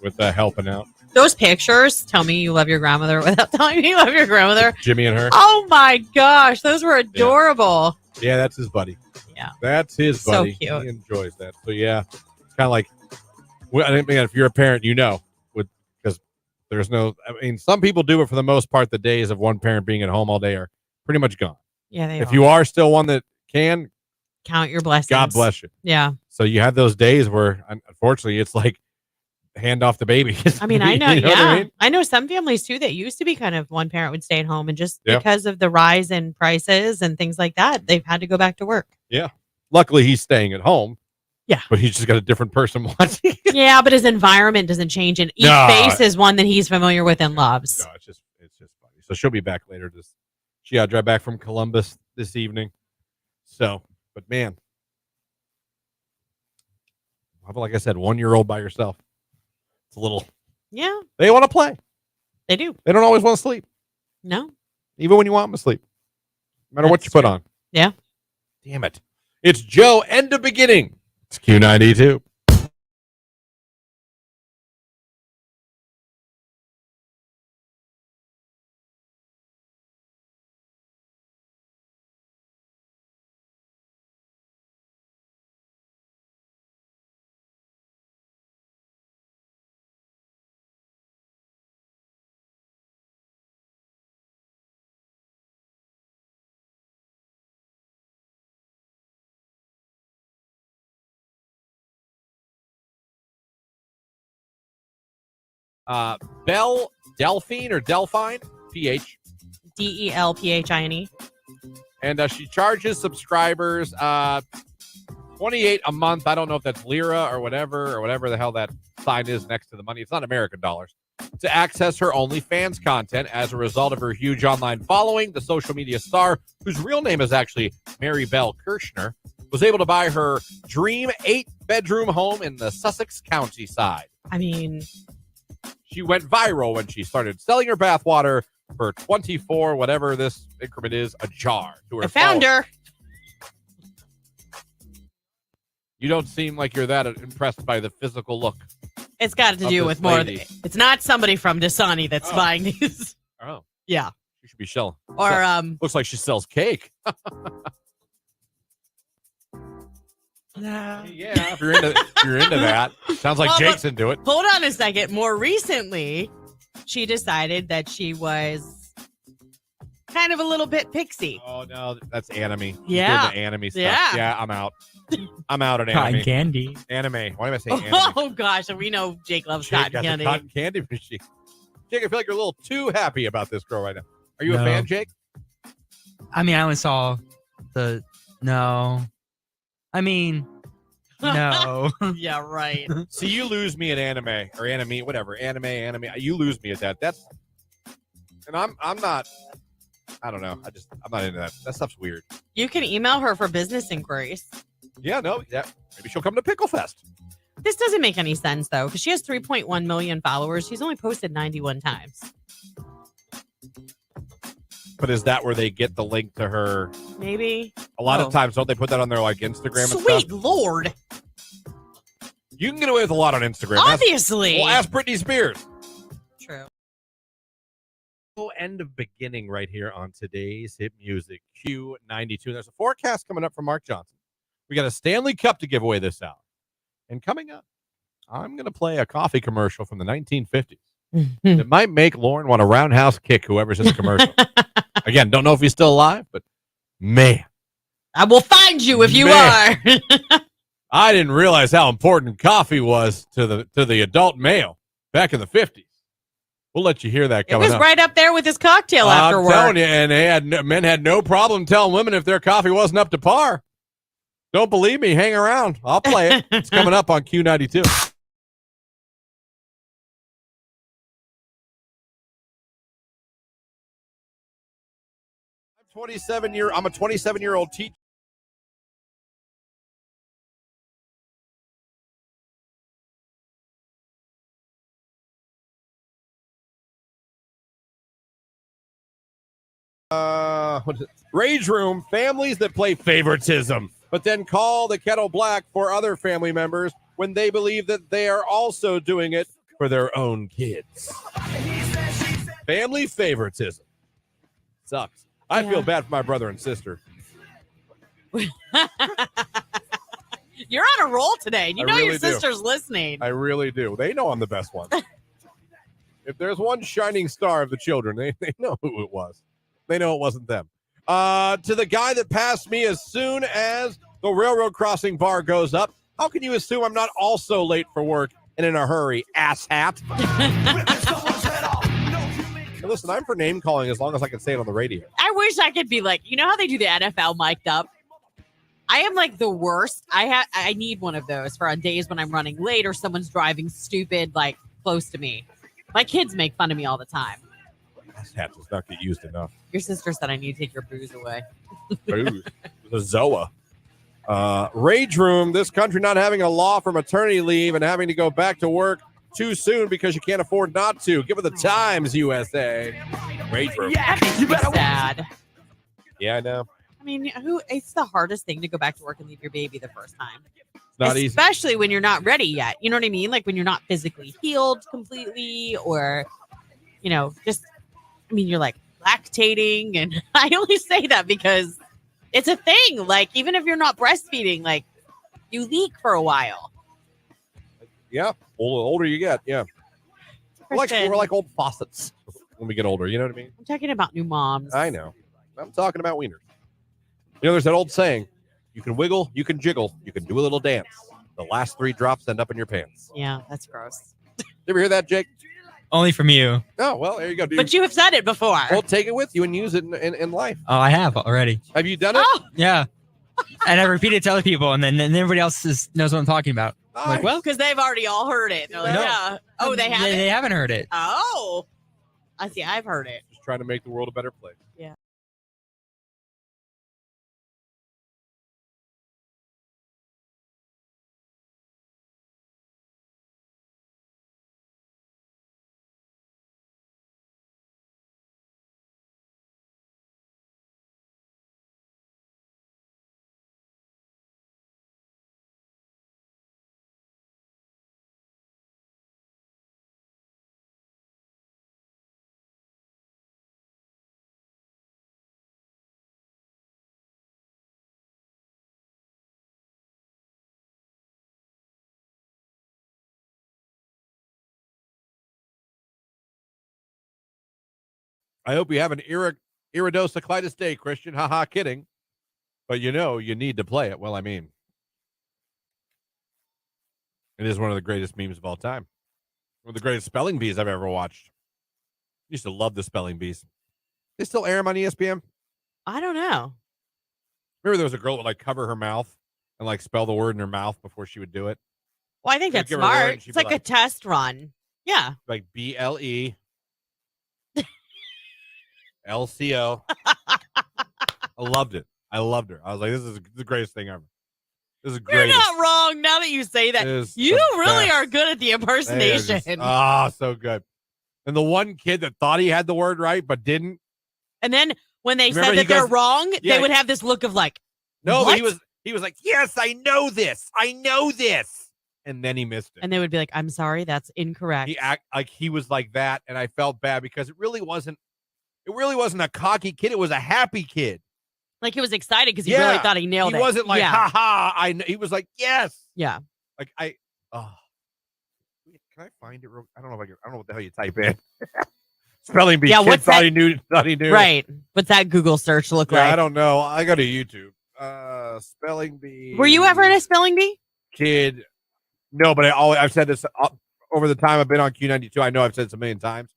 with helping out. Those pictures tell me you love your grandmother without telling me you love your grandmother. Jimmy and her. Oh my gosh, those were adorable. Yeah, that's his buddy. Yeah. That's his buddy. So cute. He enjoys that. So yeah, it's kind of like, I mean, if you're a parent, you know, because there's no, I mean, some people do it for the most part. The days of one parent being at home all day are pretty much gone. Yeah, if you are still one that can, count your blessings. God bless you. Yeah. So you have those days where, unfortunately, it's like hand off the baby. I mean, I know. You know what I mean? I know some families too that used to be kind of one parent would stay at home, and just Yeah. because of the rise in prices and things like that, they've had to go back to work. Yeah. Luckily, he's staying at home. Yeah. But he's just got a different person watching. Yeah, but his environment doesn't change, and each face is one that he's familiar with and loves. No, it's just funny. So she'll be back later. She drive back from Columbus this evening. So, but man, like I said, 1-year-old by yourself. It's a little. Yeah. They want to play. They do. They don't always want to sleep. No. Even when you want them to sleep. No matter what you put on. Yeah. Damn it. It's Joe, end of beginning. It's Q92. Belle Delphine or Delphine, PH. DELPHINE. And she charges subscribers $28 a month. I don't know if that's lira or whatever the hell that sign is next to the money. It's not American dollars. To access her OnlyFans content. As a result of her huge online following, the social media star, whose real name is actually Mary Belle Kirshner, was able to buy her dream 8-bedroom home in the Sussex countryside. I mean, she went viral when she started selling her bathwater for 24, whatever this increment is, a jar. To her I found her. You don't seem like you're that impressed by the physical look. It's got to do with more. It's not somebody from Dasani that's buying these. Oh. Yeah. She should be selling. Or looks like she sells cake. Yeah, if you're into that. Sounds like Jake's into it. Hold on a second. More recently, she decided that she was kind of a little bit pixie. Oh no, that's anime. Yeah. The anime stuff. Yeah, I'm out. I'm out at anime. Cotton candy. Anime. Why am I saying anime? Oh gosh, we know Jake loves Jake cotton got candy. the cotton candy machine. Jake, I feel like you're a little too happy about this girl right now. Are you a No. fan, Jake? I mean, I only saw the no. I mean, no. Yeah, right. See, you lose me at anime or anime, whatever. Anime. You lose me at that. And I'm not. I don't know. I'm not into that. That stuff's weird. You can email her for business inquiries. Yeah, no. Yeah, maybe she'll come to Pickle Fest. This doesn't make any sense though, because she has 3.1 million followers. She's only posted 91 times. But is that where they get the link to her? Maybe. A lot of times, don't they put that on their like Instagram and stuff? Sweet Lord. You can get away with a lot on Instagram. Obviously. Ask Britney Spears. True. End of beginning right here on today's hit music Q92. There's a forecast coming up from Mark Johnson. We got a Stanley Cup to give away this hour. And coming up, I'm going to play a coffee commercial from the 1950s. It might make Lauren want to roundhouse kick whoever's in the commercial. Again, don't know if he's still alive, but man. I will find you if you are. I didn't realize how important coffee was to the adult male back in the 50s. We'll let you hear that It coming was up. right up there with his cocktail after I'm work. telling you, and men had no problem telling women if their coffee wasn't up to par. Don't believe me? Hang around. I'll play it. It's coming up on Q92. I'm a 27-year-old teacher. What is it? Rage Room, families that play favoritism, but then call the kettle black for other family members when they believe that they are also doing it for their own kids. Family favoritism. Sucks. I feel bad for my brother and sister. You're on a roll today. You know really your sister's listening. I really do. They know I'm the best one. If there's one shining star of the children, they know who it was. They know it wasn't them. To the guy that passed me as soon as the railroad crossing bar goes up, how can you assume I'm not also late for work and in a hurry, asshat? Hey, listen, I'm for name calling as long as I can say it on the radio. I wish I could be like, you know how they do the NFL mic'd up? I am like the worst. I need one of those for on days when I'm running late or someone's driving stupid, like close to me. My kids make fun of me all the time. Asshat does not get used enough. Your sister said I need to take your booze away. Booze. The Zoa. Rage Room, this country not having a law for maternity leave and having to go back to work too soon because you can't afford not to. Give it the times, USA. Rage Room. That makes me sad. Yeah, I know. I mean, it's the hardest thing to go back to work and leave your baby the first time. It's not easy. Especially when you're not ready yet. You know what I mean? Like when you're not physically healed completely or, you're like lactating. And I only say that because it's a thing. Like, even if you're not breastfeeding, like you leak for a while. Yeah. The older you get. Yeah. We're like old faucets when we get older. You know what I mean? I'm talking about new moms. I know. I'm talking about wieners. There's that old saying, you can wiggle, you can jiggle, you can do a little dance. The last 3 drops end up in your pants. Yeah, that's gross. You ever hear that, Jake? Only from you. Oh, well, there you go, dude. But you have said it before. Well, take it with you and use it in life. Oh, I have already. Have you done it? Oh. Yeah. And I repeat it to other people, and then everybody else knows what I'm talking about. Nice. Like, well, because they've already all heard it. They're like, No. yeah. Oh, they haven't? They haven't heard it. Oh. I see. I've heard it. Just trying to make the world a better place. Yeah. I hope you have an iridociclitis day, Christian. Haha, kidding. But you need to play it. Well, I mean, it is one of the greatest memes of all time. One of the greatest spelling bees I've ever watched. Used to love the spelling bees. They still air them on ESPN? I don't know. Remember there was a girl that would like cover her mouth and like spell the word in her mouth before she would do it? Well, I think She'd that's give her a word smart. and she'd It's be like a test run. Yeah. Like BLE. LCO. I loved it. I loved her. I was like, this is the greatest thing ever. This is great. You're not wrong now that you say that. You really are good at the impersonation. So good. And the one kid that thought he had the word right but didn't. And then when they Remember, said that they're wrong, yeah. they would have this look of like, no, what? but he was like, yes, I know this. I know this. And then he missed it. And they would be like, I'm sorry, that's incorrect. He was like that, and I felt bad because it really wasn't a cocky kid. It was a happy kid. Like he was excited because he really thought he nailed it. He wasn't like, ha ha. He was like, yes. Yeah. Like can I find it? I don't know I don't know what the hell you type in. Spelling bee. Yeah, kid thought he knew. Right. What's that Google search look like? I don't know. I go to YouTube. Spelling bee. Were you ever in a spelling bee? kid. No, but I've said this over the time I've been on Q92. I know I've said this a million times.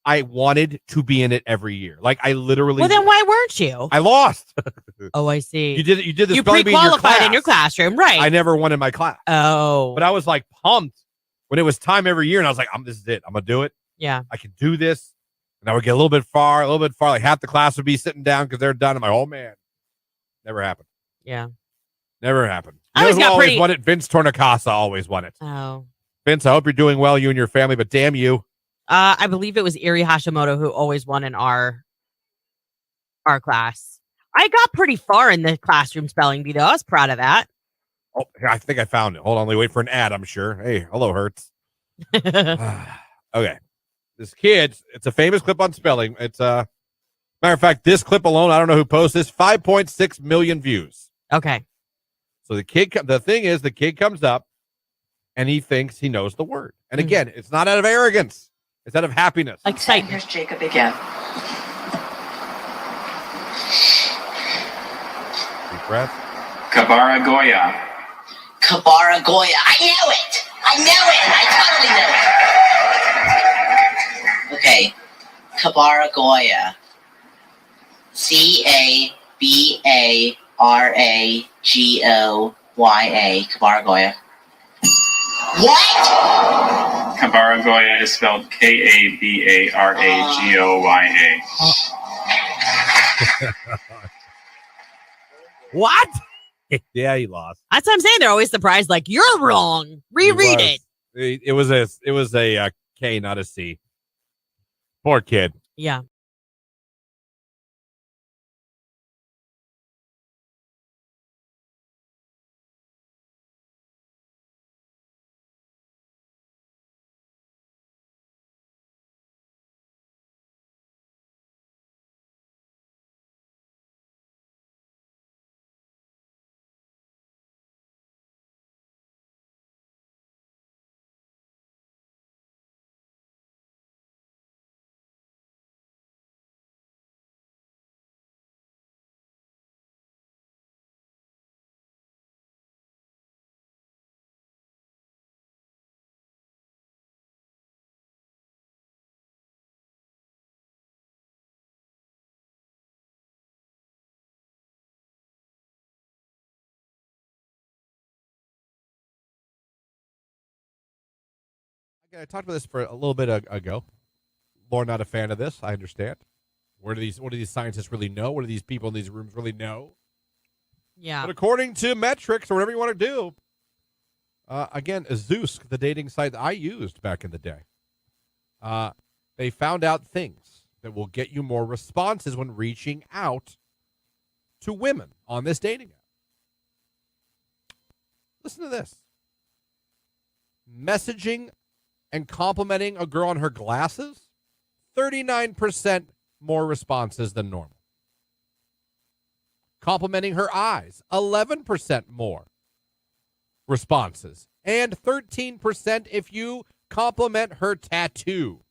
I wanted to be in it every year. Like I literally. Well, then why weren't you? I lost. Oh, I see. You did this. You pre-qualified in your classroom, right? I never won in my class. Oh, but I was like pumped when it was time every year, and I was like, "This is it. I'm gonna do it. Yeah, I can do this." And I would get a little bit far. Like half the class would be sitting down because they're done. I'm like, "Oh man, never happened." Yeah, never happened. I always got always won it. Vince Tornicasa always won it. Oh, Vince, I hope you're doing well, you and your family. But damn you. I believe it was Erie Hashimoto who always won in our class. I got pretty far in the classroom spelling bee, though. I was proud of that. Oh, I think I found it. Hold on, let me wait for an ad, I'm sure. Hey, hello, Hertz. Okay. This kid, it's a famous clip on spelling. It's matter of fact, this clip alone, I don't know who posted this, 5.6 million views. Okay. So the thing is, the kid comes up and he thinks he knows the word. And again, it's not out of arrogance. It's out of happiness. Excitement. Here's Jacob again. Deep breath. Kabara Goya. Kabara Goya. I knew it. I totally knew it. Okay. Kabara Goya. Cabaragoya. Kabara Goya. What? Kabara Goya is spelled Kabaragoya. What? Yeah, he lost. That's what I'm saying. They're always surprised, like, you're wrong. Reread it. It was a K, not a C. Poor kid. Yeah. I talked about this for a little bit ago. Lauren, not a fan of this. I understand. What do these scientists really know? What do these people in these rooms really know? Yeah. But according to metrics or whatever you want to do, again, Zeus, the dating site that I used back in the day, they found out things that will get you more responses when reaching out to women on this dating app. Listen to this. Messaging and complimenting a girl on her glasses, 39% more responses than normal. Complimenting her eyes, 11% more responses. And 13% if you compliment her tattoo.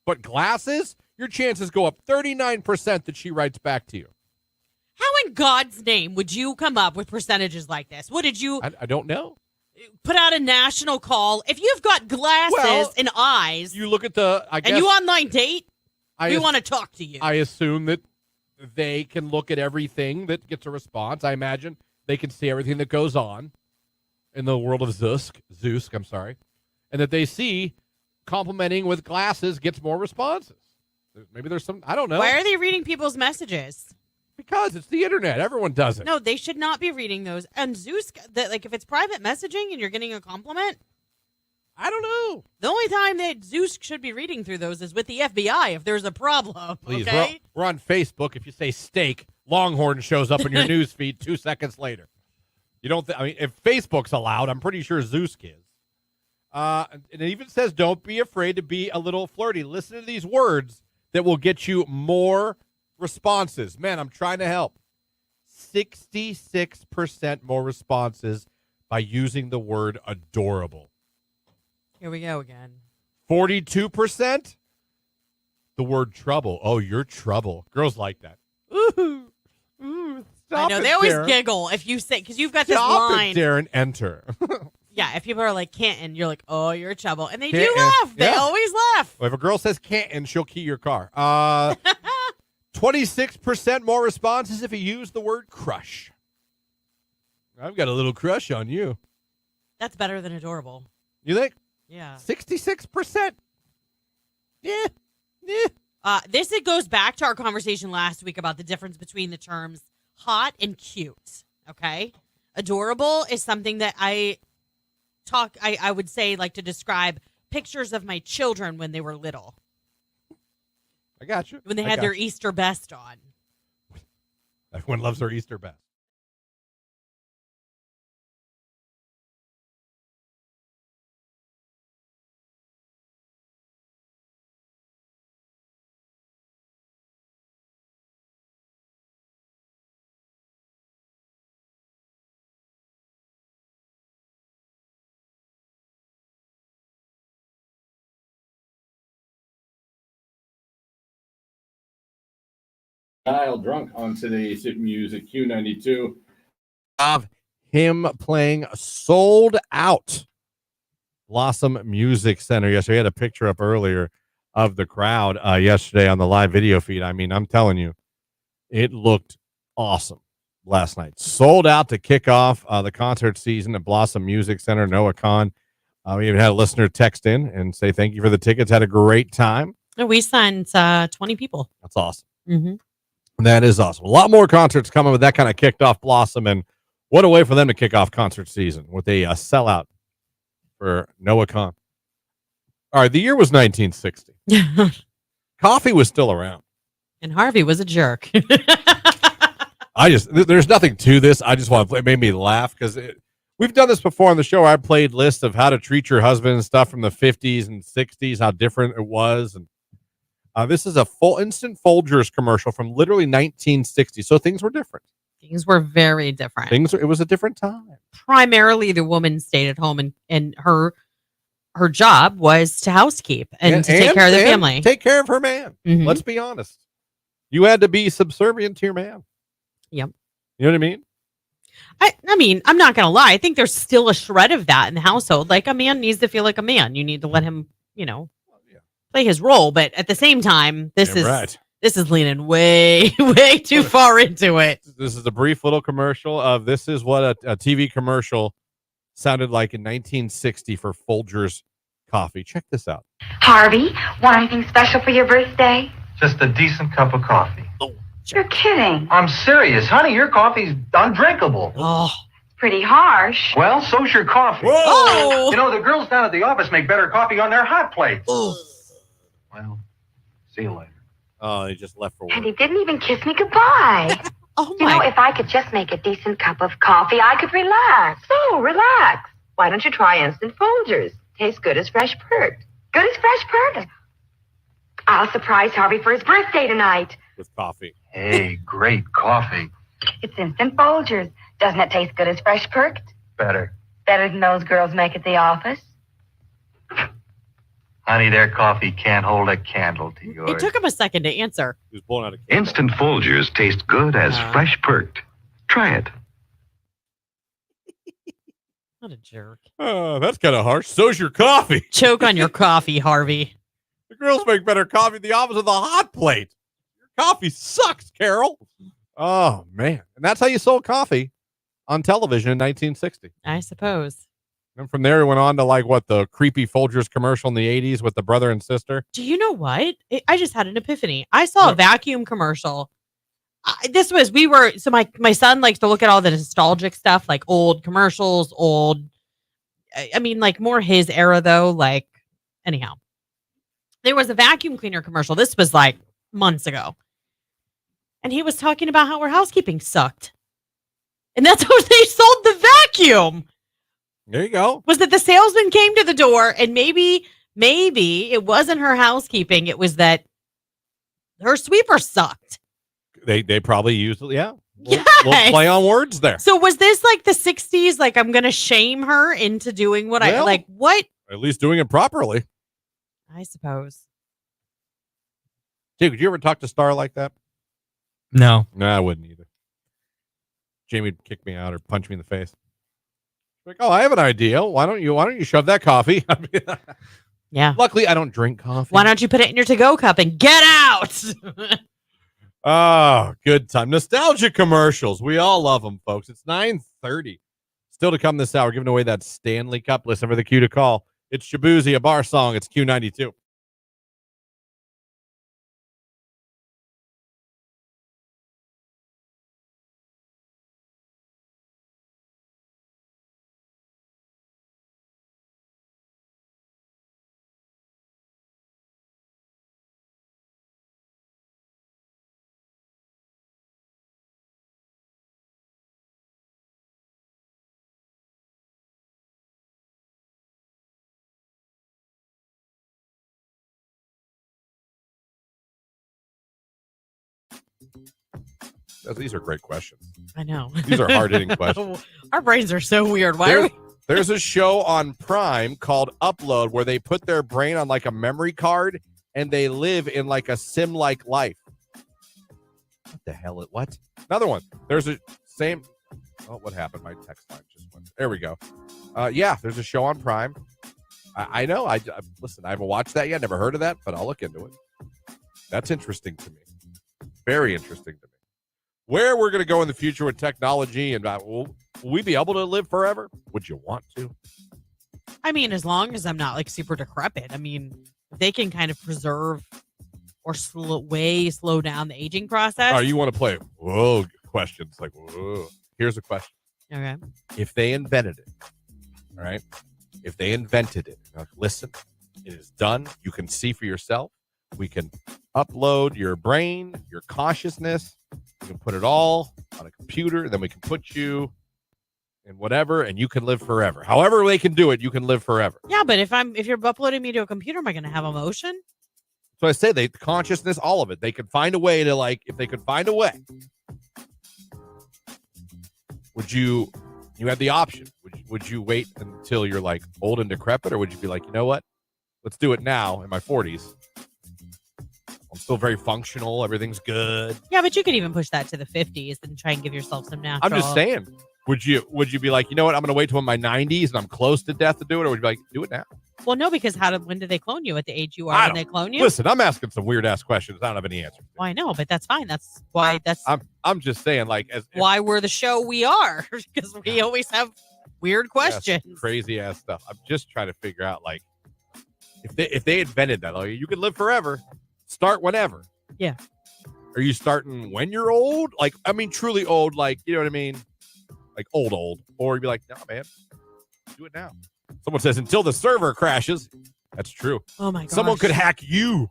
But glasses, your chances go up 39% that she writes back to you. How in God's name would you come up with percentages like this? What did you... I don't know. Put out a national call. If you've got glasses and eyes... You look at the... I guess, and you online date, we want to talk to you. I assume that they can look at everything that gets a response. I imagine they can see everything that goes on in the world of Zeus, I'm sorry. And that they see complimenting with glasses gets more responses. Maybe there's some... I don't know. Why are they reading people's messages? Because it's the internet. Everyone does it. No, they should not be reading those. And Zeus, if it's private messaging and you're getting a compliment, I don't know. The only time that Zeus should be reading through those is with the FBI if there's a problem. Please, okay? we're on Facebook. If you say steak, Longhorn shows up in your news feed 2 seconds later. You don't. If Facebook's allowed, I'm pretty sure Zeus is. And it even says, "Don't be afraid to be a little flirty." Listen to these words that will get you more responses. Man, I'm trying to help. 66% more responses by using the word adorable. Here we go again. 42%, the word trouble. Oh, you're trouble. Girls like that. Ooh, I know. They always giggle if you say, because you've got this Stop line. it, Darren, enter. Yeah, if people are like Canton, you're like, oh, you're trouble. And they do Canton. laugh. They Yeah. always laugh. Well, if a girl says Canton, she'll key your car. 26% more responses if you use the word crush. I've got a little crush on you. That's better than adorable. You think? Yeah. 66%. Yeah. This it goes back to our conversation last week about the difference between the terms hot and cute. Okay, adorable is something that I would say like to describe pictures of my children when they were little. I got you. When they had their Easter best on. Everyone loves their Easter best. Kyle drunk on today's hit music Q92. Of him playing sold out Blossom Music Center yesterday. We had a picture up earlier of the crowd yesterday on the live video feed. I mean, I'm telling you, it looked awesome last night. Sold out to kick off the concert season at Blossom Music Center, Noah Khan. We even had a listener text in and say thank you for the tickets. Had a great time. We signed 20 people. That's awesome. Mm-hmm. That is awesome. A lot more concerts coming, but that kind of kicked off Blossom, and what a way for them to kick off concert season with a sellout for Noah Khan. All right, the year was 1960. Coffee was still around. And Harvey was a jerk. There's nothing to this. I just want to play. It made me laugh because we've done this before on the show. I played lists of how to treat your husband and stuff from the 50s and 60s, how different it was. And this is a full instant Folgers commercial from literally 1960. So things were different. Things were very different. It was a different time. Primarily, the woman stayed at home, and her job was to housekeep and to take care of the family. Take care of her man. Mm-hmm. Let's be honest. You had to be subservient to your man. Yep. You know what I mean? I mean, I'm not going to lie. I think there's still a shred of that in the household. Like, a man needs to feel like a man. You need to let him, play his role. But at the same time, this is leaning way, way too far into it. This is a brief little commercial of this is what a TV commercial sounded like in 1960 for Folgers coffee. Check this out. Harvey, want anything special for your birthday? Just a decent cup of coffee. You're kidding. I'm serious, honey. Your coffee's undrinkable. Oh, it's pretty harsh. Well, so's your coffee. Whoa. You know, the girls down at the office make better coffee on their hot plates. Oh. Well, see you later. Oh, he just left for work. And he didn't even kiss me goodbye. Oh, you know, if I could just make a decent cup of coffee, I could relax. So, relax. Why don't you try Instant Folgers? Tastes good as fresh perked. Good as fresh perked. I'll surprise Harvey for his birthday tonight. With coffee. Hey, great coffee. It's Instant Folgers. Doesn't it taste good as fresh perked? Better. Better than those girls make at the office? Honey, their coffee can't hold a candle to yours. It took him a second to answer. He was blowing out a candle. Instant Folgers taste good as fresh perked. Try it. What a jerk. Oh, that's kind of harsh. So's your coffee. Choke on your coffee, Harvey. The girls make better coffee the opposite of the hot plate. Your coffee sucks, Carol. Oh, man. And that's how you sold coffee on television in 1960. I suppose. And from there, it went on to the creepy Folgers commercial in the 80s with the brother and sister. Do you know what? I just had an epiphany. I saw a vacuum commercial. My son likes to look at all the nostalgic stuff, like old commercials, more his era though. Anyhow, there was a vacuum cleaner commercial. This was months ago. And he was talking about how her housekeeping sucked. And that's how they sold the vacuum. There you go. Was that the salesman came to the door and maybe it wasn't her housekeeping. It was that her sweeper sucked. They probably used it. Yeah. Yes. We'll play on words there. So was this the 60s? I'm going to shame her into doing what what? At least doing it properly. I suppose. Jake, would you ever talk to Star like that? No. No, I wouldn't either. Jamie would kick me out or punch me in the face. Like, oh, I have an idea. Why don't you shove that coffee? Yeah. Luckily, I don't drink coffee. Why don't you put it in your to-go cup and get out? Oh, good time. Nostalgia commercials. We all love them, folks. It's 9:30. Still to come this hour, giving away that Stanley Cup. Listen for the cue to call. It's Shabuzi, a bar song. It's Q92. These are great questions. I know. These are hard-hitting questions. Our brains are so weird. Why are we? There's a show on Prime called Upload where they put their brain on like a memory card and they live in like a sim-like life. What the hell? What? Another one. There's a same. Oh, what happened? My text line just went. There we go. Yeah, there's a show on Prime. I know. Listen, I haven't watched that yet. Never heard of that, but I'll look into it. That's interesting to me. Very interesting to me. Where we're going to go in the future with technology and will we be able to live forever? Would you want to? I mean, as long as I'm not like super decrepit. I mean, if they can kind of preserve or slow down the aging process. Oh, you want to play questions like whoa. Here's a question. Okay. If they invented it, all right? If they invented it, now listen, it is done. You can see for yourself. We can upload your brain, your consciousness. We can put it all on a computer, and then we can put you in whatever, and you can live forever. However they can do it, you can live forever. Yeah, but if you're uploading me to a computer, am I going to have emotion? So I say the consciousness, all of it. They could find a way to if they could find a way. Would you have the option? Would you wait until you're like old and decrepit, or would you be like, you know what? Let's do it now in my 40s. I'm still very functional. Everything's good. Yeah, but you could even push that to the 50s and try and give yourself some natural. I'm just saying. Would you be like, you know what? I'm going to wait till I'm in my 90s and I'm close to death to do it, or would you be like, do it now? Well, no, because when did they clone you? At the age you are when they clone you? Listen, I'm asking some weird ass questions. I don't have any answers. Well, I know, but that's fine. That's why I'm just saying, like, why we're the show we are, because we always have weird questions, crazy ass stuff. I'm just trying to figure out, like, if they invented that, like, you can live forever, start whenever. Yeah. Are you starting when you're old? Like, I mean, truly old, like, you know what I mean? Like old. Or you'd be like, no, man, do it now. Someone says, until the server crashes. That's true. Oh, my God. Someone could hack you.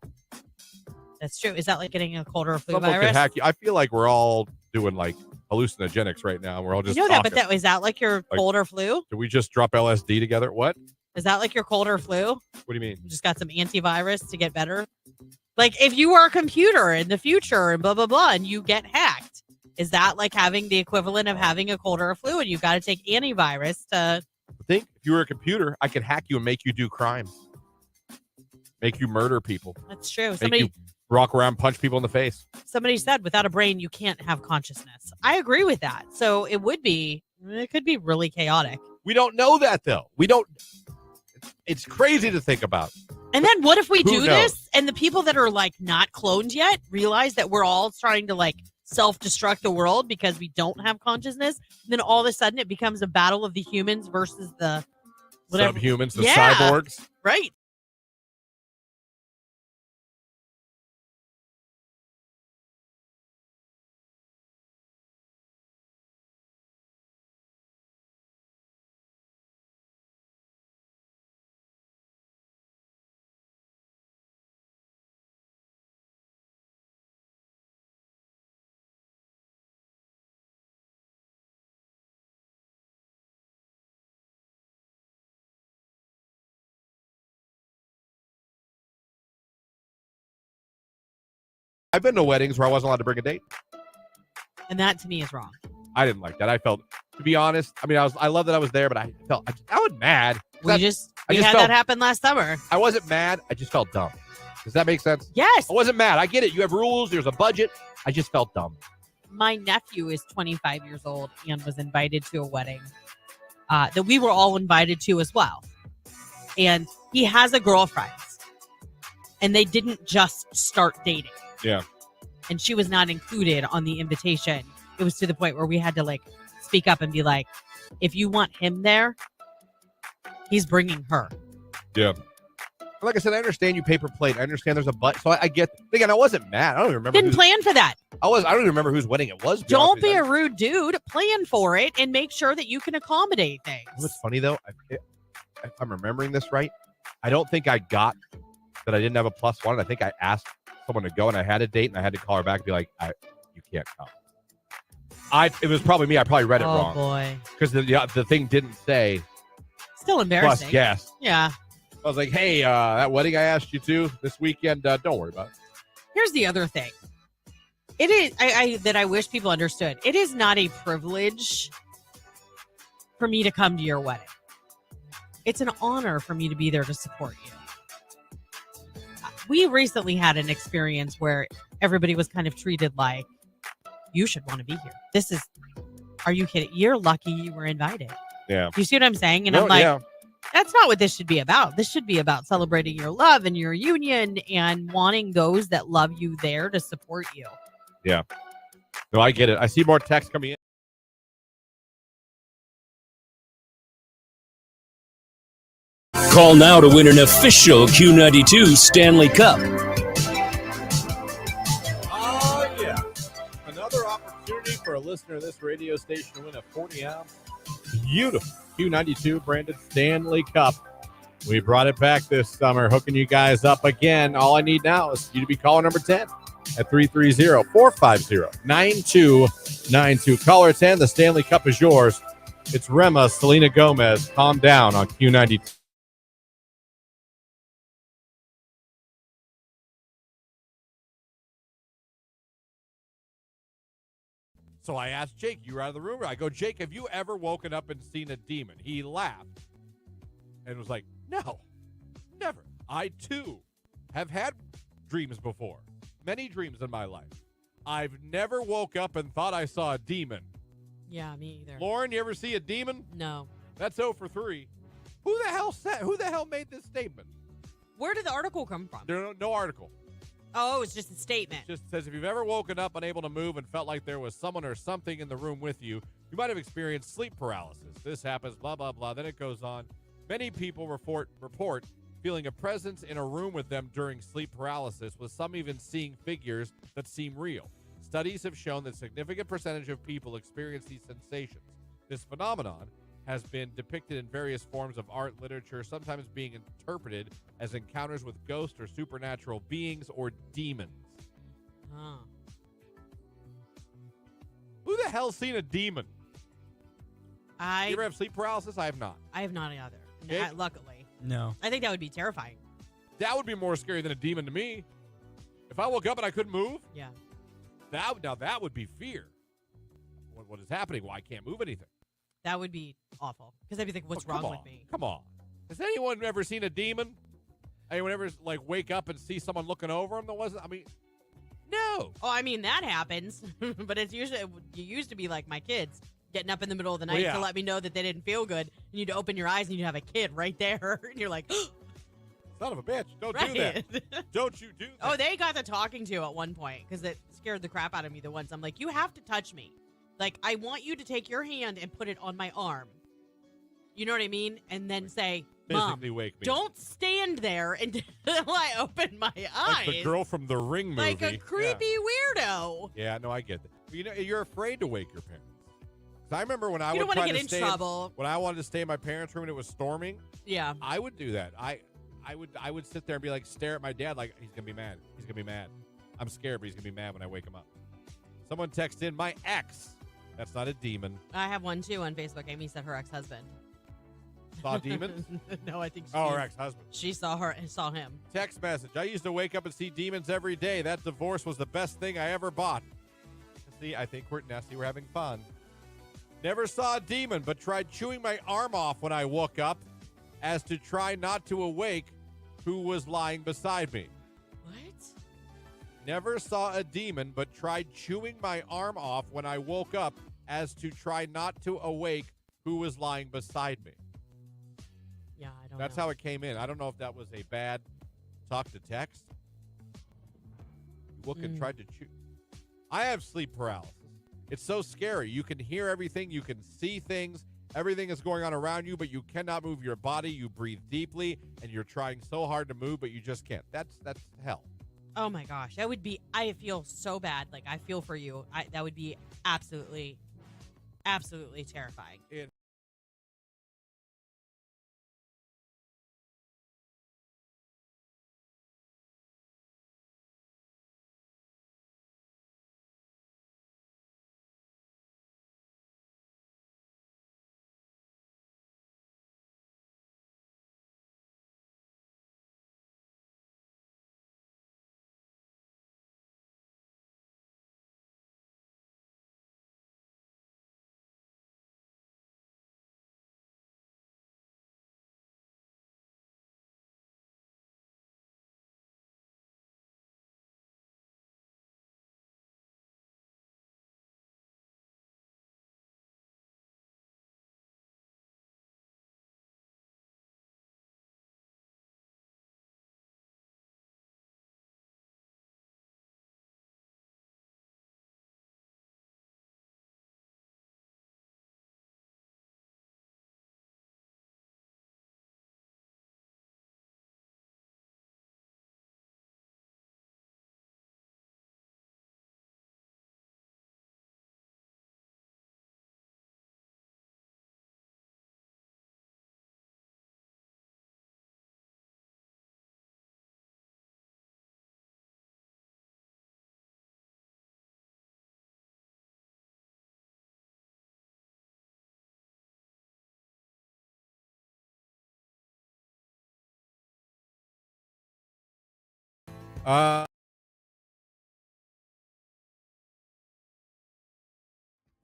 That's true. Is that like getting a cold or flu Someone virus? could hack you. I feel like we're all doing, like, hallucinogenics right now. We're all just you know that, talking. but is that like your cold or flu? Did we just drop LSD together? What? Is that like your cold or flu? What do you mean? You just got some antivirus to get better? Like, if you are a computer in the future and blah, blah, blah, and you get hacked, is that like having the equivalent of having a cold or a flu and you got to take antivirus to... I think if you were a computer, I could hack you and make you do crimes. Make you murder people. That's true. Make you walk around, punch people in the face. Somebody said without a brain, you can't have consciousness. I agree with that. So it could be really chaotic. We don't know that, though. We don't... It's crazy to think about. And then what if we do knows? this and the people that are like not cloned yet realize that we're all trying to like self-destruct the world because we don't have consciousness? And then all of a sudden it becomes a battle of the humans versus the whatever. Subhumans, the cyborgs. Right. I've been to weddings where I wasn't allowed to bring a date. And that to me is wrong. I didn't like that. I felt, to be honest, I mean, I love that I was there, but I was mad. We had that happen last summer. I wasn't mad. I just felt dumb. Does that make sense? Yes. I wasn't mad. I get it. You have rules. There's a budget. I just felt dumb. my nephew is 25 years old and was invited to a wedding that we were all invited to as well. And he has a girlfriend. And they didn't just start dating. Yeah. And she was not included on the invitation. It was to the point where we had to like speak up and be like, if you want him there, he's bringing her. Yeah. Like I said, I understand you paper plate. I understand there's a but. So I get. Again, I wasn't mad. I don't even remember. Didn't plan for that. I don't even remember whose wedding it was. Don't be a rude dude. Plan for it and make sure that you can accommodate things. What's funny though, if I'm remembering this right, I don't think I got that I didn't have a +1. I think I asked someone to go and I had a date and I had to call her back and be like, you can't come. It was probably me. I probably read it wrong. Oh boy. Because the thing didn't say. Still embarrassing. Plus guest. Yeah. I was like, hey, that wedding I asked you to this weekend, don't worry about it. Here's the other thing. It is that I wish people understood. It is not a privilege for me to come to your wedding. It's an honor for me to be there to support you. We recently had an experience where everybody was kind of treated like, you should want to be here. Are you kidding? You're lucky you were invited. Yeah. You see what I'm saying? And I'm like, that's not what this should be about. This should be about celebrating your love and your union and wanting those that love you there to support you. Yeah. No, I get it. I see more text coming in. Call now to win an official Q92 Stanley Cup. Oh, yeah. Another opportunity for a listener of this radio station to win a 40-ounce, beautiful Q92 branded Stanley Cup. We brought it back this summer, hooking you guys up again. All I need now is you to be caller number 10 at 330-450-9292. Caller 10, the Stanley Cup is yours. It's Rema, Selena Gomez, Calm Down on Q92. So I asked Jake, you were out of the room. I go, Jake, have you ever woken up and seen a demon? He laughed and was like, no, never. I, too, have had dreams before. Many dreams in my life. I've never woke up and thought I saw a demon. Yeah, me either. Lauren, you ever see a demon? No. That's 0 for 3. Who the hell made this statement? Where did the article come from? There's no article. Oh, it's just a statement. It just says, if you've ever woken up unable to move and felt like there was someone or something in the room with you, you might have experienced sleep paralysis. This happens, blah, blah, blah. Then it goes on. Many people report feeling a presence in a room with them during sleep paralysis, with some even seeing figures that seem real. Studies have shown that a significant percentage of people experience these sensations. This phenomenon has been depicted in various forms of art, literature, sometimes being interpreted as encounters with ghosts or supernatural beings or demons. Huh. Who the hell's seen a demon? You ever have sleep paralysis? I have not. I have not either. Okay. Luckily. No. I think that would be terrifying. That would be more scary than a demon to me. If I woke up and I couldn't move? Yeah. That would be fear. What is happening? Well, I can't move anything. That would be awful. Because I'd be like, what's wrong with me? Come on. Has anyone ever seen a demon? Anyone ever wake up and see someone looking over them that wasn't? I mean, no. Oh, I mean, that happens. But it's usually, you used to be like my kids getting up in the middle of the night to let me know that they didn't feel good. And you'd open your eyes and you'd have a kid right there. And you're like, son of a bitch. Don't do that. Don't you do that. Oh, they got the talking to at one point because it scared the crap out of me the once. I'm like, you have to touch me. Like, I want you to take your hand and put it on my arm. You know what I mean? And then say, Mom, wake me. Don't stand there until I open my eyes. Like the girl from the Ring movie. Like a creepy weirdo. Yeah, no, I get that. But you're afraid to wake your parents. Because I remember when I you would don't try want to to get in trouble. When I wanted to stay in my parents' room and it was storming, yeah, I would do that. I would sit there and be like, stare at my dad like, he's going to be mad. He's going to be mad. I'm scared, but he's going to be mad when I wake him up. Someone texted in, my ex. That's not a demon. I have one, too, on Facebook. Amy said her ex-husband. Saw demons? No, I think her ex-husband. She saw him. Text message. I used to wake up and see demons every day. That divorce was the best thing I ever bought. See, I think we're having fun. Never saw a demon, but tried chewing my arm off when I woke up as to try not to awake who was lying beside me. What? Never saw a demon, but tried chewing my arm off when I woke up as to try not to awake who was lying beside me. Yeah, I don't That's know. how it came in. I don't know if that was a bad talk to text. Wook and tried to chew. I have sleep paralysis. It's so scary. You can hear everything. You can see things. Everything is going on around you, but you cannot move your body. You breathe deeply, and you're trying so hard to move, but you just can't. That's hell. Oh my gosh, that would be. I feel so bad. Like I feel for you. That would be absolutely terrifying.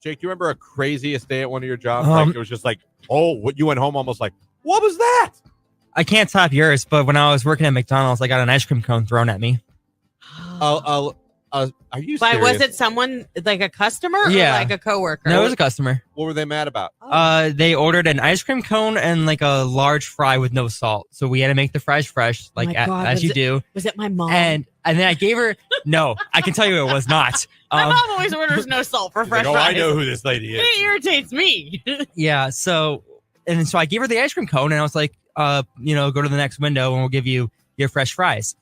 Jake, do you remember a craziest day at one of your jobs? Like it was just like, oh, what you went home almost like, what was that? I can't top yours, but when I was working at McDonald's, I got an ice cream cone thrown at me. Are you But serious? was it someone like a customer or Yeah. like a coworker? No, it was a customer. What were they mad about? They ordered an ice cream cone and like a large fry with no salt. So we had to make the fries fresh, like my God, as was you it- do. Was it my mom? And then I gave her no. I can tell you it was not. My mom always orders no salt for fresh Like, fries. I know who this lady is. It irritates me. Yeah. So I gave her the ice cream cone and I was like, go to the next window and we'll give you your fresh fries.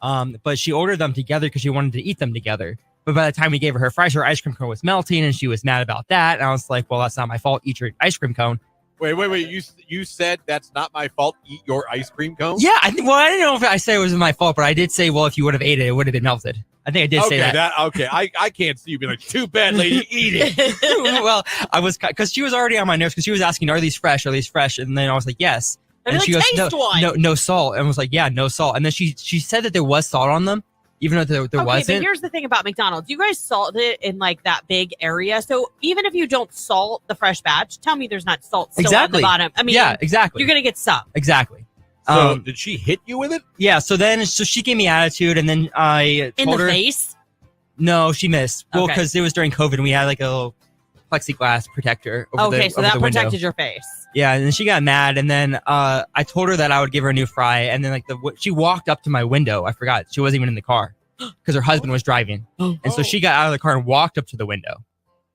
But she ordered them together because she wanted to eat them together. But by the time we gave her fries, her ice cream cone was melting and she was mad about that. And I was like, well, that's not my fault. Eat your ice cream cone. Wait. You said that's not my fault. Eat your ice cream cone? Yeah. I didn't know if I said it was my fault, but I did say, well, if you would have ate it, it would have been melted. I think I did say that. Okay. I can't see you being like, too bad, lady, eat it. Well, I was, because she was already on my nerves because she was asking, are these fresh? Are these fresh? And then I was like, yes. And she goes, no salt. And I was like, yeah, no salt. And then she said that there was salt on them, even though there wasn't. But here's the thing about McDonald's. You guys salt it in like that big area. So even if you don't salt the fresh batch, tell me there's not salt still on the bottom. I mean, yeah, exactly. You're going to get some. Exactly. So did she hit you with it? Yeah. So she gave me attitude and then I In told the her. face? No, she missed. Well, Okay. because it was during COVID and we had like a little plexiglass protector over Okay, so that the window. protected your face. Yeah, and then she got mad, and then I told her that I would give her a new fry, and then she walked up to my window. I forgot she wasn't even in the car because her husband was driving, and so she got out of the car and walked up to the window,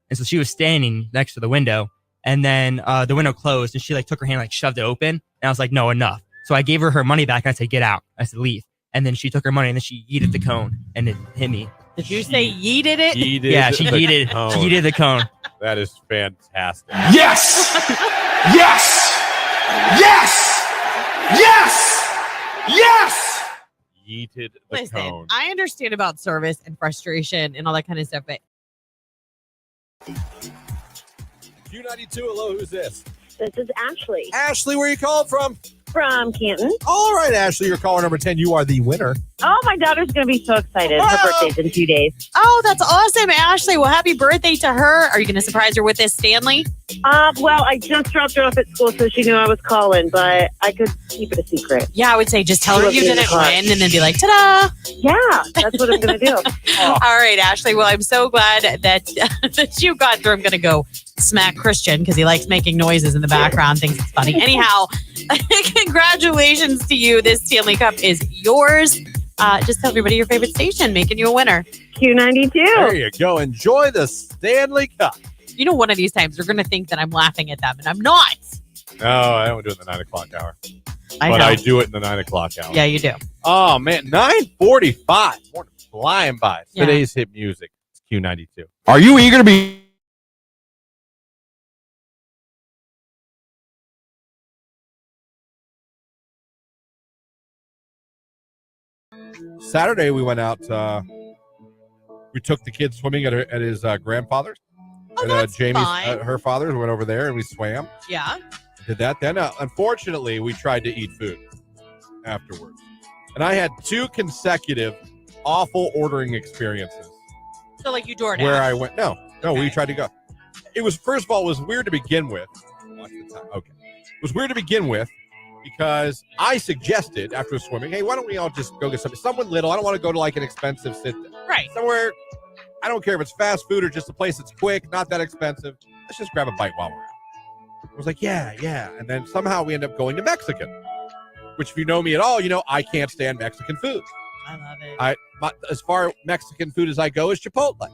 and so she was standing next to the window, and then the window closed, and she like took her hand like shoved it open, and I was like, no, enough. So I gave her money back, and I said, get out. I said, leave, and then she took her money, and then she yeeted the cone, and it hit me. Did you say yeeted it? Yeah, she yeeted. cone. She yeeted the cone. That is fantastic. Yes! Yes! Yes! Yes! Yes! Yeeted the Listen, cone. I understand about service and frustration and all that kind of stuff, but Q92, hello, who's this? This is Ashley. Ashley, where you calling from? from Canton. All right, Ashley, you're caller number 10. You are the winner. Oh, my daughter's going to be so excited. Her birthday's in 2 days. Oh, that's awesome, Ashley. Well, happy birthday to her. Are you going to surprise her with this, Stanley? Well, I just dropped her off at school, so she knew I was calling, but I could keep it a secret. Yeah, I would say just tell her you didn't win and then be like, ta-da. Yeah, that's what I'm going to do. All right, Ashley. Well, I'm so glad that, that you got through. I'm going to go smack Christian because he likes making noises in the background, thinks it's funny. Anyhow, congratulations to you. This Stanley Cup is yours. Just tell everybody your favorite station, making you a winner. Q92. There you go. Enjoy the Stanley Cup. You know, one of these times you're going to think that I'm laughing at them, and I'm not. No, I don't do it in the 9 o'clock hour. I do it in the 9 o'clock hour. Yeah, you do. Oh, man. 9:45. Morning flying by. Yeah. Today's hit music. It's Q92. Are you eager to be? Saturday, we went out. We took the kids swimming at his grandfather's. Oh, and, that's Jamie's, fine. her father's. We went over there and we swam. Yeah. Did that. Then, unfortunately, we tried to eat food afterwards. And I had 2 consecutive awful ordering experiences. So, like, you DoorDash. Where I went, no, Okay. we tried to go. It was, first of all, it was weird to begin with. Watch the time. Okay. It was weird to begin with because I suggested after swimming, hey, why don't we all just go get someone little? I don't want to go to like an expensive Right. somewhere. I don't care if it's fast food or just a place that's quick, not that expensive. Let's just grab a bite while we're out. I was like, yeah. And then somehow we end up going to Mexican, which if you know me at all, you know I can't stand Mexican food. I love it. As far Mexican food as I go is Chipotle.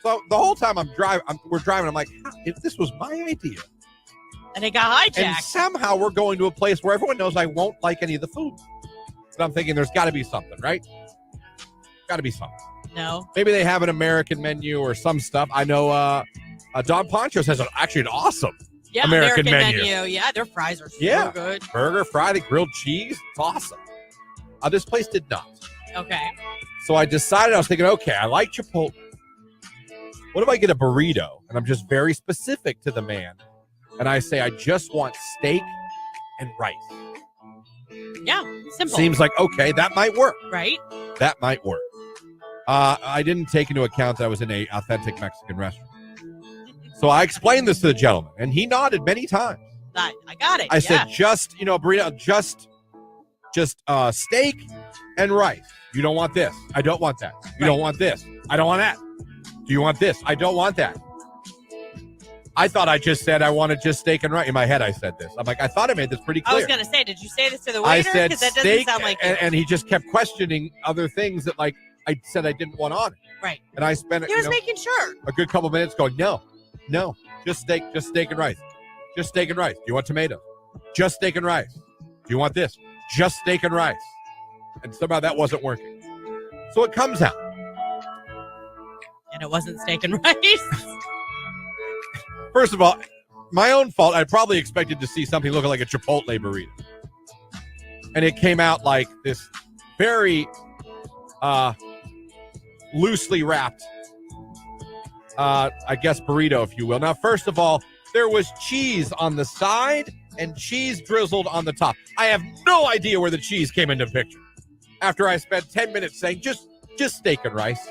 So the whole time we're driving, I'm like, if this was my idea. And it got hijacked. And somehow we're going to a place where everyone knows I won't like any of the food. But I'm thinking there's got to be something, right? Got to be something. No. Maybe they have an American menu or some stuff. I know Don Poncho's has actually an awesome American menu. Yeah, their fries are so good. Burger, fried, grilled cheese. It's awesome. This place did not. Okay. So I decided, I was thinking, okay, I like Chipotle. What if I get a burrito? And I'm just very specific to the man. And I say, I just want steak and rice. Yeah, simple. Seems like, okay, that might work. Right? That might work. I didn't take into account that I was in an authentic Mexican restaurant. So I explained this to the gentleman, and he nodded many times. I got it. I said, just, burrito, just steak and rice. You don't want this. I don't want that. You don't want this. I don't want that. Do you want this? I don't want that. I thought I just said I wanted just steak and rice. In my head, I said this. I'm like, I thought I made this pretty clear. I was going to say, did you say this to the I waiter? said Because that steak, doesn't sound like you. and he just kept questioning other things that, like, I said I didn't want on it. Right. And I spent He was making sure. a good couple minutes going, no, just steak and rice. Just steak and rice. Do you want tomatoes? Just steak and rice. Do you want this? Just steak and rice. And somehow that wasn't working. So it comes out. And it wasn't steak and rice. First of all, my own fault. I probably expected to see something looking like a Chipotle burrito. And it came out like this very loosely wrapped, I guess, burrito, if you will. Now, first of all, there was cheese on the side and cheese drizzled on the top. I have no idea where the cheese came into the picture. After I spent 10 minutes saying, just steak and rice.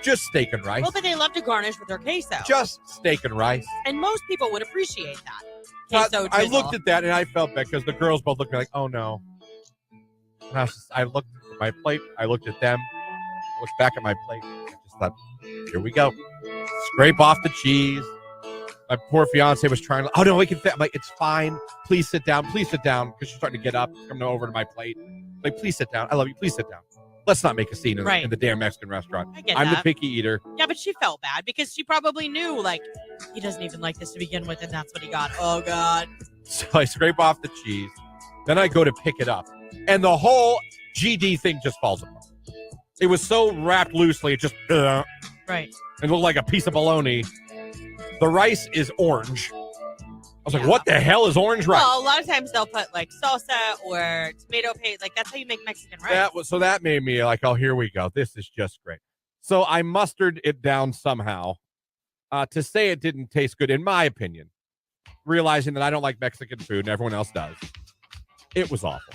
Just steak and rice. Well, but they love to garnish with their queso. Just steak and rice. And most people would appreciate that. Queso I drizzle. looked at that and I felt bad because the girls both looked at me like, oh no. And I looked at my plate. I looked at them. I looked back at my plate. I just thought, here we go. Scrape off the cheese. My poor fiance was trying to, oh no, we can fit. I'm like, it's fine. Please sit down. Please sit down. Because she's starting to get up, coming over to my plate. Like, please sit down. I love you. Please sit down. Let's not make a scene in the damn Mexican restaurant. I'm the picky eater. Yeah, but she felt bad because she probably knew, like, he doesn't even like this to begin with, and that's what he got. Oh, God. So I scrape off the cheese. Then I go to pick it up. And the whole GD thing just falls apart. It was so wrapped loosely, it just... Right. It looked like a piece of bologna. The rice is orange. I was like, what the hell is orange rice? Well, a lot of times they'll put, like, salsa or tomato paste. Like, that's how you make Mexican rice. So that made me like, oh, here we go. This is just great. So I mustered it down somehow to say it didn't taste good, in my opinion, realizing that I don't like Mexican food and everyone else does. It was awful.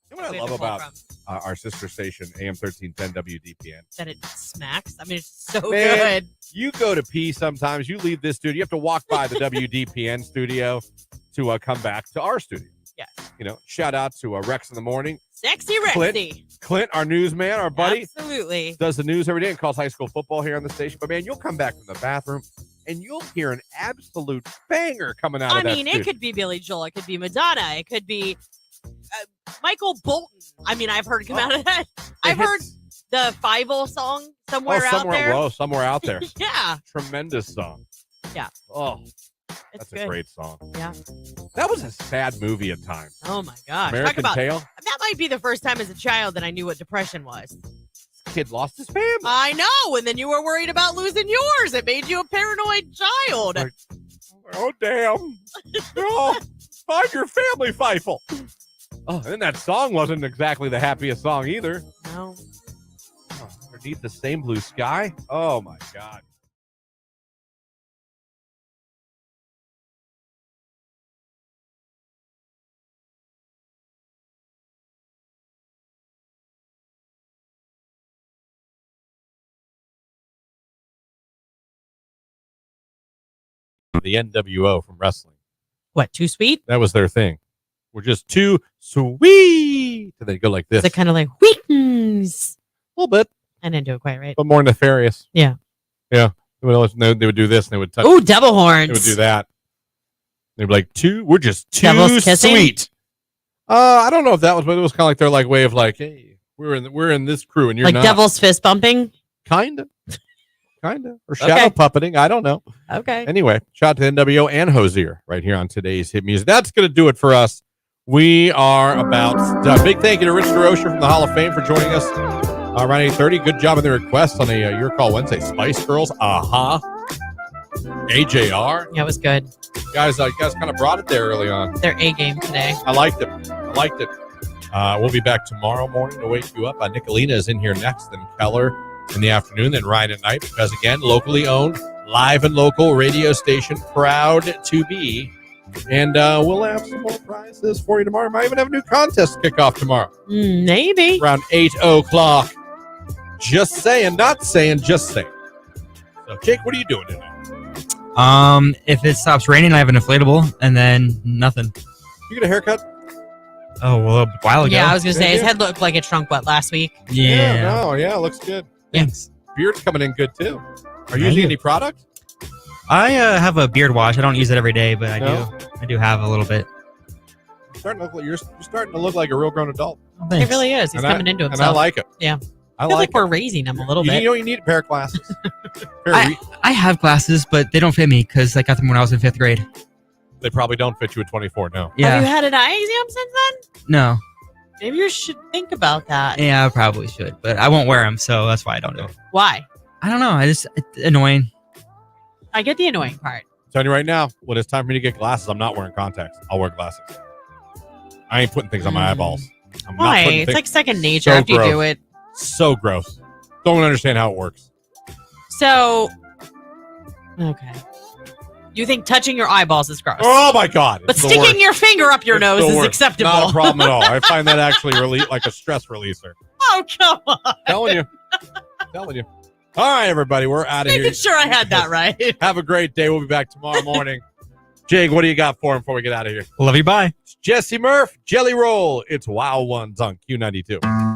You know what I love about our sister station, AM 1310 WDPN? That it smacks. I mean, it's so Man, good. You go to pee sometimes. You leave this studio. You have to walk by the WDPN studio to come back to our studio. Yes. You know, shout out to Rex in the morning. Sexy Rexy. Clint, our newsman, our buddy. Absolutely. Does the news every day and calls high school football here on the station. But, man, you'll come back from the bathroom and you'll hear an absolute banger coming out of that studio. It could be Billy Joel. It could be Madonna. It could be Michael Bolton. I mean, I've heard come out of that. I've heard the Fievel song somewhere out there. Whoa, somewhere out there. Yeah. Tremendous song. Yeah. Oh, that's a great song. Yeah. That was a sad movie at times. Oh, my gosh. American Tail. That might be the first time as a child that I knew what depression was. Kid lost his family. I know. And then you were worried about losing yours. It made you a paranoid child. Oh, damn. Oh, find your family, Feifel. Oh, and that song wasn't exactly the happiest song either. No. Oh, underneath the same blue sky. Oh, my God. The NWO from wrestling. What, Too Sweet? That was their thing. We're just too sweet. And they go like this. Is it kind of like weakens? A little bit. I didn't do it quite right. But more nefarious. Yeah. Yeah. They would do this and they would touch. Oh, devil horns. They would do that. They'd be like, we're just too Devil's kissing? sweet. I don't know if that was, but it was kind of like their like way of like, hey, we're in this crew and you're like not. devil's fist bumping? Kind of. Or shadow puppeting. I don't know. Okay. Anyway, shout out to NWO and Hosier right here on today's Hit Music. That's going to do it for us. We are about done. Big thank you to Rich DeRocher from the Hall of Fame for joining us around 8:30. Good job on the request on a Your Call Wednesday. Spice Girls, AJR. Yeah, it was good. You guys kind of brought it there early on. Their A game today. I liked it. We'll be back tomorrow morning to wake you up. Nicolina is in here next, then Keller in the afternoon, then Ryan at night, because again, locally owned, live and local radio station, proud to be. And we'll have some more prizes for you tomorrow. Might even have a new contest kick off tomorrow. Maybe. Around 8 o'clock. Just saying, not saying, just saying. So, Jake, what are you doing today? If it stops raining, I have an inflatable, and then nothing. You get a haircut? Oh, well, a while ago. Yeah, I was going to say, his head looked like it shrunk, last week? Yeah. It looks good. Thanks. Beard's coming in good, too. Are you using any product? I have a beard wash. I don't use it every day, but I do have a little bit. You're starting to look like a real grown adult. He really is. He's coming into himself. And I like it. Yeah. I feel like like we're raising him a little bit. You know you need a pair of glasses. I have glasses, but they don't fit me because I got them when I was in 5th grade. They probably don't fit you at 24, no. Yeah. Have you had an eye exam since then? No. Maybe you should think about that. Yeah, I probably should, but I won't wear them, so that's why I don't do it. Why? I don't know. It's annoying. I get the annoying part. I'm telling you right now, when it's time for me to get glasses, I'm not wearing contacts. I'll wear glasses. I ain't putting things on my eyeballs. Why? It's like second nature after you do it. So gross. Don't understand how it works. So, okay. You think touching your eyeballs is gross. Oh my God. But sticking your finger up your nose is acceptable. Not a problem at all. I find that actually like a stress releaser. Oh, come on. Telling you. All right, everybody. We're out of here. Making sure I had that right. Have a great day. We'll be back tomorrow morning. Jake, what do you got for him before we get out of here? Love you. Bye. It's Jesse Murph, Jelly Roll. It's Wild Ones on Q92.